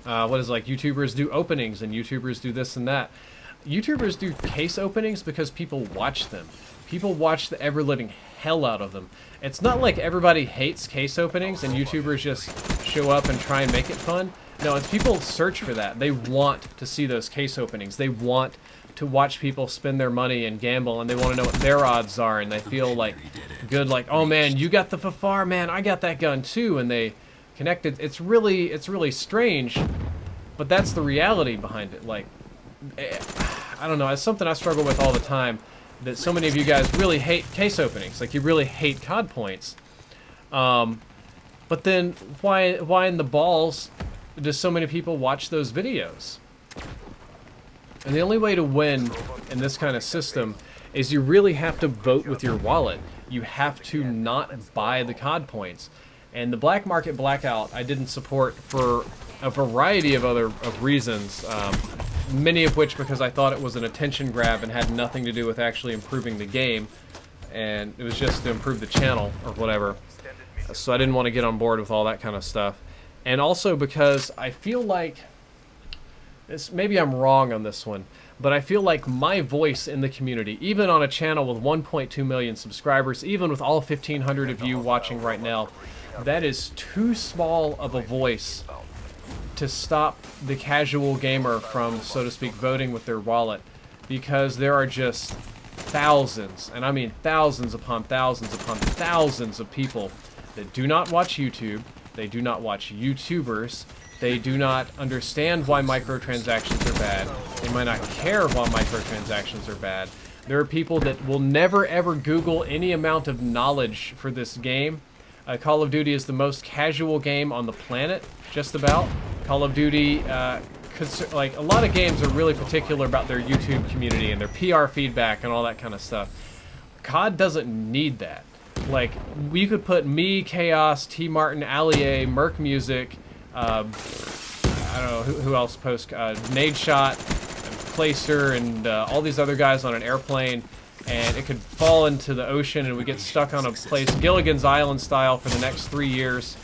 what is it, like YouTubers do openings and YouTubers do this and that. YouTubers do case openings because people watch them. People watch the ever-living hell out of them. It's not like everybody hates case openings and YouTubers just show up and try and make it fun. No, it's people search for that. They want to see those case openings. They want to watch people spend their money and gamble, and they want to know what their odds are, and they feel like good, like, oh man, you got the FFAR, man, I got that gun too, and they connected. It's really strange, but that's the reality behind it. Like, I don't know, it's something I struggle with all the time, that so many of you guys really hate case openings. Like, you really hate COD points. But then why in the balls do so many people watch those videos? And the only way to win in this kind of system is you really have to vote with your wallet. You have to not buy the COD points. And the black market blackout I didn't support for a variety of reasons, many of which because I thought it was an attention grab and had nothing to do with actually improving the game, and it was just to improve the channel or whatever. So I didn't want to get on board with all that kind of stuff. And also because I feel like, maybe I'm wrong on this one, but I feel like my voice in the community, even on a channel with 1.2 million subscribers, even with all 1,500 of you watching right now, that is too small of a voice to stop the casual gamer from, so to speak, voting with their wallet, because there are just thousands, and I mean thousands upon thousands upon thousands of people that do not watch YouTube, they do not watch YouTubers, they do not understand why microtransactions are bad, they might not care why microtransactions are bad. There are people that will never ever Google any amount of knowledge for this game. Call of Duty is the most casual game on the planet, just about. Call of Duty, like, a lot of games are really particular about their YouTube community and their PR feedback and all that kind of stuff. COD doesn't need that. Like, you could put me, Chaos, T. Martin, Allier, Merc Music, I don't know, who else posts, Nade Shot, Placer, and all these other guys on an airplane, and it could fall into the ocean and we get stuck on a place, Gilligan's Island style, for the next 3 years.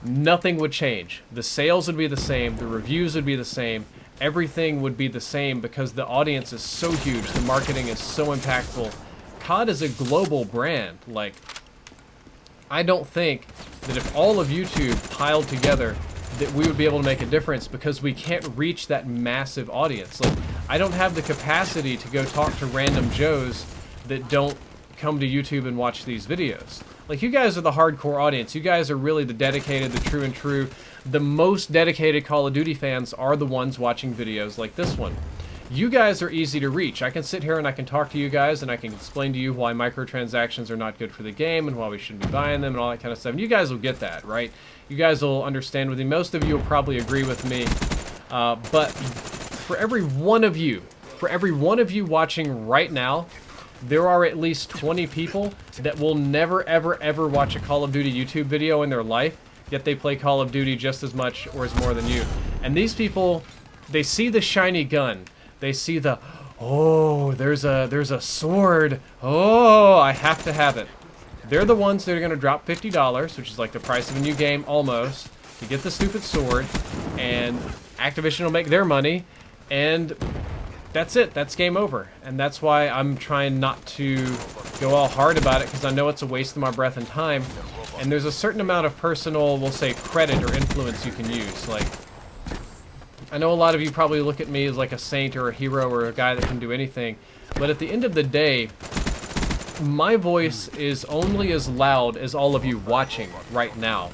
Nothing would change. The sales would be the same, the reviews would be the same, everything would be the same because the audience is so huge, the marketing is so impactful. COD is a global brand. Like, I don't think that if all of YouTube piled together that we would be able to make a difference, because we can't reach that massive audience. Like, I don't have the capacity to go talk to random Joes that don't come to YouTube and watch these videos. Like, you guys are the hardcore audience. You guys are really the dedicated, the true and true. The most dedicated Call of Duty fans are the ones watching videos like this one. You guys are easy to reach. I can sit here and I can talk to you guys and I can explain to you why microtransactions are not good for the game and why we shouldn't be buying them and all that kind of stuff. And you guys will get that, right? You guys will understand with me. Most of you will probably agree with me. But for every one of you watching right now, there are at least 20 people that will never, ever, ever watch a Call of Duty YouTube video in their life, yet they play Call of Duty just as much or as more than you. And these people, they see the shiny gun. They see the, oh, there's a sword. Oh, I have to have it. They're the ones that are going to drop $50, which is like the price of a new game almost, to get the stupid sword, and Activision will make their money, and that's it. That's game over. And that's why I'm trying not to go all hard about it, because I know it's a waste of my breath and time. And there's a certain amount of personal, we'll say, credit or influence you can use. Like, I know a lot of you probably look at me as like a saint or a hero or a guy that can do anything, but at the end of the day, my voice is only as loud as all of you watching right now.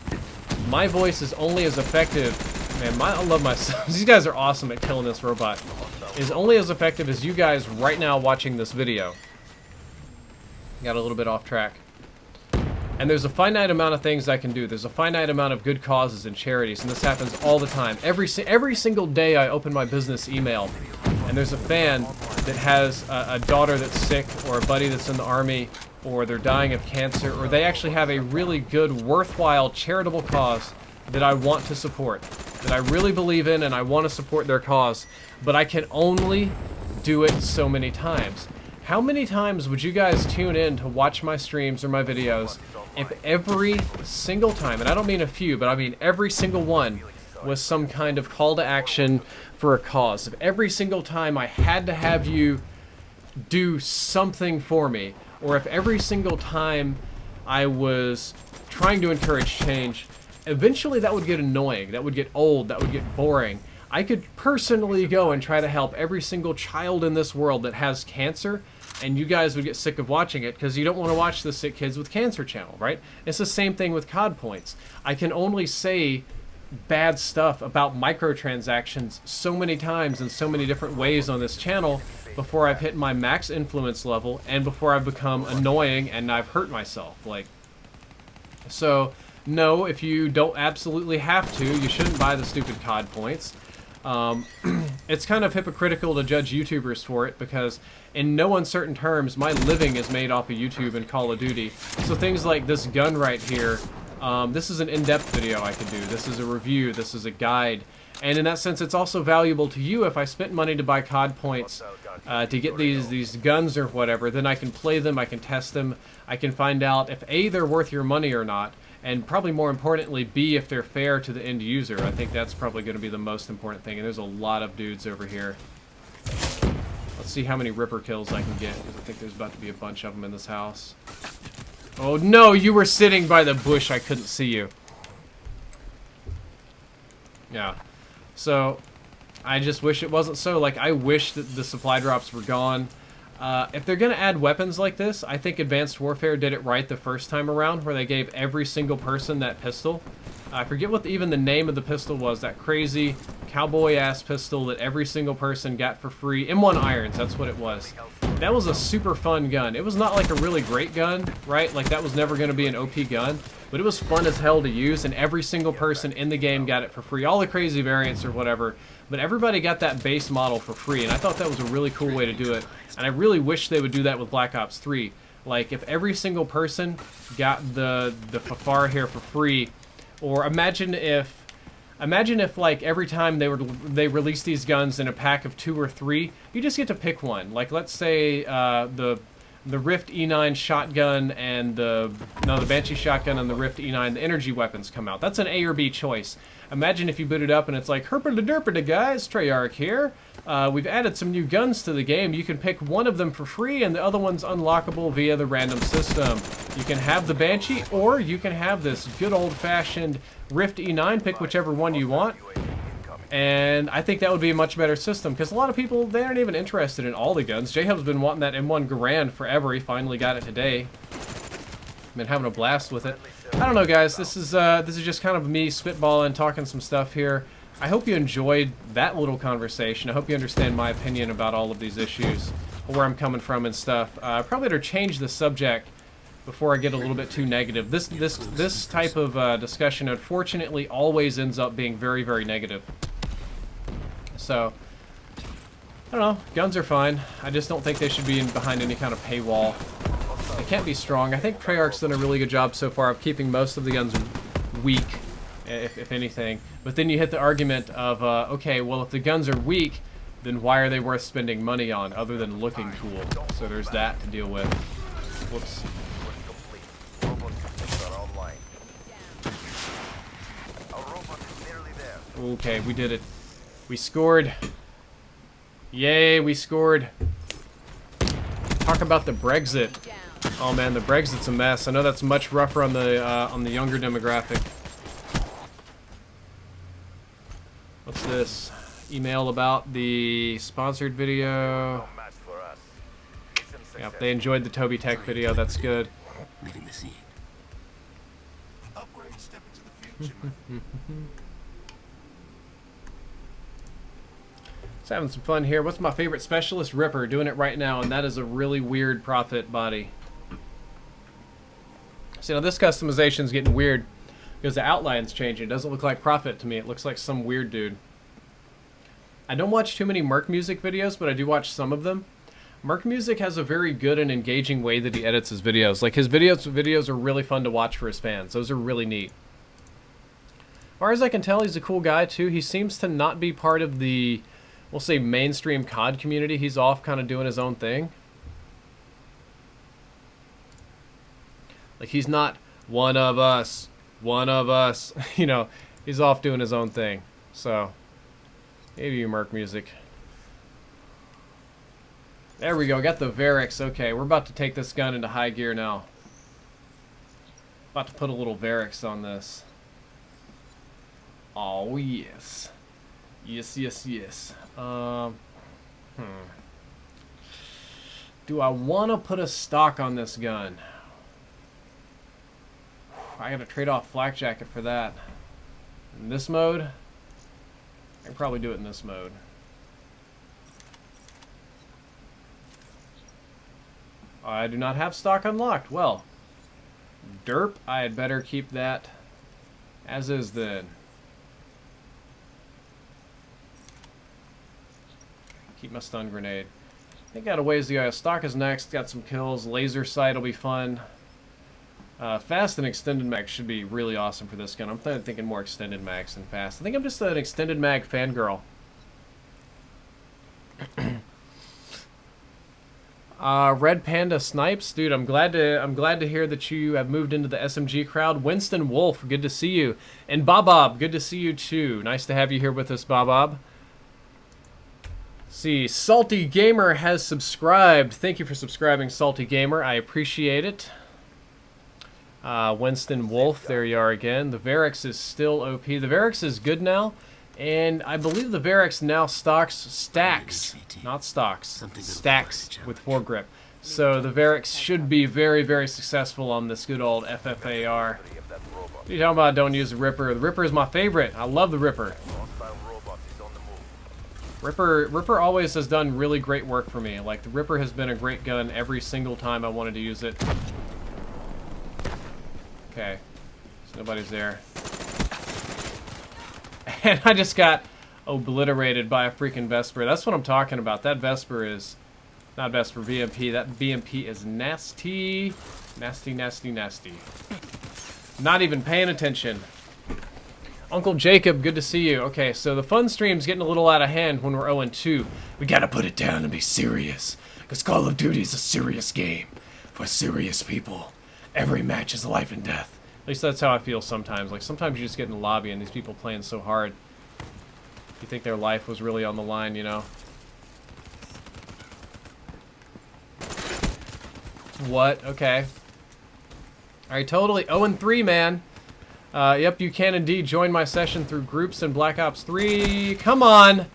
My voice is only as effective, man, I love myself. These guys are awesome at killing this robot. Is only as effective as you guys right now watching this video. Got a little bit off track. And there's a finite amount of things I can do. There's a finite amount of good causes and charities, and this happens all the time. Every single day I open my business email, and there's a fan that has a daughter that's sick, or a buddy that's in the army, or they're dying of cancer, or they actually have a really good, worthwhile, charitable cause that I want to support, that I really believe in, and I want to support their cause. But I can only do it so many times. How many times would you guys tune in to watch my streams or my videos if every single time, and I don't mean a few, but I mean every single one, was some kind of call to action for a cause? If every single time I had to have you do something for me, or if every single time I was trying to encourage change, eventually that would get annoying, that would get old, that would get boring. I could personally go and try to help every single child in this world that has cancer, and you guys would get sick of watching it because you don't want to watch the Sick Kids with Cancer channel, right? It's the same thing with COD points. I can only say bad stuff about microtransactions so many times in so many different ways on this channel before I've hit my max influence level and before I've become annoying and I've hurt myself. Like, so no, if you don't absolutely have to, you shouldn't buy the stupid COD points. It's kind of hypocritical to judge YouTubers for it because in no uncertain terms my living is made off of YouTube and Call of Duty. So things like this gun right here, this is an in-depth video I could do. This is a review, this is a guide. And in that sense, it's also valuable to you. If I spent money to buy COD points to get these guns or whatever, then I can play them, I can test them, I can find out if A, they're worth your money or not, and probably more importantly, B, if they're fair to the end user. I think that's probably going to be the most important thing. And there's a lot of dudes over here. Let's see how many Ripper kills I can get, because I think there's about to be a bunch of them in this house. Oh no, you were sitting by the bush, I couldn't see you. Yeah. So, I just wish it wasn't so. Like, I wish that the supply drops were gone. If they're going to add weapons like this, I think Advanced Warfare did it right the first time around, where they gave every single person that pistol. I forget what even the name of the pistol was, that crazy cowboy-ass pistol that every single person got for free. M1 Irons, that's what it was. That was a super fun gun. It was not like a really great gun, right? Like, that was never going to be an OP gun, but it was fun as hell to use, and every single person in the game got it for free. All the crazy variants or whatever, but everybody got that base model for free, and I thought that was a really cool way to do it. And I really wish they would do that with Black Ops 3. Like, if every single person got the FFAR here for free, or imagine if like every time they release these guns in a pack of 2 or 3, you just get to pick one. Like, let's say the Rift E9 shotgun and the Banshee shotgun and the Rift E9, the energy weapons come out. That's an A or B choice. Imagine if you boot it up and it's like, herpa-da-derpa-da guys, Treyarch here. We've added some new guns to the game. You can pick one of them for free and the other one's unlockable via the random system. You can have the Banshee or you can have this good old-fashioned Rift E9. Pick whichever one you want. And I think that would be a much better system because a lot of people, they aren't even interested in all the guns. J-Hub's been wanting that M1 Garand forever. He finally got it today. Been having a blast with it. I don't know, guys. This is just kind of me spitballing, talking some stuff here. I hope you enjoyed that little conversation. I hope you understand my opinion about all of these issues, where I'm coming from and stuff. I probably better change the subject before I get a little bit too negative. This type of discussion, unfortunately, always ends up being very, very negative. So, I don't know. Guns are fine. I just don't think they should be behind any kind of paywall. They can't be strong. I think Treyarch's done a really good job so far of keeping most of the guns weak, if anything. But then you hit the argument of, okay, well, if the guns are weak, then why are they worth spending money on other than looking cool? So there's that to deal with. Whoops. Okay, we did it. We scored. Yay, we scored. Talk about the Brexit. Oh man, the Brexit's a mess. I know that's much rougher on the younger demographic. What's this? Email about the sponsored video. Yep, they enjoyed the Toby Tech video. That's good. Leaving the scene. Upgrade, step into the future. Just having some fun here. What's my favorite specialist? Ripper. Doing it right now, and that is a really weird profit body. See, now this customization is getting weird because the outline's changing. It doesn't look like Prophet to me. It looks like some weird dude. I don't watch too many Merc Music videos, but I do watch some of them. Merc Music has a very good and engaging way that he edits his videos. Like, his videos are really fun to watch for his fans. Those are really neat. As far as I can tell, he's a cool guy, too. He seems to not be part of the we'll say mainstream COD community, he's off kind of doing his own thing. Like, he's not one of us, you know, he's off doing his own thing. So, maybe you merc music. There we go, got the Varix. Okay, we're about to take this gun into high gear now. About to put a little Varix on this. Oh, yes. Yes, yes, yes. Do I want to put a stock on this gun? I gotta trade off flak jacket for that. In this mode, I can probably do it in this mode. I do not have stock unlocked. Well, derp, I had better keep that as is then. Keep my stun grenade. I think I got a ways to go. Stock is next. Got some kills. Laser sight will be fun. Fast and extended mag should be really awesome for this gun. I'm thinking more extended mags than fast. I think I'm just an extended mag fangirl. Red Panda Snipes, dude. I'm glad to hear that you have moved into the SMG crowd. Winston Wolf, good to see you, and Bob, good to see you too. Nice to have you here with us, Bob. See, Salty Gamer has subscribed. Thank you for subscribing, Salty Gamer. I appreciate it. Winston Wolf, there you are again. The Varix is still OP. The Varix is good now. And I believe the Varix now stacks, not stocks, stacks with foregrip. So the Varix should be very, very successful on this good old FFAR. What are you talking about? Don't use the Ripper. The Ripper is my favorite. I love the Ripper. Ripper always has done really great work for me. Like, the Ripper has been a great gun every single time I wanted to use it. Okay, so nobody's there. And I just got obliterated by a freaking Vesper. That's what I'm talking about. That Vesper is not best for BMP. That BMP is nasty. Nasty, nasty, nasty. Not even paying attention. Uncle Jacob, good to see you. Okay, so the fun stream's getting a little out of hand when we're 0-2. We gotta put it down and be serious. Because Call of Duty is a serious game. For serious people. Every match is life and death. At least that's how I feel sometimes. Like, sometimes you just get in the lobby and these people playing so hard. You think their life was really on the line, you know? What? Okay. Alright, totally. 0-3, man. Yep, you can indeed join my session through groups in Black Ops 3. Come on!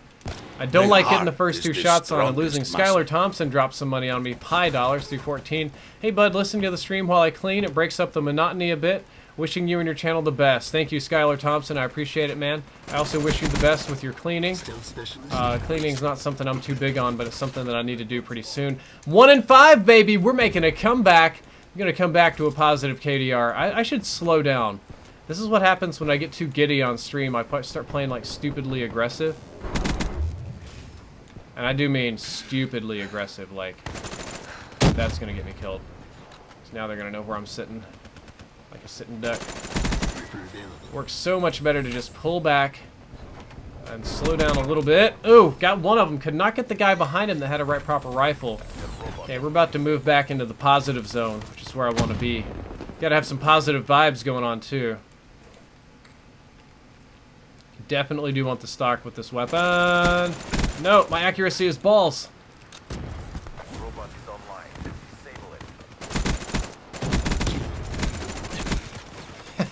I don't like getting the first two shots on and losing. Skylar Thompson dropped some money on me. Pi dollars through 14. Hey, bud, listen to the stream while I clean. It breaks up the monotony a bit. Wishing you and your channel the best. Thank you, Skylar Thompson. I appreciate it, man. I also wish you the best with your cleaning. Cleaning's not something I'm too big on, but it's something that I need to do pretty soon. 1-5, baby! We're making a comeback. I'm going to come back to a positive KDR. I should slow down. This is what happens when I get too giddy on stream. I start playing, like, stupidly aggressive. And I do mean stupidly aggressive, like, that's gonna get me killed. So now they're gonna know where I'm sitting. Like a sitting duck. Works so much better to just pull back and slow down a little bit. Ooh, got one of them. Could not get the guy behind him that had a right proper rifle. Okay, we're about to move back into the positive zone, which is where I want to be. Gotta have some positive vibes going on, too. Definitely do want the stock with this weapon. No, my accuracy is balls. Robot is online. Disable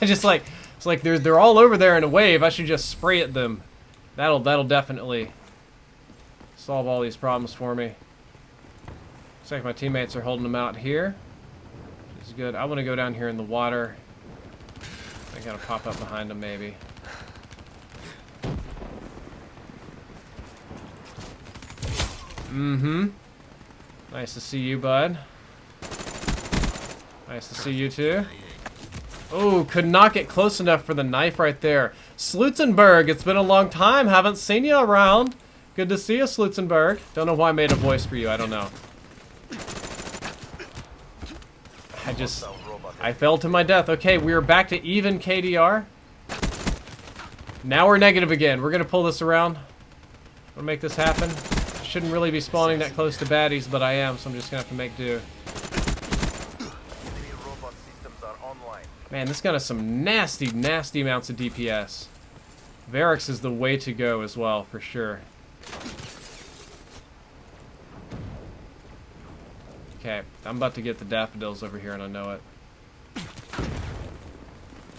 it. Just like, it's like they're all over there in a wave. I should just spray at them. That'll definitely solve all these problems for me. Looks like my teammates are holding them out here. Which is good. I want to go down here in the water. I gotta pop up behind them maybe. Mm-hmm. Nice to see you, bud. Nice to see you, too. Oh, could not get close enough for the knife right there. Slutzenberg, it's been a long time. Haven't seen you around. Good to see you, Slutzenberg. Don't know why I made a voice for you. I don't know. I fell to my death. Okay, we are back to even KDR. Now we're negative again. We're going to pull this around. Wanna make this happen? I shouldn't really be spawning that close to baddies, but I am, so I'm just gonna have to make do. Man, this gun has some nasty, nasty amounts of DPS. Varix is the way to go as well, for sure. Okay, I'm about to get the daffodils over here, and I know it.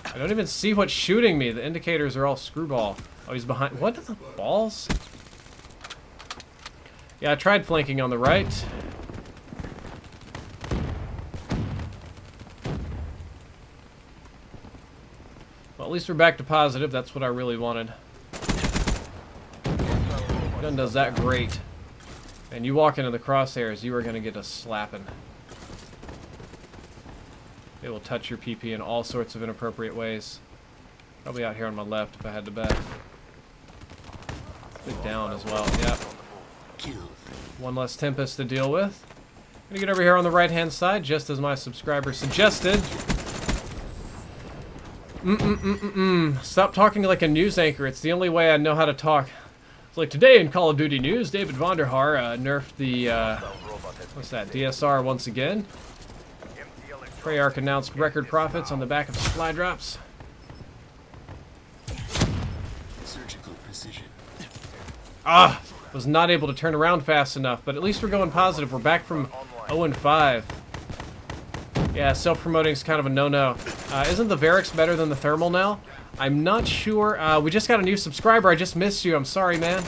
I don't even see what's shooting me. The indicators are all screwball. Oh, he's behind. What are the balls? Yeah, I tried flanking on the right. Well, at least we're back to positive. That's what I really wanted. Gun does that great. And you walk into the crosshairs, you are going to get a slapping. It will touch your PP in all sorts of inappropriate ways. Probably out here on my left if I had to bet. Big down as well, yep. One less Tempest to deal with. Gonna get over here on the right-hand side, just as my subscriber suggested. Stop talking like a news anchor. It's the only way I know how to talk. It's like, today in Call of Duty news, David Vonderhaar nerfed the, what's that, DSR once again. Treyarch announced record profits on the back of supply drops. Surgical precision. Ah! Was not able to turn around fast enough, but at least we're going positive. We're back from 0-5. Yeah, self-promoting is kind of a no-no. Isn't the Varix better than the Thermal now? I'm not sure. We just got a new subscriber. I just missed you. I'm sorry, man.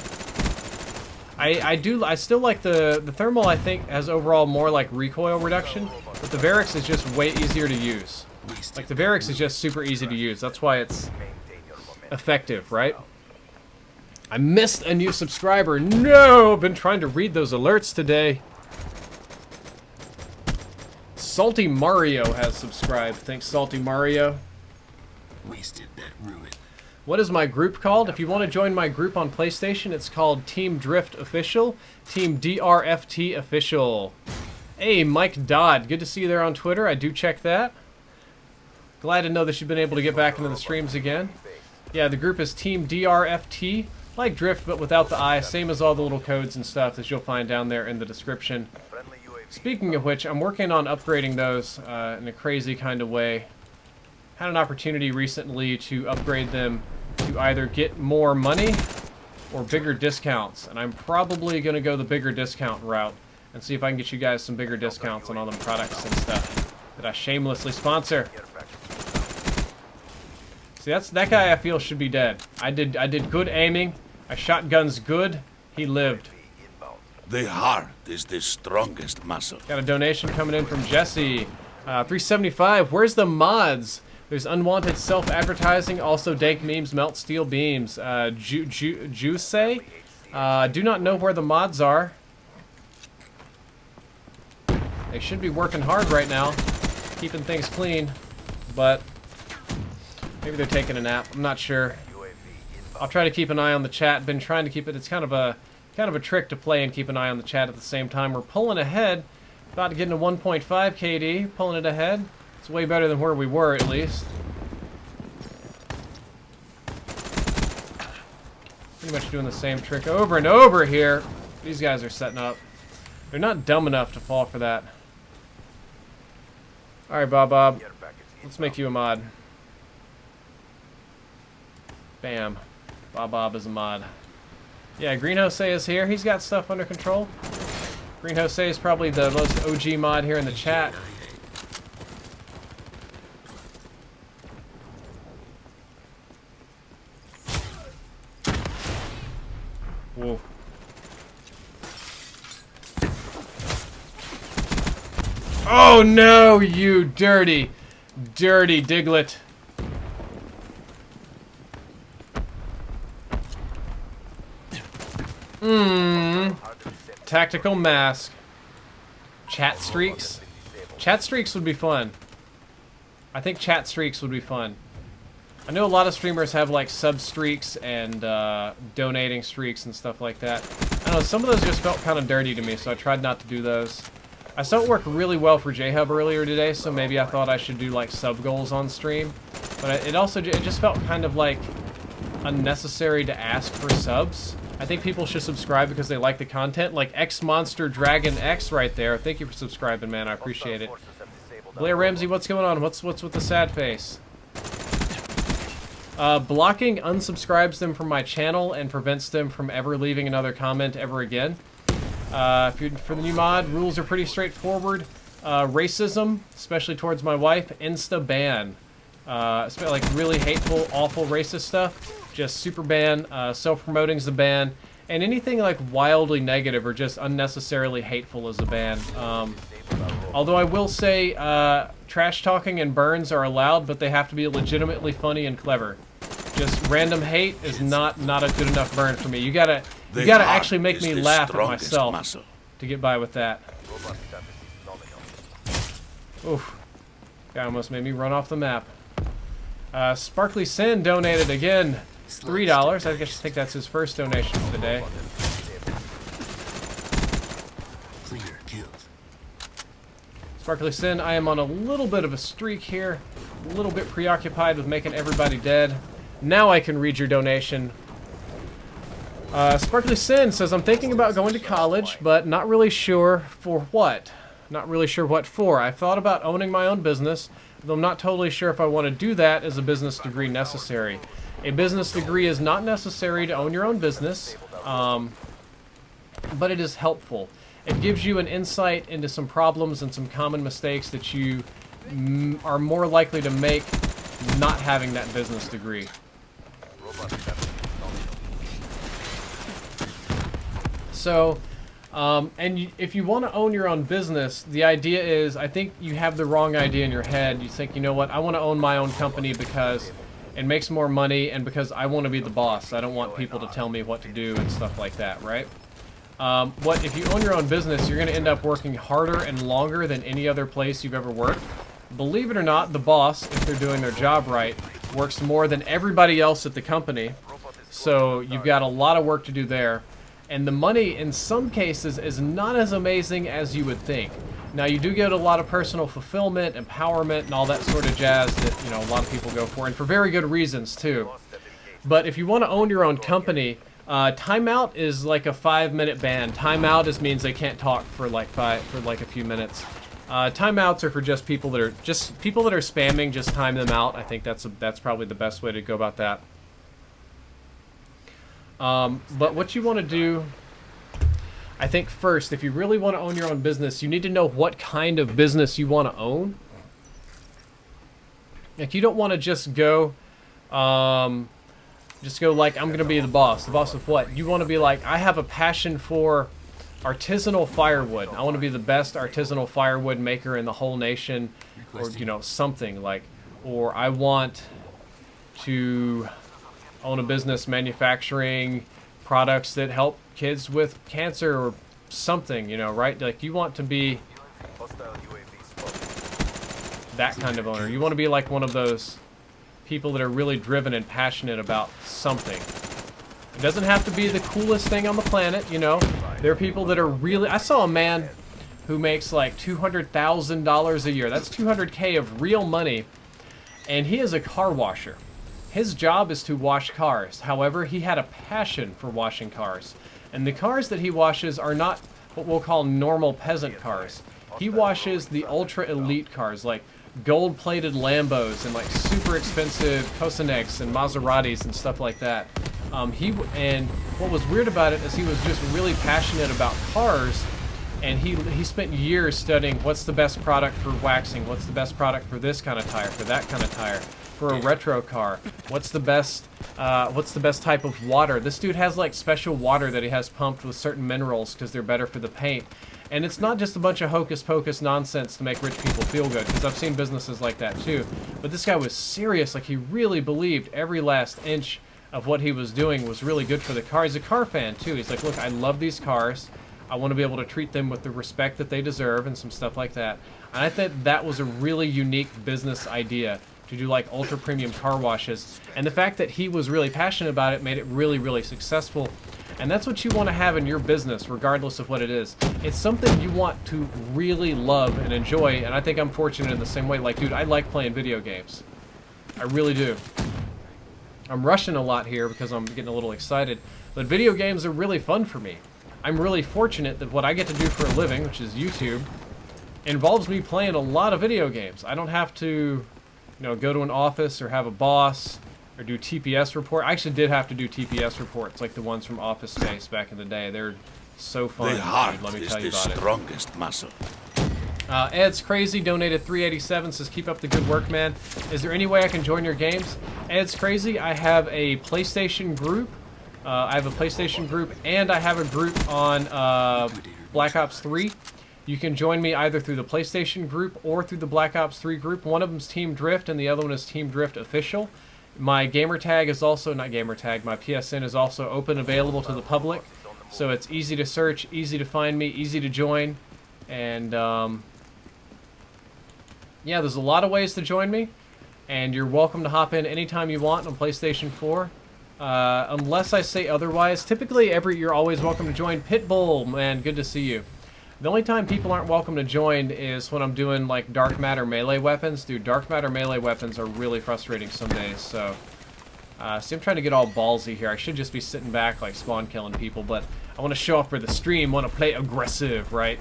I still like the Thermal. I think has overall more like recoil reduction, but the Varix is just way easier to use. Like the Varix is just super easy to use. That's why it's effective, right? I missed a new subscriber. No, I've been trying to read those alerts today. Salty Mario has subscribed. Thanks, Salty Mario. Wasted that ruin. What is my group called? If you want to join my group on PlayStation, it's called Team Drift Official. Team DRFT Official. Hey, Mike Dodd. Good to see you there on Twitter. I do check that. Glad to know that you've been able to get back into the streams again. Yeah, the group is Team DRFT. Like Drift, but without the I. Same as all the little codes and stuff that you'll find down there in the description. Speaking of which, I'm working on upgrading those in a crazy kind of way. Had an opportunity recently to upgrade them to either get more money or bigger discounts. And I'm probably going to go the bigger discount route and see if I can get you guys some bigger discounts on all them products and stuff that I shamelessly sponsor. See, that guy I feel should be dead. I did good aiming. I shot guns good. He lived. The heart is the strongest muscle. Got a donation coming in from Jesse. 375. Where's the mods? There's unwanted self-advertising, also dank memes, melt steel beams. Juice? Do not know where the mods are. They should be working hard right now, keeping things clean, but maybe they're taking a nap. I'm not sure. I'll try to keep an eye on the chat. Been trying to keep it. It's kind of a trick to play and keep an eye on the chat at the same time. We're pulling ahead, about to get into 1.5 KD, pulling it ahead. It's way better than where we were, at least. Pretty much doing the same trick over and over here. These guys are setting up. They're not dumb enough to fall for that. Alright, Bob. Let's make you a mod. Bam. Bob is a mod. Yeah, Green Jose is here. He's got stuff under control. Green Jose is probably the most OG mod here in the chat. Whoa. Oh no, you dirty Diglett. Tactical mask. Chat streaks. Chat streaks would be fun. I think chat streaks would be fun. I know a lot of streamers have like sub streaks and donating streaks and stuff like that. I don't know, some of those just felt kind of dirty to me, so I tried not to do those. I saw it work really well for J-Hub earlier today, so maybe I thought I should do like sub goals on stream. But it just felt kind of like unnecessary to ask for subs. I think people should subscribe because they like the content. Like X Monster Dragon X right there. Thank you for subscribing, man. I appreciate it. Blair Ramsey, what's going on? What's with the sad face? Blocking unsubscribes them from my channel and prevents them from ever leaving another comment ever again. For the new mod, rules are pretty straightforward. Racism, especially towards my wife, insta ban. Like really hateful, awful racist stuff, just super ban. Self-promoting's the ban, and anything like wildly negative or just unnecessarily hateful is a ban. Although I will say, trash talking and burns are allowed, but they have to be legitimately funny and clever. Just random hate is not a good enough burn for me. You gotta actually make me laugh at myself to get by with that. Oof. Guy almost made me run off the map. Sparkly Sin donated again $3. I think that's his first donation for the day. Clear killed. Sparkly Sin, I am on a little bit of a streak here. A little bit preoccupied with making everybody dead. Now I can read your donation. Sparkly Sin says, I'm thinking about going to college, but not really sure for what. Not really sure what for. I've thought about owning my own business, though I'm not totally sure if I want to do that. Is a business degree necessary? A business degree is not necessary to own your own business, but it is helpful. It gives you an insight into some problems and some common mistakes that you are more likely to make not having that business degree. So, if you want to own your own business, the idea is, I think you have the wrong idea in your head. You think, you know what, I want to own my own company because it makes more money and because I want to be the boss. I don't want people to tell me what to do and stuff like that, right? If you own your own business, you're going to end up working harder and longer than any other place you've ever worked. Believe it or not, the boss, if they're doing their job right, works more than everybody else at the company. So you've got a lot of work to do there. And the money, in some cases, is not as amazing as you would think. Now, you do get a lot of personal fulfillment, empowerment, and all that sort of jazz that, you know, a lot of people go for, and for very good reasons, too. But if you want to own your own company, timeout is like a 5-minute ban. Timeout means they can't talk for like a few minutes. Timeouts are for just people that are spamming. Just time them out. I think that's probably the best way to go about that. But what you want to do, I think first, if you really want to own your own business, you need to know what kind of business you want to own. Like, you don't want to just go like, I'm going to be the boss. The boss of what? You want to be like, I have a passion for artisanal firewood. I want to be the best artisanal firewood maker in the whole nation, or, you know, something like, or I want to own a business manufacturing products that help kids with cancer or something, you know, right? Like, you want to be that kind of owner. You want to be like one of those people that are really driven and passionate about something. It doesn't have to be the coolest thing on the planet, you know. There are people that are really... I saw a man who makes like $200,000 a year. That's $200K of real money. And he is a car washer. His job is to wash cars. However, he had a passion for washing cars. And the cars that he washes are not what we'll call normal peasant cars. He washes the ultra elite cars, like gold-plated Lambos and like super expensive Koenigs and Maseratis and stuff like that. And what was weird about it is he was just really passionate about cars, and he spent years studying what's the best product for waxing, what's the best product for this kind of tire, for that kind of tire, for a retro car, what's the best type of water. This dude has like special water that he has pumped with certain minerals because they're better for the paint. And it's not just a bunch of hocus pocus nonsense to make rich people feel good, because I've seen businesses like that too. But this guy was serious. Like, he really believed every last inch of what he was doing was really good for the car. He's a car fan too. He's like, look, I love these cars. I want to be able to treat them with the respect that they deserve and some stuff like that. And I think that was a really unique business idea, to do like ultra premium car washes. And the fact that he was really passionate about it made it really, really successful. And that's what you want to have in your business, regardless of what it is. It's something you want to really love and enjoy, and I think I'm fortunate in the same way. Like, dude, I like playing video games. I really do. I'm rushing a lot here because I'm getting a little excited. But video games are really fun for me. I'm really fortunate that what I get to do for a living, which is YouTube, involves me playing a lot of video games. I don't have to, you know, go to an office or have a boss or do TPS report. I actually did have to do TPS reports, like the ones from Office Space back in the day. They're so fun. The heart dude, let me is tell you the about it. strongest muscle. Ed's Crazy donated $3.87, says keep up the good work, man. Is there any way I can join your games? Ed's Crazy, I have a PlayStation group. I have a PlayStation group, and I have a group on Black Ops 3. You can join me either through the PlayStation group or through the Black Ops 3 group. One of them is Team Drift, and the other one is Team Drift Official. My gamer tag is also, not gamer tag, my PSN is also open, available to the public. So it's easy to search, easy to find me, easy to join. And, yeah, there's a lot of ways to join me. And you're welcome to hop in anytime you want on PlayStation 4. Unless I say otherwise. Typically, you're always welcome to join. Pitbull, man, good to see you. The only time people aren't welcome to join is when I'm doing, like, dark matter melee weapons. Dude, dark matter melee weapons are really frustrating some days, so... see, I'm trying to get all ballsy here. I should just be sitting back, like, spawn killing people, but I want to show off for the stream, want to play aggressive, right?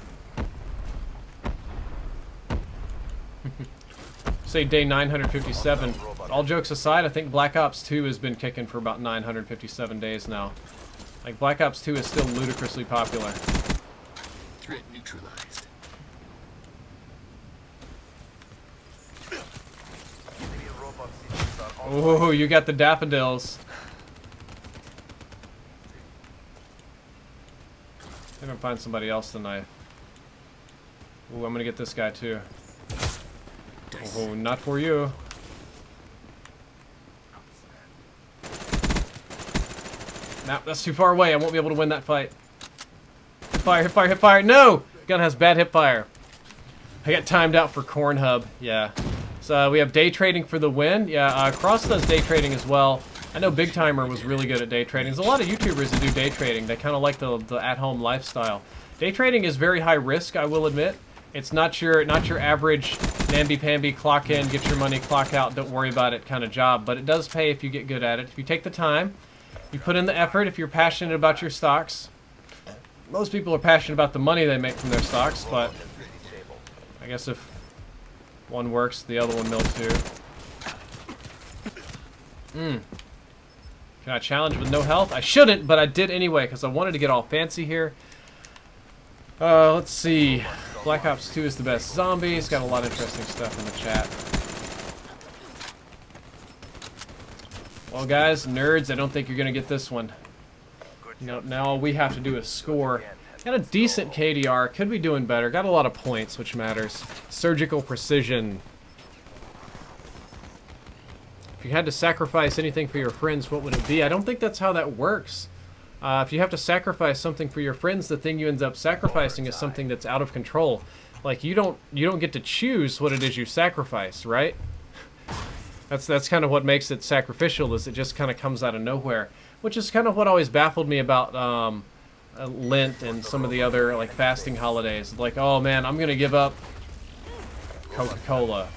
Say day 957. All jokes aside, I think Black Ops 2 has been kicking for about 957 days now. Like, Black Ops 2 is still ludicrously popular. Threat neutralized. Oh, you got the daffodils. I'm gonna find somebody else to knife. Ooh, I'm gonna get this guy too. Oh, not for you. Nah, that's too far away. I won't be able to win that fight. Hip fire, hip fire, hip fire. No! Gun has bad hip fire. I got timed out for Corn Hub. Yeah. So we have day trading for the win. Yeah, Cross does day trading as well. I know Big Timer was really good at day trading. There's a lot of YouTubers that do day trading. They kind of like the at-home lifestyle. Day trading is very high risk, I will admit. It's not your average namby-pamby, clock in, get your money, clock out, don't worry about it kind of job. But it does pay if you get good at it. If you take the time, you put in the effort, if you're passionate about your stocks. Most people are passionate about the money they make from their stocks, but I guess if one works, the other one will too. Can I challenge with no health? I shouldn't, but I did anyway, because I wanted to get all fancy here. Let's see. Black Ops 2 is the best zombies. Got a lot of interesting stuff in the chat. Well, guys, nerds, I don't think you're going to get this one. Now all we have to do is score. Got a decent KDR. Could be doing better. Got a lot of points, which matters. Surgical precision. If you had to sacrifice anything for your friends, what would it be? I don't think that's how that works. If you have to sacrifice something for your friends, the thing you end up sacrificing is something that's out of control. Like, you don't get to choose what it is you sacrifice, right? That's kind of what makes it sacrificial, is it just kind of comes out of nowhere. Which is kind of what always baffled me about Lent and some of the other, like, fasting holidays. Like, oh man, I'm gonna give up Coca-Cola.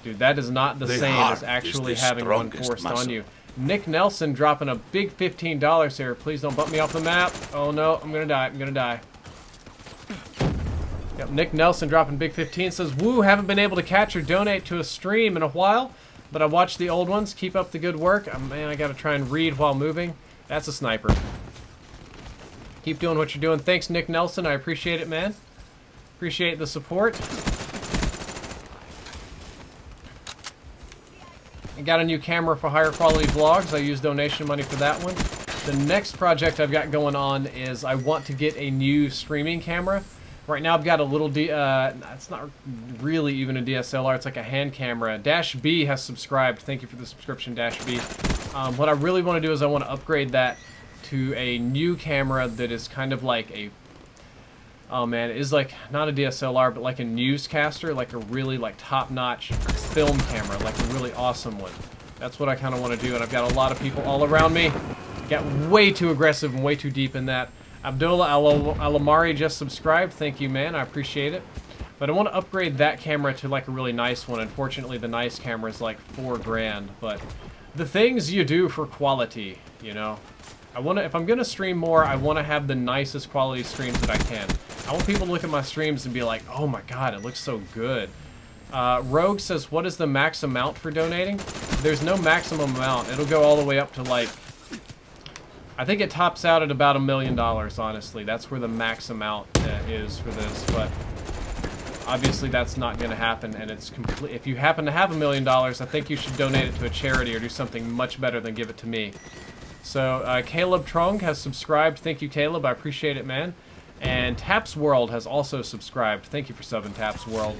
Dude, that is not the same as actually having one forced on you. Nick Nelson dropping a big $15 here. Please don't bump me off the map. Oh no, I'm gonna die. I'm gonna die. Yep, Nick Nelson dropping big 15 says, woo, haven't been able to catch or donate to a stream in a while, but I watched the old ones. Keep up the good work. Oh, man, I gotta try and read while moving. That's a sniper. Keep doing what you're doing. Thanks, Nick Nelson. I appreciate it, man. Appreciate the support. I got a new camera for higher quality vlogs. I use donation money for that one. The next project I've got going on is I want to get a new streaming camera. Right now I've got a little it's not really even a DSLR, it's like a hand camera. Dash B has subscribed. Thank you for the subscription, Dash B. What I really want to do is I want to upgrade that to a new camera that is kind of like a, oh man, it is like not a DSLR, but like a newscaster, like a really like top-notch film camera, like a really awesome one. That's what I kind of want to do, and I've got a lot of people all around me. Got way too aggressive and way too deep in that. Abdullah Alamari just subscribed. Thank you, man. I appreciate it. But I want to upgrade that camera to like a really nice one. Unfortunately, the nice camera is like $4 grand. But the things you do for quality, you know. if I'm gonna stream more, I want to have the nicest quality streams that I can. I want people to look at my streams and be like, oh my god, it looks so good. Rogue says, what is the max amount for donating? There's no maximum amount. It'll go all the way up to, like, I think it tops out at about $1 million, honestly. That's where the max amount is for this, but obviously that's not going to happen, and it's complete. If you happen to have $1 million, I think you should donate it to a charity or do something much better than give it to me. So, Caleb Trong has subscribed. Thank you, Caleb. I appreciate it, man. And Taps World has also subscribed. Thank you for subbing, Taps World.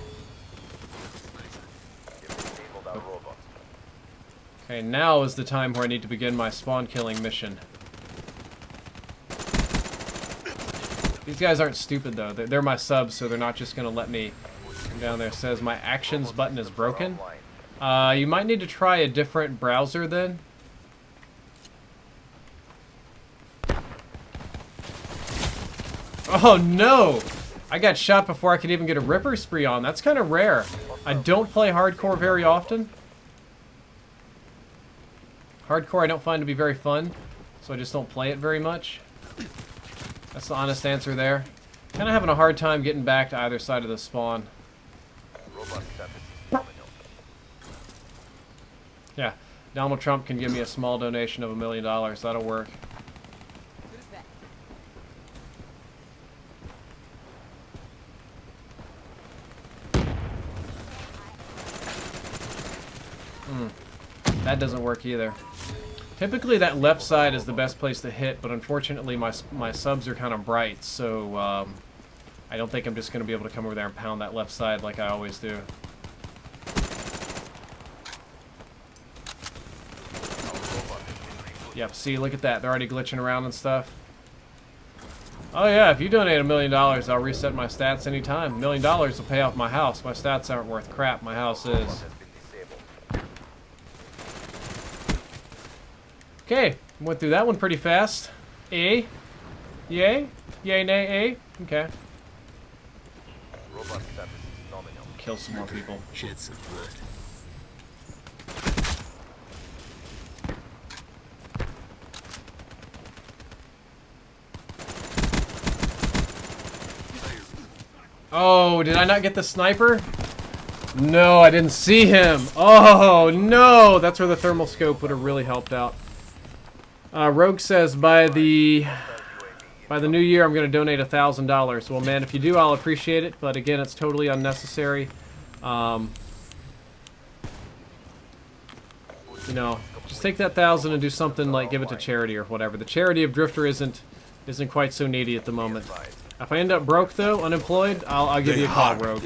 Okay, now is the time where I need to begin my spawn killing mission. These guys aren't stupid, though. They're my subs, so they're not just going to let me come down there. It says my actions button is broken. You might need to try a different browser, then. Oh, no! I got shot before I could even get a Ripper Spree on. That's kind of rare. I don't play hardcore very often. Hardcore I don't find to be very fun, so I just don't play it very much. That's the honest answer there. Kind of having a hard time getting back to either side of the spawn. Yeah, Donald Trump can give me a small donation of $1 million. That'll work. That doesn't work either. Typically that left side is the best place to hit, but unfortunately my subs are kind of bright, so I don't think I'm just going to be able to come over there and pound that left side like I always do. Yep, see, look at that. They're already glitching around and stuff. Oh yeah, if you donate $1 million, I'll reset my stats anytime. $1 million will pay off my house. My stats aren't worth crap. My house is. Okay, went through that one pretty fast. A? Yay? Yay, nay, A? Okay. Kill some more people. Shed some blood. Oh, did I not get the sniper? No, I didn't see him. Oh, no! That's where the thermal scope would have really helped out. Rogue says, by the new year, I'm going to donate $1,000. Well, man, if you do, I'll appreciate it. But again, it's totally unnecessary. You know, just take that 1,000 and do something like give it to charity or whatever. The charity of Drifter isn't quite so needy at the moment. If I end up broke, though, unemployed, I'll give you a call, Rogue.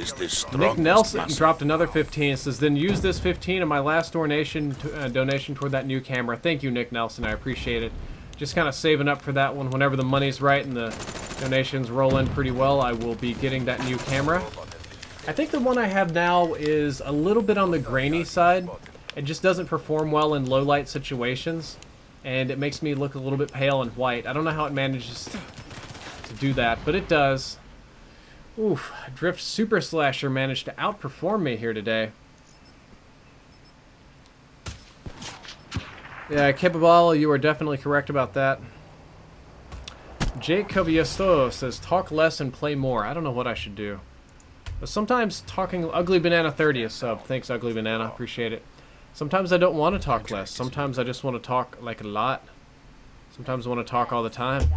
Nick Nelson dropped another 15. It says, then use this 15 in my last donation toward that new camera. Thank you, Nick Nelson. I appreciate it. Just kind of saving up for that one. Whenever the money's right and the donations roll in pretty well, I will be getting that new camera. I think the one I have now is a little bit on the grainy side. It just doesn't perform well in low-light situations, and it makes me look a little bit pale and white. I don't know how it manages to do that, but it does. Oof, Drift Super Slasher managed to outperform me here today. Yeah, Kebabala, you are definitely correct about that. Jake Coviesto says, talk less and play more. I don't know what I should do. But sometimes talking... Ugly Banana 30 is sub. Thanks, Ugly Banana. Appreciate it. Sometimes I don't want to talk less. Sometimes I just want to talk, like, a lot. Sometimes I want to talk all the time.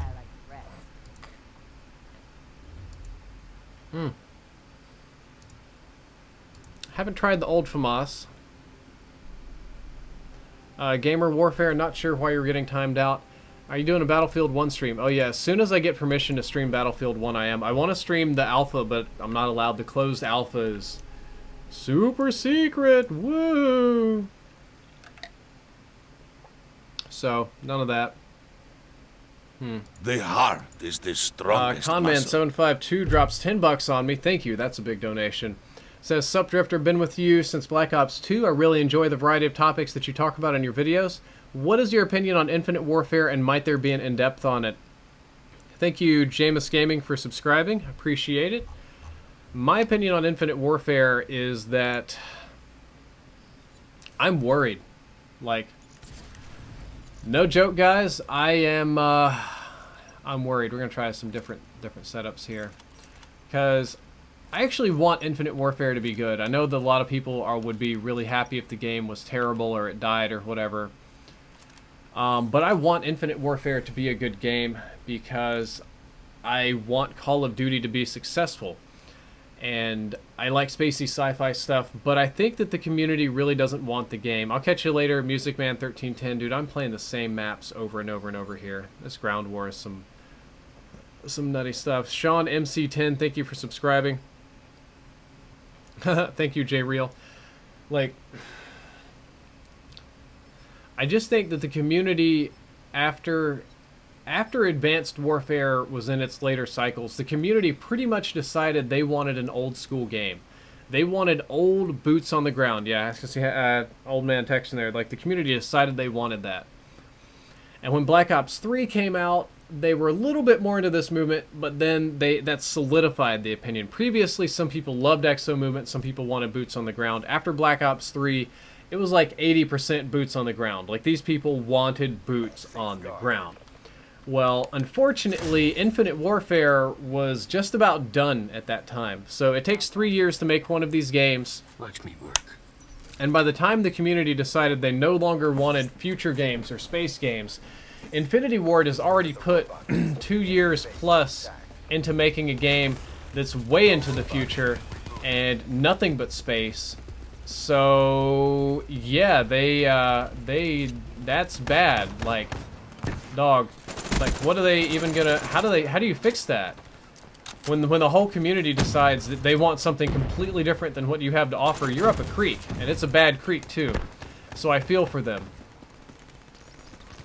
Haven't tried the old FAMAS. Gamer Warfare, not sure why you're getting timed out. Are you doing a Battlefield 1 stream? Oh yeah, as soon as I get permission to stream Battlefield 1, I am. I want to stream the alpha, but I'm not allowed. The closed alpha is super secret. Woo! So, none of that. The heart is the strongest muscle. Conman752 drops $10 on me. Thank you. That's a big donation. Says, Sup Drifter, been with you since Black Ops 2. I really enjoy the variety of topics that you talk about in your videos. What is your opinion on Infinite Warfare, and might there be an in-depth on it? Thank you, Jameis Gaming, for subscribing. Appreciate it. My opinion on Infinite Warfare is that I'm worried. Like, No joke, guys. I'm worried. We're gonna try some different setups here, because I actually want Infinite Warfare to be good. I know that a lot of people would be really happy if the game was terrible or it died or whatever. But I want Infinite Warfare to be a good game because I want Call of Duty to be successful. And I like spacey sci-fi stuff, but I think that the community really doesn't want the game. I'll catch you later, Music Man 1310. Dude, I'm playing the same maps over and over and over here. This Ground War is some nutty stuff. Sean MC10, thank you for subscribing. Thank you, J Real. Like, I just think that the community, after Advanced Warfare was in its later cycles, the community pretty much decided they wanted an old school game. They wanted old boots on the ground. Yeah, I can see old man texting there. Like, the community decided they wanted that. And when Black Ops 3 came out, they were a little bit more into this movement, but then that solidified the opinion. Previously, some people loved exo movement, some people wanted boots on the ground. After Black Ops 3, it was like 80% boots on the ground. Like, these people wanted boots on the ground. Well, unfortunately, Infinite Warfare was just about done at that time. So it takes 3 years to make one of these games. Watch me work. And by the time the community decided they no longer wanted future games or space games, Infinity Ward has already put 2 years plus into making a game that's way into the future and nothing but space. So yeah, that's bad. Like, dog, like, what are they even gonna? How do you fix that? When the whole community decides that they want something completely different than what you have to offer, you're up a creek, and it's a bad creek too. So I feel for them.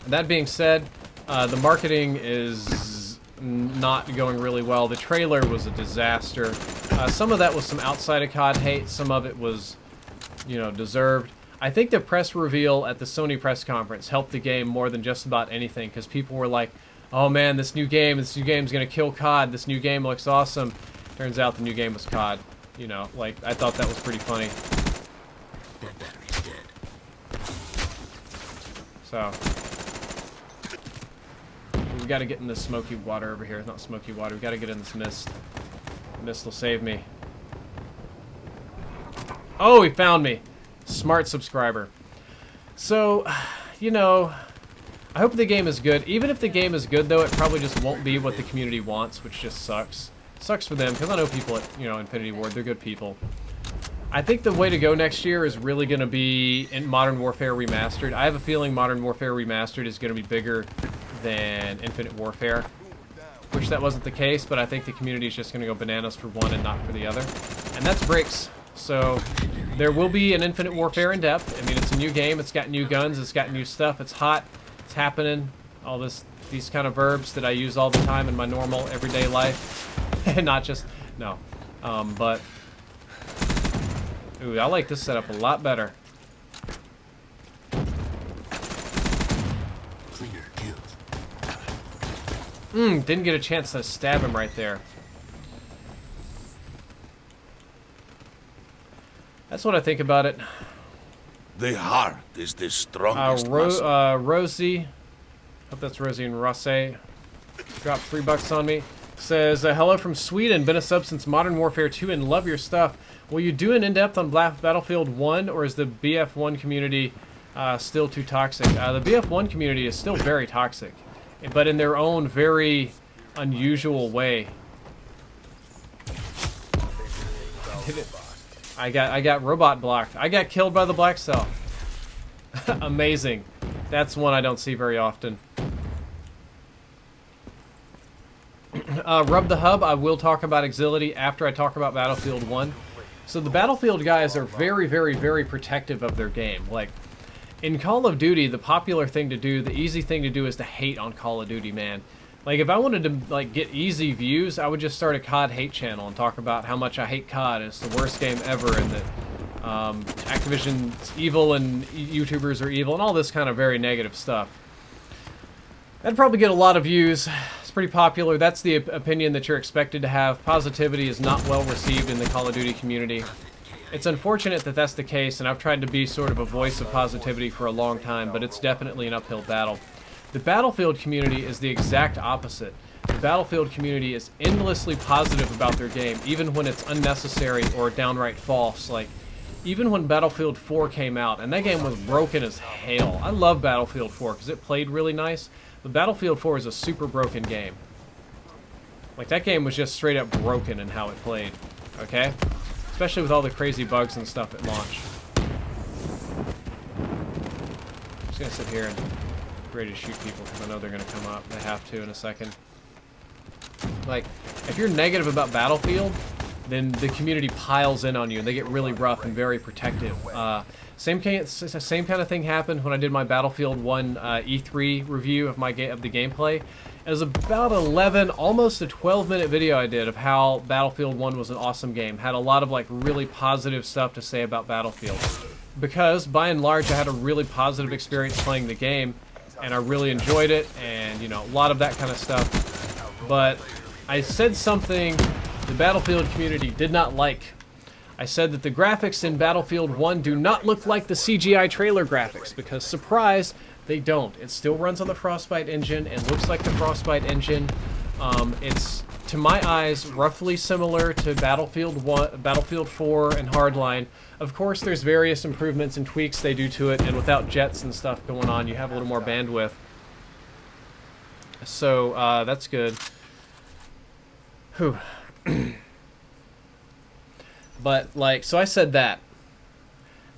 That being said, the marketing is not going really well. The trailer was a disaster. Some of that was some outside of COD hate. Some of it was, you know, deserved. I think the press reveal at the Sony press conference helped the game more than just about anything, because people were like, oh man, this new game's gonna kill COD. This new game looks awesome. Turns out the new game was COD. You know, like, I thought that was pretty funny. That battery's dead. So we got to get in this smoky water over here. It's not smoky water. We got to get in this mist. The mist will save me. Oh, he found me. Smart subscriber. So, you know, I hope the game is good. Even if the game is good, though, it probably just won't be what the community wants, which just sucks. Sucks for them, because I know people at, you know, Infinity Ward, they're good people. I think the way to go next year is really going to be in Modern Warfare Remastered. I have a feeling Modern Warfare Remastered is going to be bigger than Infinite Warfare. Wish that wasn't the case, but I think the community is just going to go bananas for one and not for the other. And that's breaks. So there will be an Infinite Warfare in depth. I mean, it's a new game. It's got new guns. It's got new stuff. It's hot. It's happening. All these kind of verbs that I use all the time in my normal everyday life. Not just, no. But, ooh, I like this setup a lot better. Cleaner kills. Didn't get a chance to stab him right there. That's what I think about it. The heart is the strongest muscle. Rosie, hope that's Rosie and Rosse, dropped $3 on me. Says, hello from Sweden, been a sub since Modern Warfare 2 and love your stuff. Will you do an in-depth on Battlefield 1, or is the BF1 community still too toxic? The BF1 community is still very toxic, but in their own very unusual way. I got robot blocked. I got killed by the black cell. Amazing. That's one I don't see very often. Rub the Hub, I will talk about Exility after I talk about Battlefield 1. So the Battlefield guys are very, very, very protective of their game. Like, in Call of Duty, the popular thing to do, the easy thing to do is to hate on Call of Duty, man. Like, if I wanted to, like, get easy views, I would just start a COD hate channel and talk about how much I hate COD and it's the worst game ever, and that Activision's evil and YouTubers are evil and all this kind of very negative stuff. That'd probably get a lot of views. It's pretty popular. That's the opinion that you're expected to have. Positivity is not well received in the Call of Duty community. It's unfortunate that that's the case, and I've tried to be sort of a voice of positivity for a long time, but it's definitely an uphill battle. The Battlefield community is the exact opposite. The Battlefield community is endlessly positive about their game, even when it's unnecessary or downright false. Like, even when Battlefield 4 came out, and that game was broken as hell. I love Battlefield 4 because it played really nice, but Battlefield 4 is a super broken game. Like, that game was just straight up broken in how it played, okay? Especially with all the crazy bugs and stuff at launch. I'm just gonna sit here and get ready to shoot people because I know they're gonna come up. They have to in a second. Like, if you're negative about Battlefield, then the community piles in on you and they get really rough and very protective. Same kind of thing happened when I did my Battlefield 1 E3 review of the gameplay. It was about 11, almost a 12-minute video I did of how Battlefield 1 was an awesome game. Had a lot of like really positive stuff to say about Battlefield. Because by and large I had a really positive experience playing the game and I really enjoyed it and you know, a lot of that kind of stuff. But I said something the Battlefield community did not like. I said that the graphics in Battlefield 1 do not look like the CGI trailer graphics because, surprise, they don't. It still runs on the Frostbite engine and looks like the Frostbite engine. It's, to my eyes, roughly similar to Battlefield 4 and Hardline. Of course, there's various improvements and tweaks they do to it, and without jets and stuff going on, you have a little more bandwidth. So, that's good. Whew. But, like, so I said that.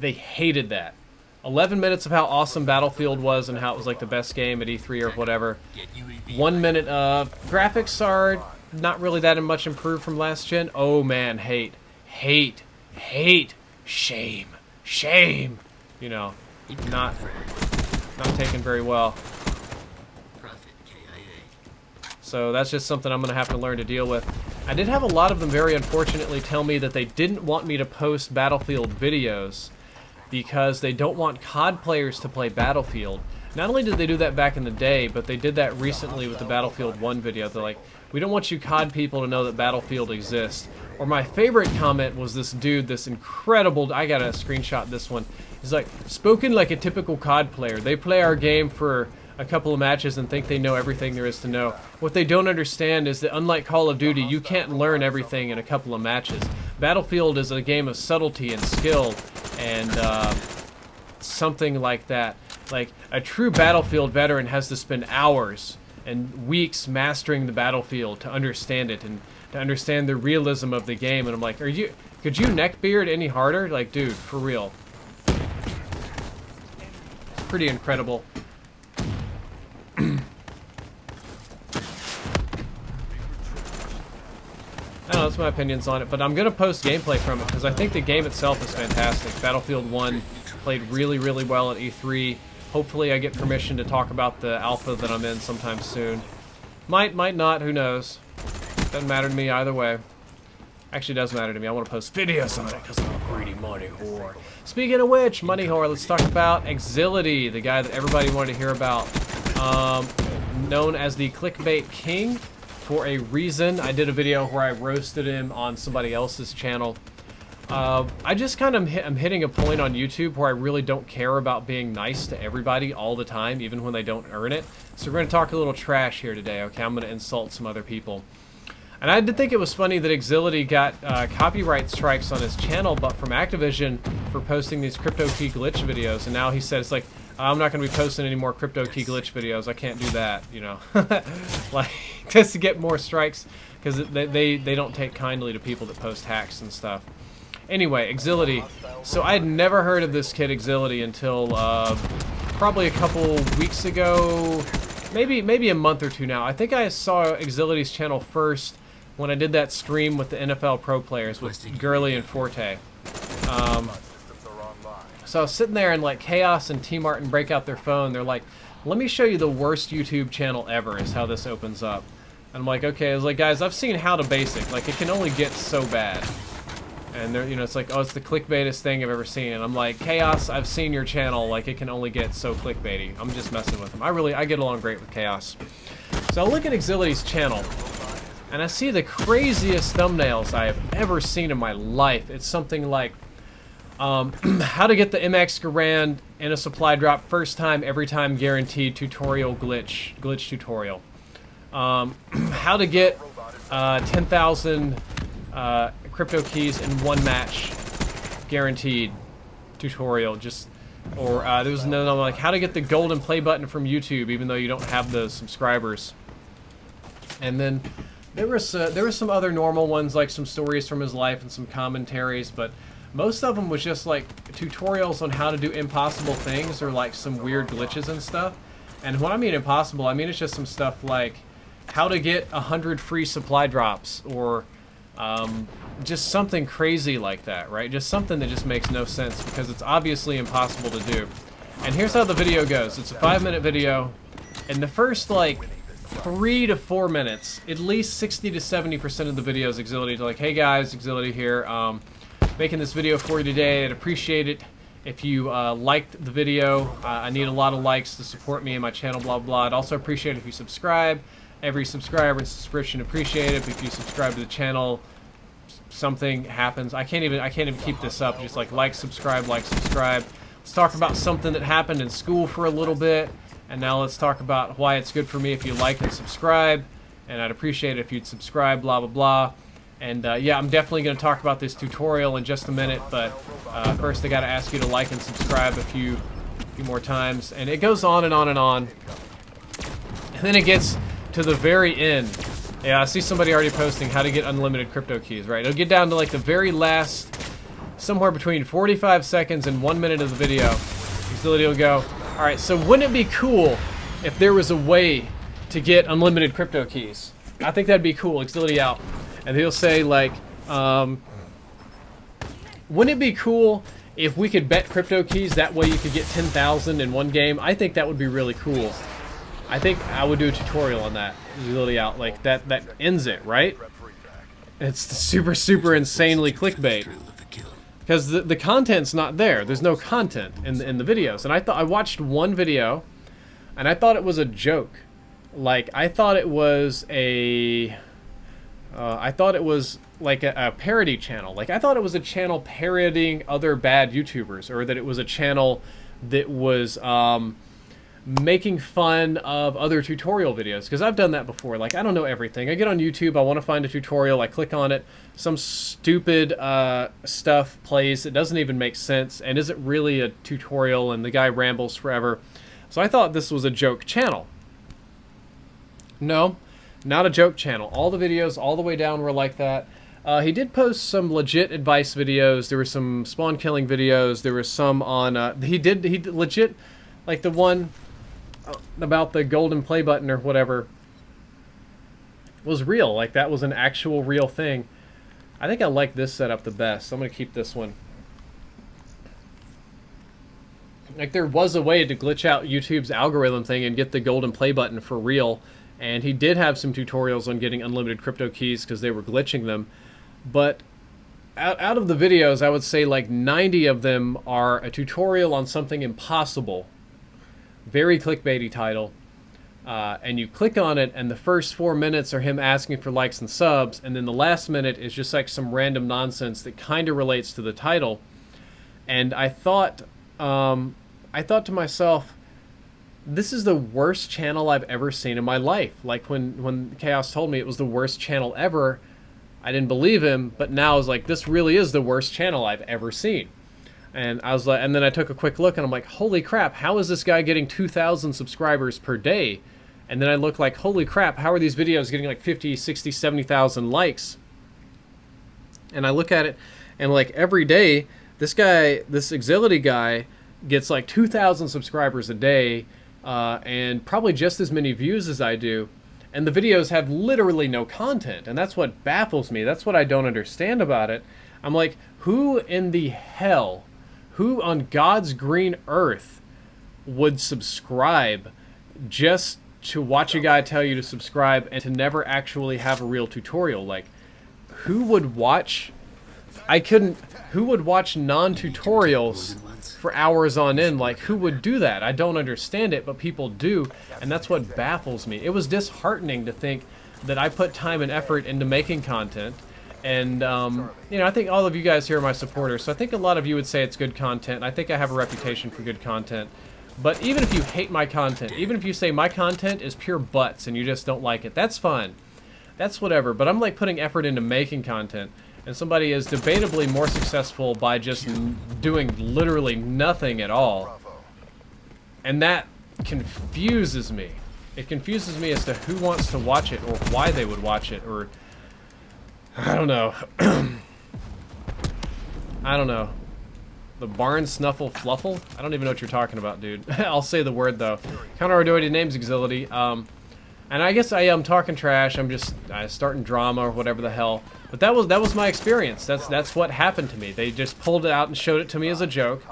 They hated that. 11 minutes of how awesome Battlefield was and how it was, like, the best game at E3 or whatever. 1 minute of graphics are not really that much improved from last gen. Oh, man, hate. Hate. Hate. Shame. Shame. You know, not taken very well. So that's just something I'm going to have to learn to deal with. I did have a lot of them, very unfortunately, tell me that they didn't want me to post Battlefield videos because they don't want COD players to play Battlefield. Not only did they do that back in the day, but they did that recently with the Battlefield 1 video. They're like, we don't want you COD people to know that Battlefield exists. Or my favorite comment was this dude, this incredible, I gotta screenshot this one. He's like, spoken like a typical COD player. They play our game for a couple of matches and think they know everything there is to know. What they don't understand is that unlike Call of Duty, you can't learn everything in a couple of matches. Battlefield is a game of subtlety and skill and something like that. Like, a true Battlefield veteran has to spend hours and weeks mastering the Battlefield to understand it and to understand the realism of the game. And I'm like, could you neckbeard any harder? Like, dude, for real. It's pretty incredible. I don't know, that's my opinions on it, but I'm going to post gameplay from it because I think the game itself is fantastic. Battlefield 1 played really, really well at E3. Hopefully I get permission to talk about the alpha that I'm in sometime soon. Might not, who knows. Doesn't matter to me either way. Actually, it does matter to me. I want to post videos on it because I'm a greedy money whore. Speaking of which, money whore, let's talk about Exility, the guy that everybody wanted to hear about. Known as the Clickbait King. For a reason, I did a video where I roasted him on somebody else's channel. I just kind of I'm hitting a point on YouTube where I really don't care about being nice to everybody all the time, even when they don't earn it. So we're going to talk a little trash here today, okay? I'm going to insult some other people. And I did think it was funny that Exility got copyright strikes on his channel, but from Activision for posting these crypto key glitch videos. And now he said, it's like, I'm not going to be posting any more crypto key glitch videos. I can't do that, you know. Like, just to get more strikes, because they don't take kindly to people that post hacks and stuff. Anyway, Exility. So I had never heard of this kid Exility until probably a couple weeks ago, maybe a month or two now. I think I saw Exility's channel first when I did that stream with the NFL pro players with Gurley and Forte. So I was sitting there and like Chaos and T Martin break out their phone. They're like, let me show you the worst YouTube channel ever is how this opens up. And I'm like, okay. I was like, guys, I've seen How to Basic. Like, it can only get so bad. And they're, you know, it's like, oh, it's the clickbaitest thing I've ever seen. And I'm like, Chaos, I've seen your channel. Like, it can only get so clickbaity. I'm just messing with them. I get along great with Chaos. So I look at Exility's channel, and I see the craziest thumbnails I have ever seen in my life. It's something like, how to get the MX Garand in a supply drop, first time, every time guaranteed tutorial glitch tutorial. How to get 10,000 crypto keys in one match, guaranteed tutorial. Or there was another one like how to get the golden play button from YouTube, even though you don't have the subscribers. And then there were some other normal ones, like some stories from his life and some commentaries, but most of them was just like tutorials on how to do impossible things or like some weird glitches and stuff. And when I mean impossible, I mean it's just some stuff like how to get 100 free supply drops, or just something crazy like that, right? Just something that just makes no sense because it's obviously impossible to do. And here's how the video goes. It's a 5-minute video. In the first like 3 to 4 minutes, at least 60 to 70% of the video is Exility. Like, hey guys, Exility here. Making this video for you today. I'd appreciate it if you liked the video. I need a lot of likes to support me and my channel, blah, blah. I'd also appreciate it if you subscribe. Every subscriber and subscription appreciated. If you subscribe to the channel, something happens. I can't even keep this up. Just like subscribe, like, subscribe. Let's talk about something that happened in school for a little bit. And now let's talk about why it's good for me if you like and subscribe. And I'd appreciate it if you'd subscribe, blah, blah, blah. And yeah, I'm definitely going to talk about this tutorial in just a minute. But first I got to ask you to like and subscribe a few more times. And it goes on and on and on. And then it gets to the very end. Yeah, I see somebody already posting how to get unlimited crypto keys, right? It'll get down to like the very last, somewhere between 45 seconds and 1 minute of the video. Utility will go, alright, so wouldn't it be cool if there was a way to get unlimited crypto keys? I think that'd be cool. Utility out. And he'll say like, wouldn't it be cool if we could bet crypto keys, that way you could get 10,000 in one game? I think that would be really cool. I think I would do a tutorial on that. Utility out. Like, that ends it, right? It's super insanely clickbait. Because the content's not there. There's no content in the videos. And I watched one video, and I thought it was a joke. Like, I thought it was like a parody channel. Like, I thought it was a channel parodying other bad YouTubers, or that it was a channel that was making fun of other tutorial videos, because I've done that before. Like, I don't know everything. I get on YouTube, I want to find a tutorial, I click on it, some stupid stuff plays, it doesn't even make sense, and isn't really a tutorial, and the guy rambles forever. So I thought this was a joke channel. No, not a joke channel. All the videos all the way down were like that. He did post some legit advice videos. There were some spawn killing videos. There was some on he legit, like the one about the golden play button or whatever was real. Like, that was an actual real thing. I think I like this setup the best. I'm gonna keep this one. Like, there was a way to glitch out YouTube's algorithm thing and get the golden play button for real, and he did have some tutorials on getting unlimited crypto keys because they were glitching them. But out of the videos, I would say like 90 of them are a tutorial on something impossible. Very clickbaity title. And you click on it, and the first 4 minutes are him asking for likes and subs, and then the last minute is just like some random nonsense that kind of relates to the title. And I thought to myself, this is the worst channel I've ever seen in my life. Like, when Chaos told me it was the worst channel ever, I didn't believe him, but now I was like, this really is the worst channel I've ever seen. And I was like, and then I took a quick look, and I'm like, holy crap, how is this guy getting 2,000 subscribers per day? And then I look like, holy crap, how are these videos getting like 50, 60, 70,000 likes? And I look at it, and like every day, this Exility guy gets like 2,000 subscribers a day, and probably just as many views as I do. And the videos have literally no content, and that's what baffles me. That's what I don't understand about it. I'm like, who in the hell, who on God's green earth would subscribe just to watch a guy tell you to subscribe and to never actually have a real tutorial? Like, who would watch, who would watch non-tutorials for hours on end? Like, who would do that? I don't understand it, but people do, and that's what baffles me. It was disheartening to think that I put time and effort into making content, And, you know, I think all of you guys here are my supporters, so I think a lot of you would say it's good content. I think I have a reputation for good content. But even if you hate my content, even if you say my content is pure butts and you just don't like it, that's fine. That's whatever. But I'm, like, putting effort into making content. And somebody is debatably more successful by just doing literally nothing at all. And that confuses me. It confuses me as to who wants to watch it or why they would watch it, or I don't know. I don't know. The Barn Snuffle Fluffle? I don't even know what you're talking about, dude. I'll say the word, though. Counter-ardioidy names Exility. And I guess I am talking trash. I'm just starting drama or whatever the hell. But that was my experience. That's what happened to me. They just pulled it out and showed it to me as a joke.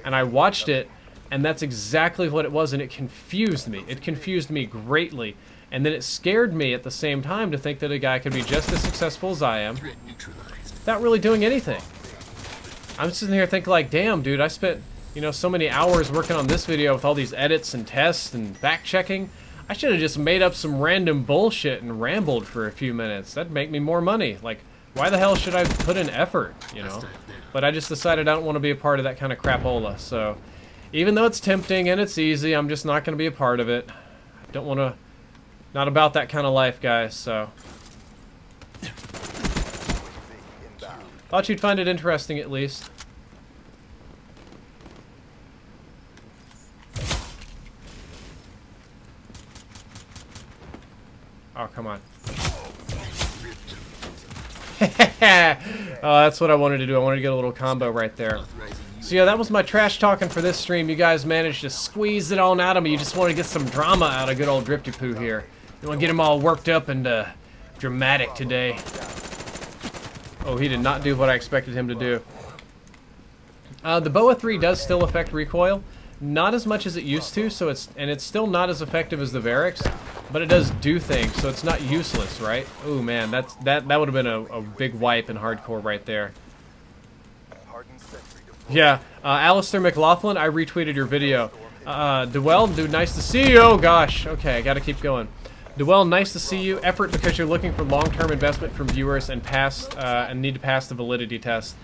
And I watched it, and that's exactly what it was, and it confused me. It confused me greatly. And then it scared me at the same time to think that a guy could be just as successful as I am without really doing anything. I'm sitting here thinking like, damn, dude, I spent, you know, so many hours working on this video with all these edits and tests and fact-checking. I should have just made up some random bullshit and rambled for a few minutes. That'd make me more money. Like, why the hell should I put in effort, you know? But I just decided I don't want to be a part of that kind of crapola, so even though it's tempting and it's easy, I'm just not going to be a part of it. I don't want to... Not about that kind of life, guys, so... Thought you'd find it interesting, at least. Oh, come on. Oh, that's what I wanted to do. I wanted to get a little combo right there. So yeah, that was my trash talking for this stream. You guys managed to squeeze it on out of me. You just want to get some drama out of good old Drifty Poo here. You want to get him all worked up and dramatic today. Oh, he did not do what I expected him to do. The BOA 3 does still affect recoil. Not as much as it used to, so it's still not as effective as the Varix, but it does do things, so it's not useless, right? Oh man, that would have been a big wipe in hardcore right there. Yeah, Alistair McLaughlin, I retweeted your video. Dwell, dude, nice to see you. Oh gosh, okay, I gotta keep going. Dwell, nice to see you. Effort because you're looking for long-term investment from viewers and need to pass the validity test.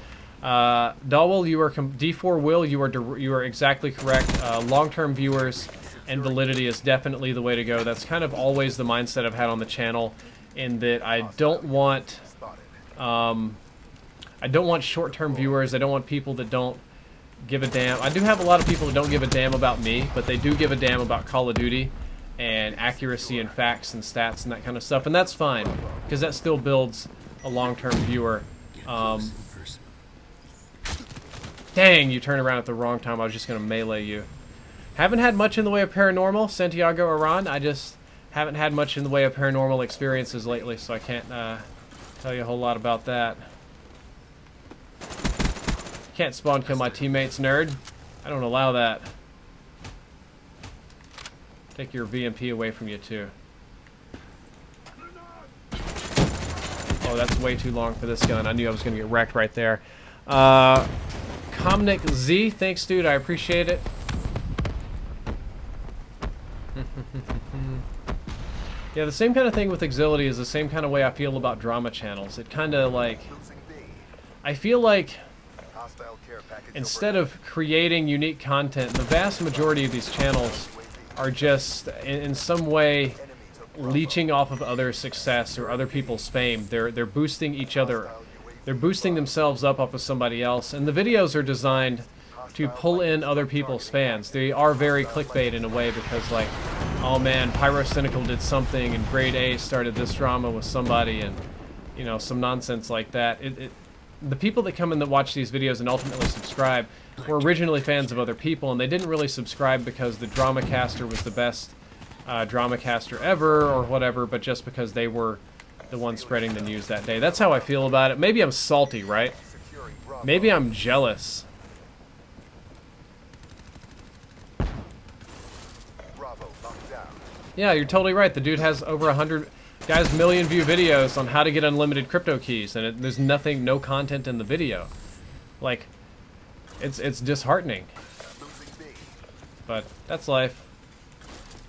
Dalwell, you are D4 Will, you are exactly correct. Long-term viewers and validity is definitely the way to go. That's kind of always the mindset I've had on the channel, in that I don't want short-term viewers. I don't want people that don't give a damn. I do have a lot of people that don't give a damn about me, but they do give a damn about Call of Duty and accuracy and facts and stats and that kind of stuff, and that's fine, because that still builds a long-term viewer. Dang, you turned around at the wrong time. I was just going to melee you. Haven't had much in the way of paranormal, Santiago Iran. I just haven't had much in the way of paranormal experiences lately, so I can't tell you a whole lot about that. Can't spawn kill my teammates, nerd. I don't allow that. Take your VMP away from you, too. Oh, that's way too long for this gun. I knew I was going to get wrecked right there. Comnic Z, thanks, dude. I appreciate it. Yeah, the same kind of thing with Exility is the same kind of way I feel about drama channels. It kind of like... I feel like instead of creating unique content, the vast majority of these channels are just, in some way, leeching off of other success or other people's fame. They're boosting each other. They're boosting themselves up off of somebody else. And the videos are designed to pull in other people's fans. They are very clickbait in a way, because like, oh man, Pyrocynical did something and Grade A started this drama with somebody, and you know, some nonsense like that. The people that come in that watch these videos and ultimately subscribe were originally fans of other people, and they didn't really subscribe because the drama caster was the best drama caster ever or whatever, but just because they were the ones spreading the news that day. That's how I feel about it. Maybe I'm salty, right? Maybe I'm jealous. Yeah, you're totally right. The dude has over 100... Guys, million view videos on how to get unlimited crypto keys, and there's no content in the video. Like, it's disheartening. But that's life.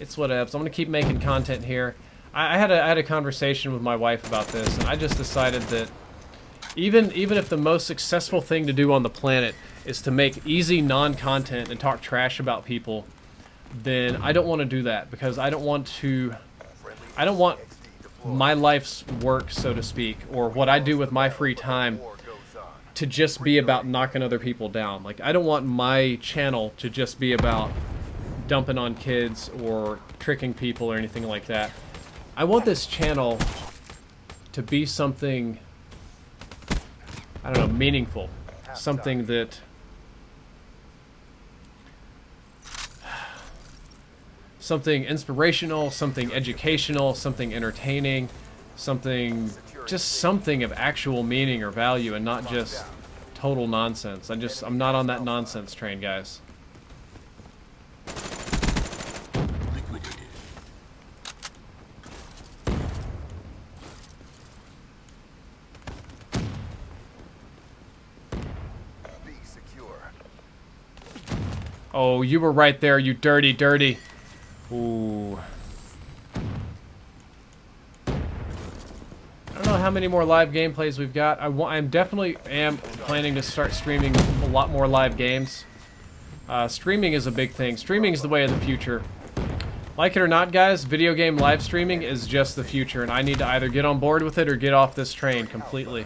It's whatevs. I'm gonna keep making content here. I had a conversation with my wife about this, and I just decided that Even if the most successful thing to do on the planet is to make easy non-content and talk trash about people, then I don't want to do that, because I don't want my life's work, so to speak, or what I do with my free time to just be about knocking other people down. Like, I don't want my channel to just be about dumping on kids or tricking people or anything like that. I want this channel to be something, I don't know, meaningful. Something that something inspirational, something educational, something entertaining, something, just something of actual meaning or value, and not just total nonsense. I'm not on that nonsense train, guys. Liquidated. Be secure. Oh, you were right there, you dirty, dirty. Ooh. I don't know how many more live gameplays we've got. I'm definitely planning to start streaming a lot more live games. Streaming is a big thing. Streaming is the way of the future. Like it or not, guys, video game live streaming is just the future, and I need to either get on board with it or get off this train completely.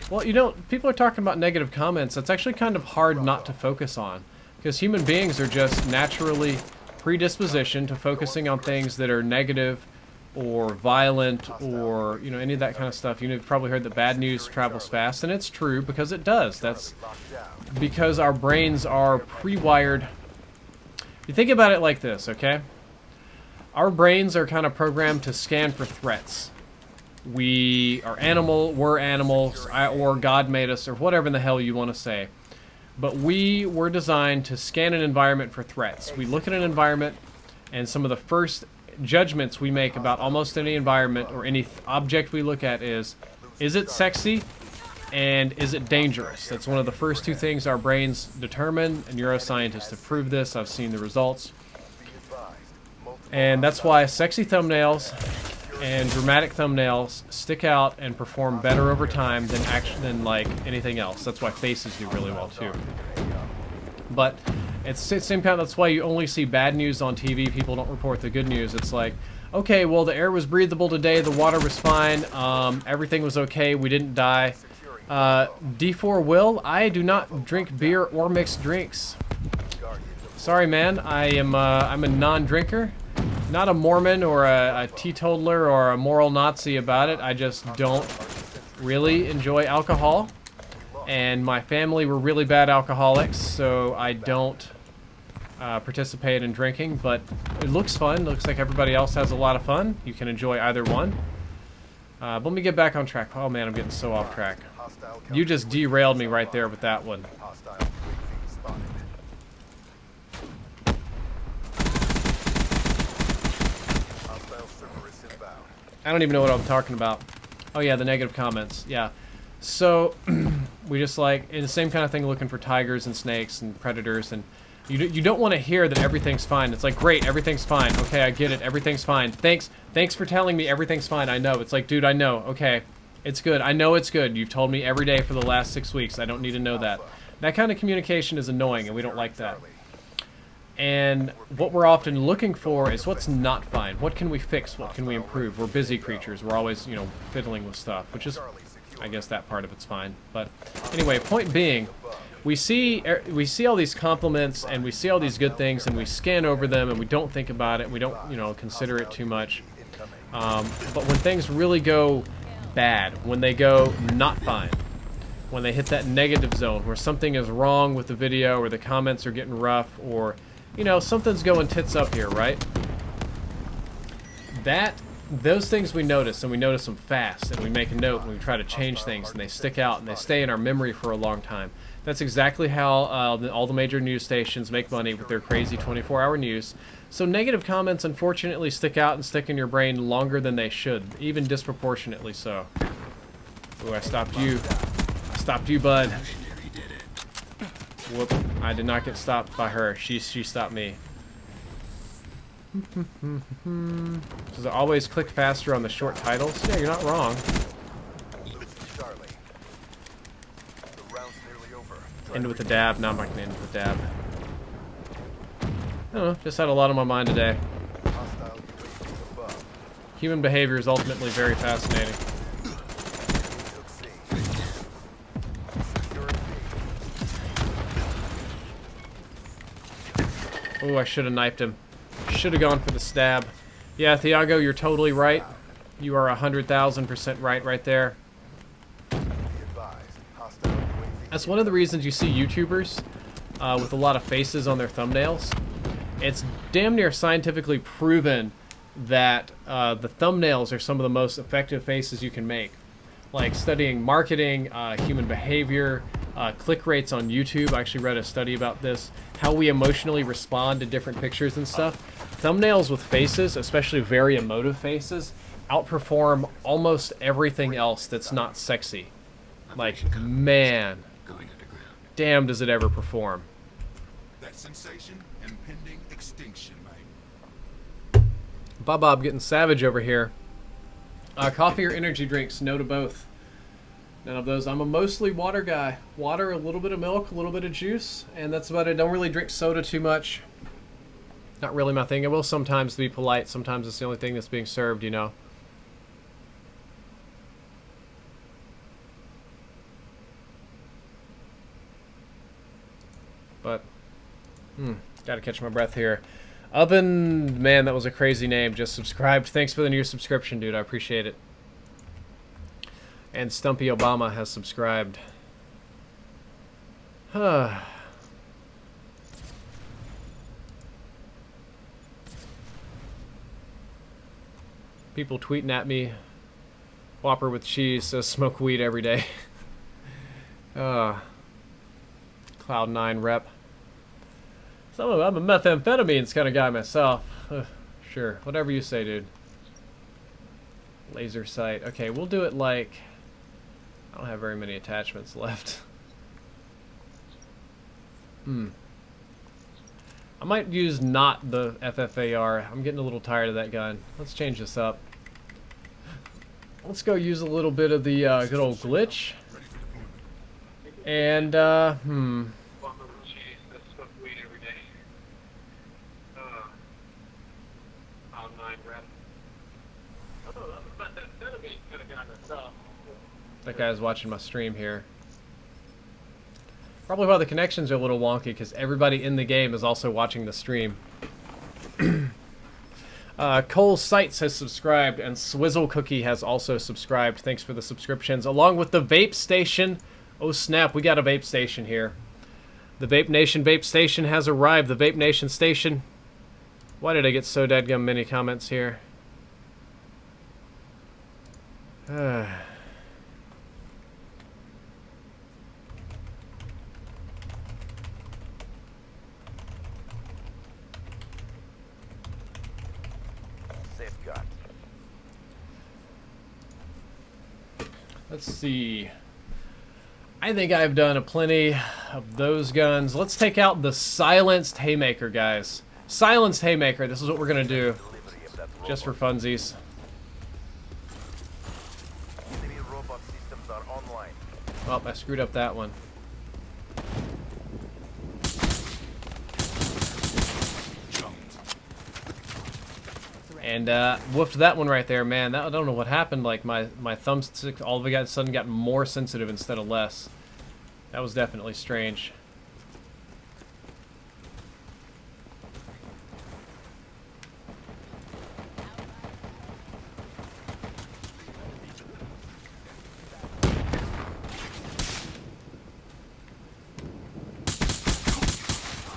Well, you know, people are talking about negative comments. That's actually kind of hard not to focus on, because human beings are just naturally predispositioned to focusing on things that are negative or violent or, you know, any of that kind of stuff. You've probably heard that bad news travels fast, and it's true, because it does. That's because our brains are pre-wired. You think about it like this, okay? Our brains are kind of programmed to scan for threats. We're animals, or God made us, or whatever in the hell you want to say. But we were designed to scan an environment for threats. We look at an environment, and some of the first judgments we make about almost any environment or any object we look at is it sexy, and is it dangerous? That's one of the first two things our brains determine, and neuroscientists have proved this. I've seen the results. And that's why sexy thumbnails and dramatic thumbnails stick out and perform better over time than like anything else. That's why faces do really well too. But at the same time, that's why you only see bad news on TV. People don't report the good news. It's like, okay, well, the air was breathable today, the water was fine, everything was okay, we didn't die. D4 Will, I do not drink beer or mixed drinks. Sorry, man, I'm a non-drinker. Not a Mormon or a teetotaler or a moral Nazi about it. I just don't really enjoy alcohol. And my family were really bad alcoholics, so I don't participate in drinking. But it looks fun. It looks like everybody else has a lot of fun. You can enjoy either one. But let me get back on track. Oh man, I'm getting so off track. You just derailed me right there with that one. I don't even know what I'm talking about. Oh yeah, the negative comments. Yeah. So we just like, in the same kind of thing, looking for tigers and snakes and predators, and you don't want to hear that everything's fine. It's like, great, everything's fine. Okay, I get it. Everything's fine. Thanks for telling me everything's fine. I know. It's like, dude, I know. Okay, it's good. I know it's good. You've told me every day for the last 6 weeks. I don't need to know that. That kind of communication is annoying, and we don't like that. And what we're often looking for is what's not fine. What can we fix? What can we improve? We're busy creatures. We're always, you know, fiddling with stuff, which is, I guess that part of it's fine. But anyway, point being, we see all these compliments and we see all these good things and we scan over them and we don't think about it. We don't, you know, consider it too much. But when things really go bad, when they go not fine, when they hit that negative zone where something is wrong with the video or the comments are getting rough or, you know, something's going tits up here, right? Those things we notice, and we notice them fast, and we make a note, and we try to change things, and they stick out, and they stay in our memory for a long time. That's exactly how all the major news stations make money with their crazy 24-hour news. So negative comments, unfortunately, stick out and stick in your brain longer than they should, even disproportionately so. Ooh, I stopped you. I stopped you, bud. Whoop, I did not get stopped by her. She stopped me. Does it always click faster on the short titles? Yeah, you're not wrong. Charlie. The round's nearly over. End with a dab. No, I'm not gonna end with a dab. I don't know, just had a lot on my mind today. Hostile UAV above. Human behavior is ultimately very fascinating. Took C. Security. Oh, I should have knifed him. Should have gone for the stab. Yeah, Thiago, you're totally right. You are 100,000% right there. Be advised. Hostile UAV. That's one of the reasons you see YouTubers with a lot of faces on their thumbnails. It's damn near scientifically proven that the thumbnails are some of the most effective faces you can make. Like studying marketing, human behavior, click rates on YouTube. I actually read a study about this. How we emotionally respond to different pictures and stuff. Thumbnails with faces, especially very emotive faces, outperform almost everything else that's not sexy. Like, man, Going underground. damn does it ever perform. That sensation impending extinction, mate. Bob getting savage over here. Coffee or energy drinks? No to both. None of those. I'm a mostly water guy. Water, a little bit of milk, a little bit of juice, and that's about it. Don't really drink soda too much. Not really my thing. I will sometimes be polite. Sometimes it's the only thing that's being served, you know. But, gotta catch my breath here. Oven, man, that was a crazy name. Just subscribed. Thanks for the new subscription, dude. I appreciate it. And Stumpy Obama has subscribed. People tweeting at me. Whopper with cheese says smoke weed every day. Cloud9 rep. So I'm a methamphetamines kind of guy myself. Sure, whatever you say, dude. Laser sight. Okay, we'll do it like... I don't have very many attachments left. I might use not the FFAR. I'm getting a little tired of that gun. Let's change this up. Let's go use a little bit of the good old glitch. And, that guy's watching my stream here. Probably why the connections are a little wonky, because everybody in the game is also watching the stream. Cole Sites has subscribed, and Swizzle Cookie has also subscribed. Thanks for the subscriptions, along with the Vape Station. Oh snap, we got a Vape Station here. The Vape Nation Vape Station has arrived. The Vape Nation Station. Why did I get so dadgum many comments here? Safeguard. Let's see. I think I've done a plenty of those guns. Let's take out the Silenced Haymaker, guys. Silenced Haymaker, this is what we're going to do. Delivery of that Just for robot. funsies. Enemy robot systems are online. Oh, I screwed up that one. And woofed that one right there, man. That, I don't know what happened. Like my thumbstick all of a sudden got more sensitive instead of less. That was definitely strange.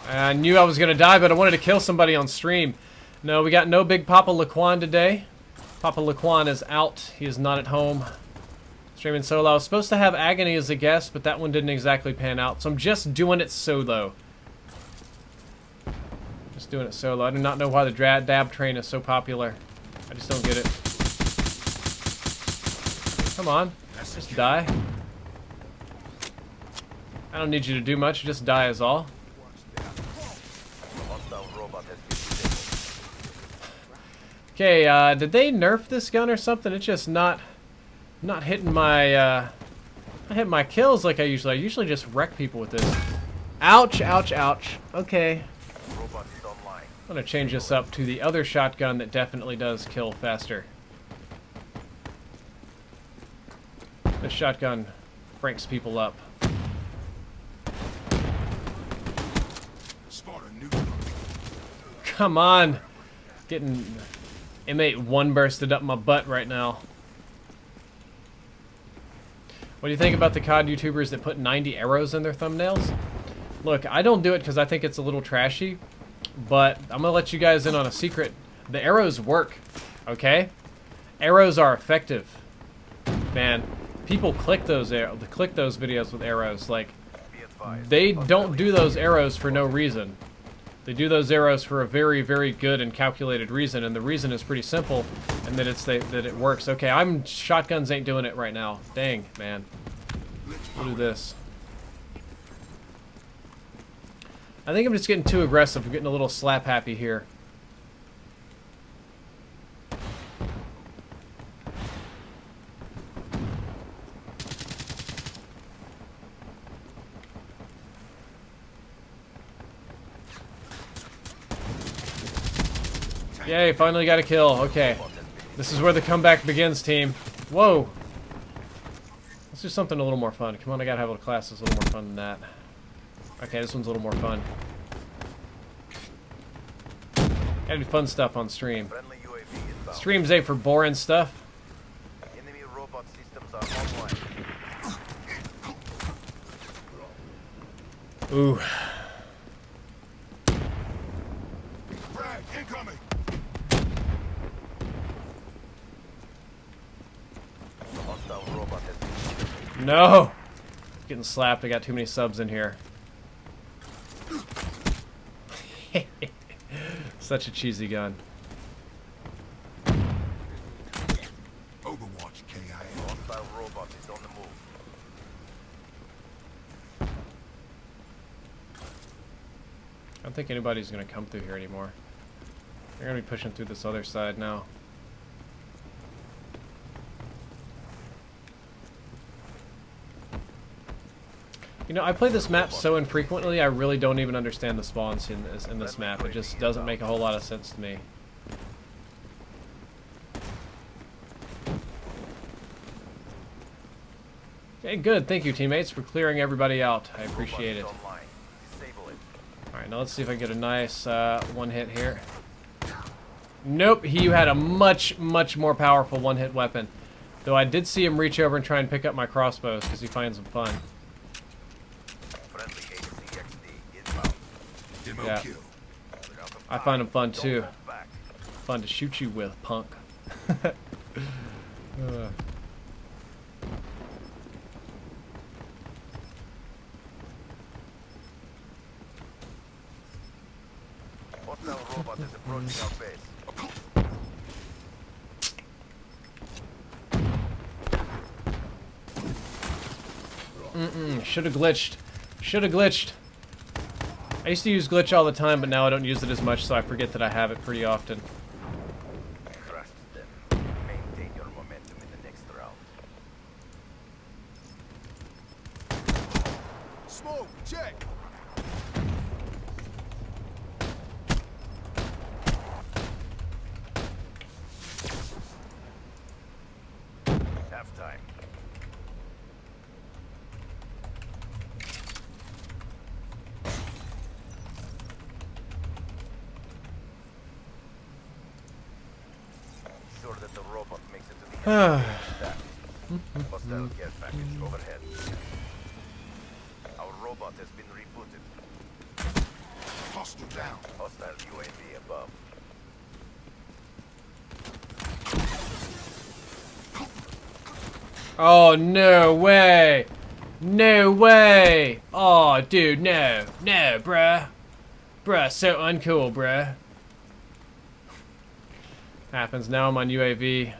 I knew I was gonna die, but I wanted to kill somebody on stream. No, we got no big Papa Laquan today. Papa Laquan is out. He is not at home. Streaming solo. I was supposed to have Agony as a guest, but that one didn't exactly pan out. So I'm just doing it solo. Just doing it solo. I do not know why the dab train is so popular. I just don't get it. Come on. Just die. I don't need you to do much. Just die is all. Hostile robot has been detected. Okay, did they nerf this gun or something? It's just not hitting my, not hitting my kills like I usually just wreck people with this. Ouch, ouch, ouch. Okay. Robot is online. I'm gonna change this up to the other shotgun that definitely does kill faster. This shotgun franks people up. Spot a new Come on! Getting M8 bursted up my butt right now. What do you think about the COD YouTubers that put 90 arrows in their thumbnails? Look, I don't do it because I think it's a little trashy, but I'm gonna let you guys in on a secret. The arrows work, okay? Arrows are effective. Man, people click those videos with arrows. Like, Be advised. they don't do those arrows for no reason. They do those arrows for a very, very good and calculated reason, and the reason is pretty simple, and that that it works. Okay, shotguns ain't doing it right now. Dang, man. We'll do this. I think I'm just getting too aggressive. I'm getting a little slap happy here. Yay, finally got a kill. Okay. This is where the comeback begins, team. Whoa. Let's do something a little more fun. Come on, I gotta have a class that's a little more fun than that. Okay, this one's a little more fun. Gotta do fun stuff on stream. Friendly UAV inbound. Streams ain't for boring stuff. Enemy robot systems are online. Ooh. frag incoming. Hostile robot has been No! Getting slapped. I got too many subs in here. Such a cheesy gun. Overwatch KIA. hostile robot is on the move. I don't think anybody's gonna come through here anymore. They're gonna be pushing through this other side now. You know, I play this map so infrequently, I really don't even understand the spawns in this map. It just doesn't make a whole lot of sense to me. Okay, good. Thank you, teammates, for clearing everybody out. I appreciate it. Robot is online. Disable it. Alright, now let's see if I can get a nice one hit here. Nope, he had a much more powerful one-hit weapon. Though I did see him reach over and try and pick up my crossbows because he finds them fun. Friendly HCXD inbound. Demo Yeah. kill. I find them fun too. Don't hold back. Fun to shoot you with, punk. Hostile robot is approaching our base. Shoulda glitched. Shoulda glitched. I used to use glitch all the time, but now I don't use it as much, so I forget that I have it pretty often. Crushed them. Maintain your momentum in the next round. Smoke, check. Half time. Sure that the robot makes it to the end. Hostile care package overhead. Our robot has been rebooted. Hostile down. Hostile UAV above. Oh, no way! No way! Oh, dude, no. No, bruh. Bruh, so uncool, bruh. Happens now I'm on UAV,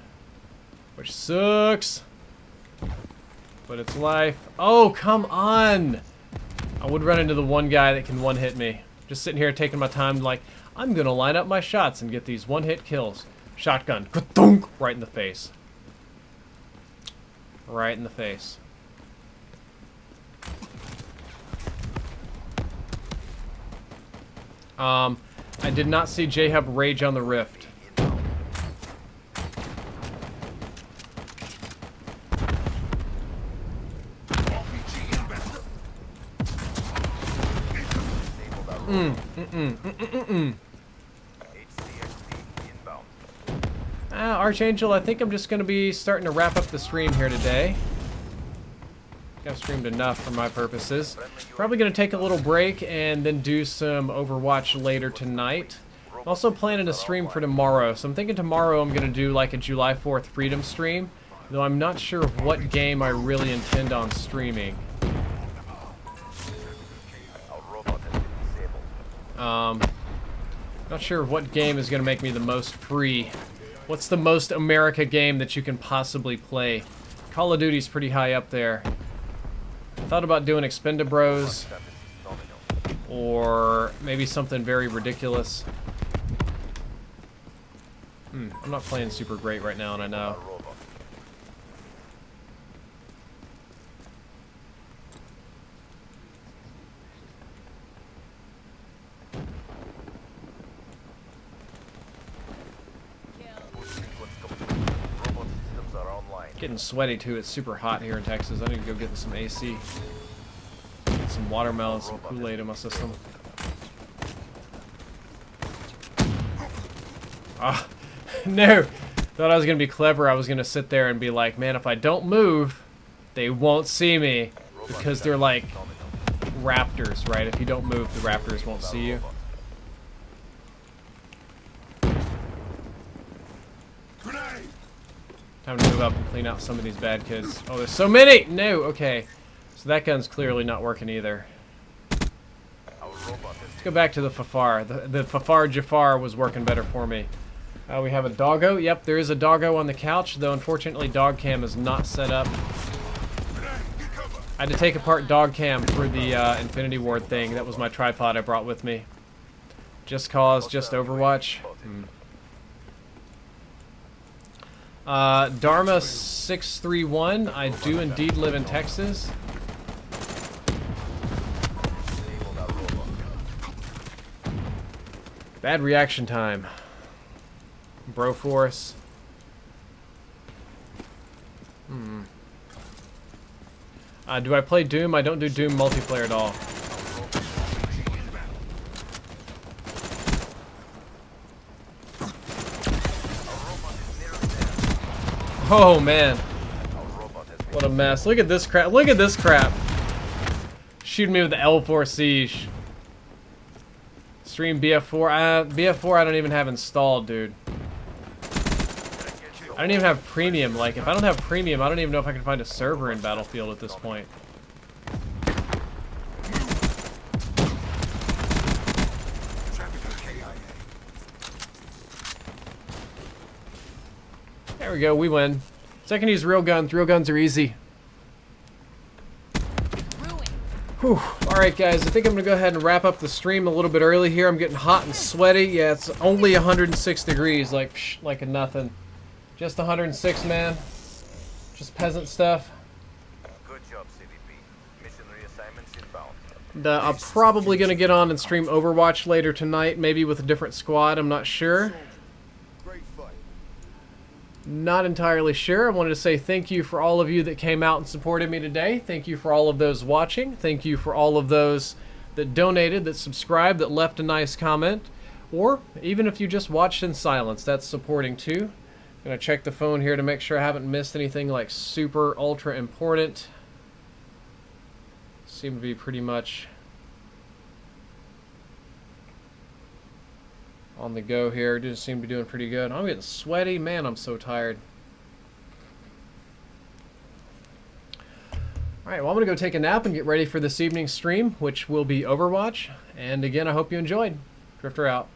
which sucks. But it's life. Oh, come on! I would run into the one guy that can one-hit me. Just sitting here taking my time like, I'm gonna line up my shots and get these one-hit kills. Shotgun. Ka-thunk! Right in the face. Right in the face. I did not see J-Hub rage on the Rift. Archangel, I think I'm just going to be starting to wrap up the stream here today. I think I've streamed enough for my purposes. Probably going to take a little break and then do some Overwatch later tonight. I'm also planning a stream for tomorrow, so I'm thinking tomorrow I'm going to do like a July 4th Freedom stream, though I'm not sure what game I really intend on streaming. Not sure what game is going to make me the most free. What's the most America game that you can possibly play? Call of Duty's pretty high up there. I thought about doing Expendabros, or maybe something very ridiculous. I'm not playing super great right now, and I know. Getting sweaty too. It's super hot here in Texas. I need to go get some AC. Get some watermelon, some Kool-Aid in my system. Ah, no. Thought I was gonna be clever. I was gonna sit there and be like, man, if I don't move, they won't see me, because they're like raptors, right? If you don't move, the raptors won't see you. Time to move up and clean out some of these bad kids. Oh, there's so many! No, okay. So that gun's clearly not working either. Let's go back to the FFAR. The FFAR Jafar was working better for me. We have a doggo. Yep, there is a doggo on the couch, though unfortunately dog cam is not set up. I had to take apart dog cam for the Infinity Ward thing. That was my tripod I brought with me. Just Cause, just Overwatch. Dharma 631, I do indeed live in Texas. Bad reaction time. Broforce. Do I play Doom? I don't do Doom multiplayer at all. Oh man, what a mess. Look at this crap. Look at this crap. Shooting me with the L4 Siege. Stream BF4. BF4 I don't even have installed, dude. I don't even have premium. Like, if I don't have premium, I don't even know if I can find a server in Battlefield at this point. There we go, we win. Second use real guns. Real guns are easy. Whew. Alright guys, I think I'm going to go ahead and wrap up the stream a little bit early here. I'm getting hot and sweaty. Yeah, it's only 106 degrees, like a nothing. Just 106, man. Just peasant stuff. Good job, CVP. Mission reassignments inbound. I'm probably going to get on and stream Overwatch later tonight, maybe with a different squad, I'm not sure. Not entirely sure. I wanted to say thank you for all of you that came out and supported me today. Thank you for all of those watching. Thank you for all of those that donated, that subscribed, that left a nice comment. Or even if you just watched in silence, that's supporting too. I'm going to check the phone here to make sure I haven't missed anything like super ultra important. Seem to be pretty much on the go here. Just seem to be doing pretty good. I'm getting sweaty. Man, I'm so tired. Alright, well I'm going to go take a nap and get ready for this evening's stream, which will be Overwatch. And again, I hope you enjoyed. Drifter out.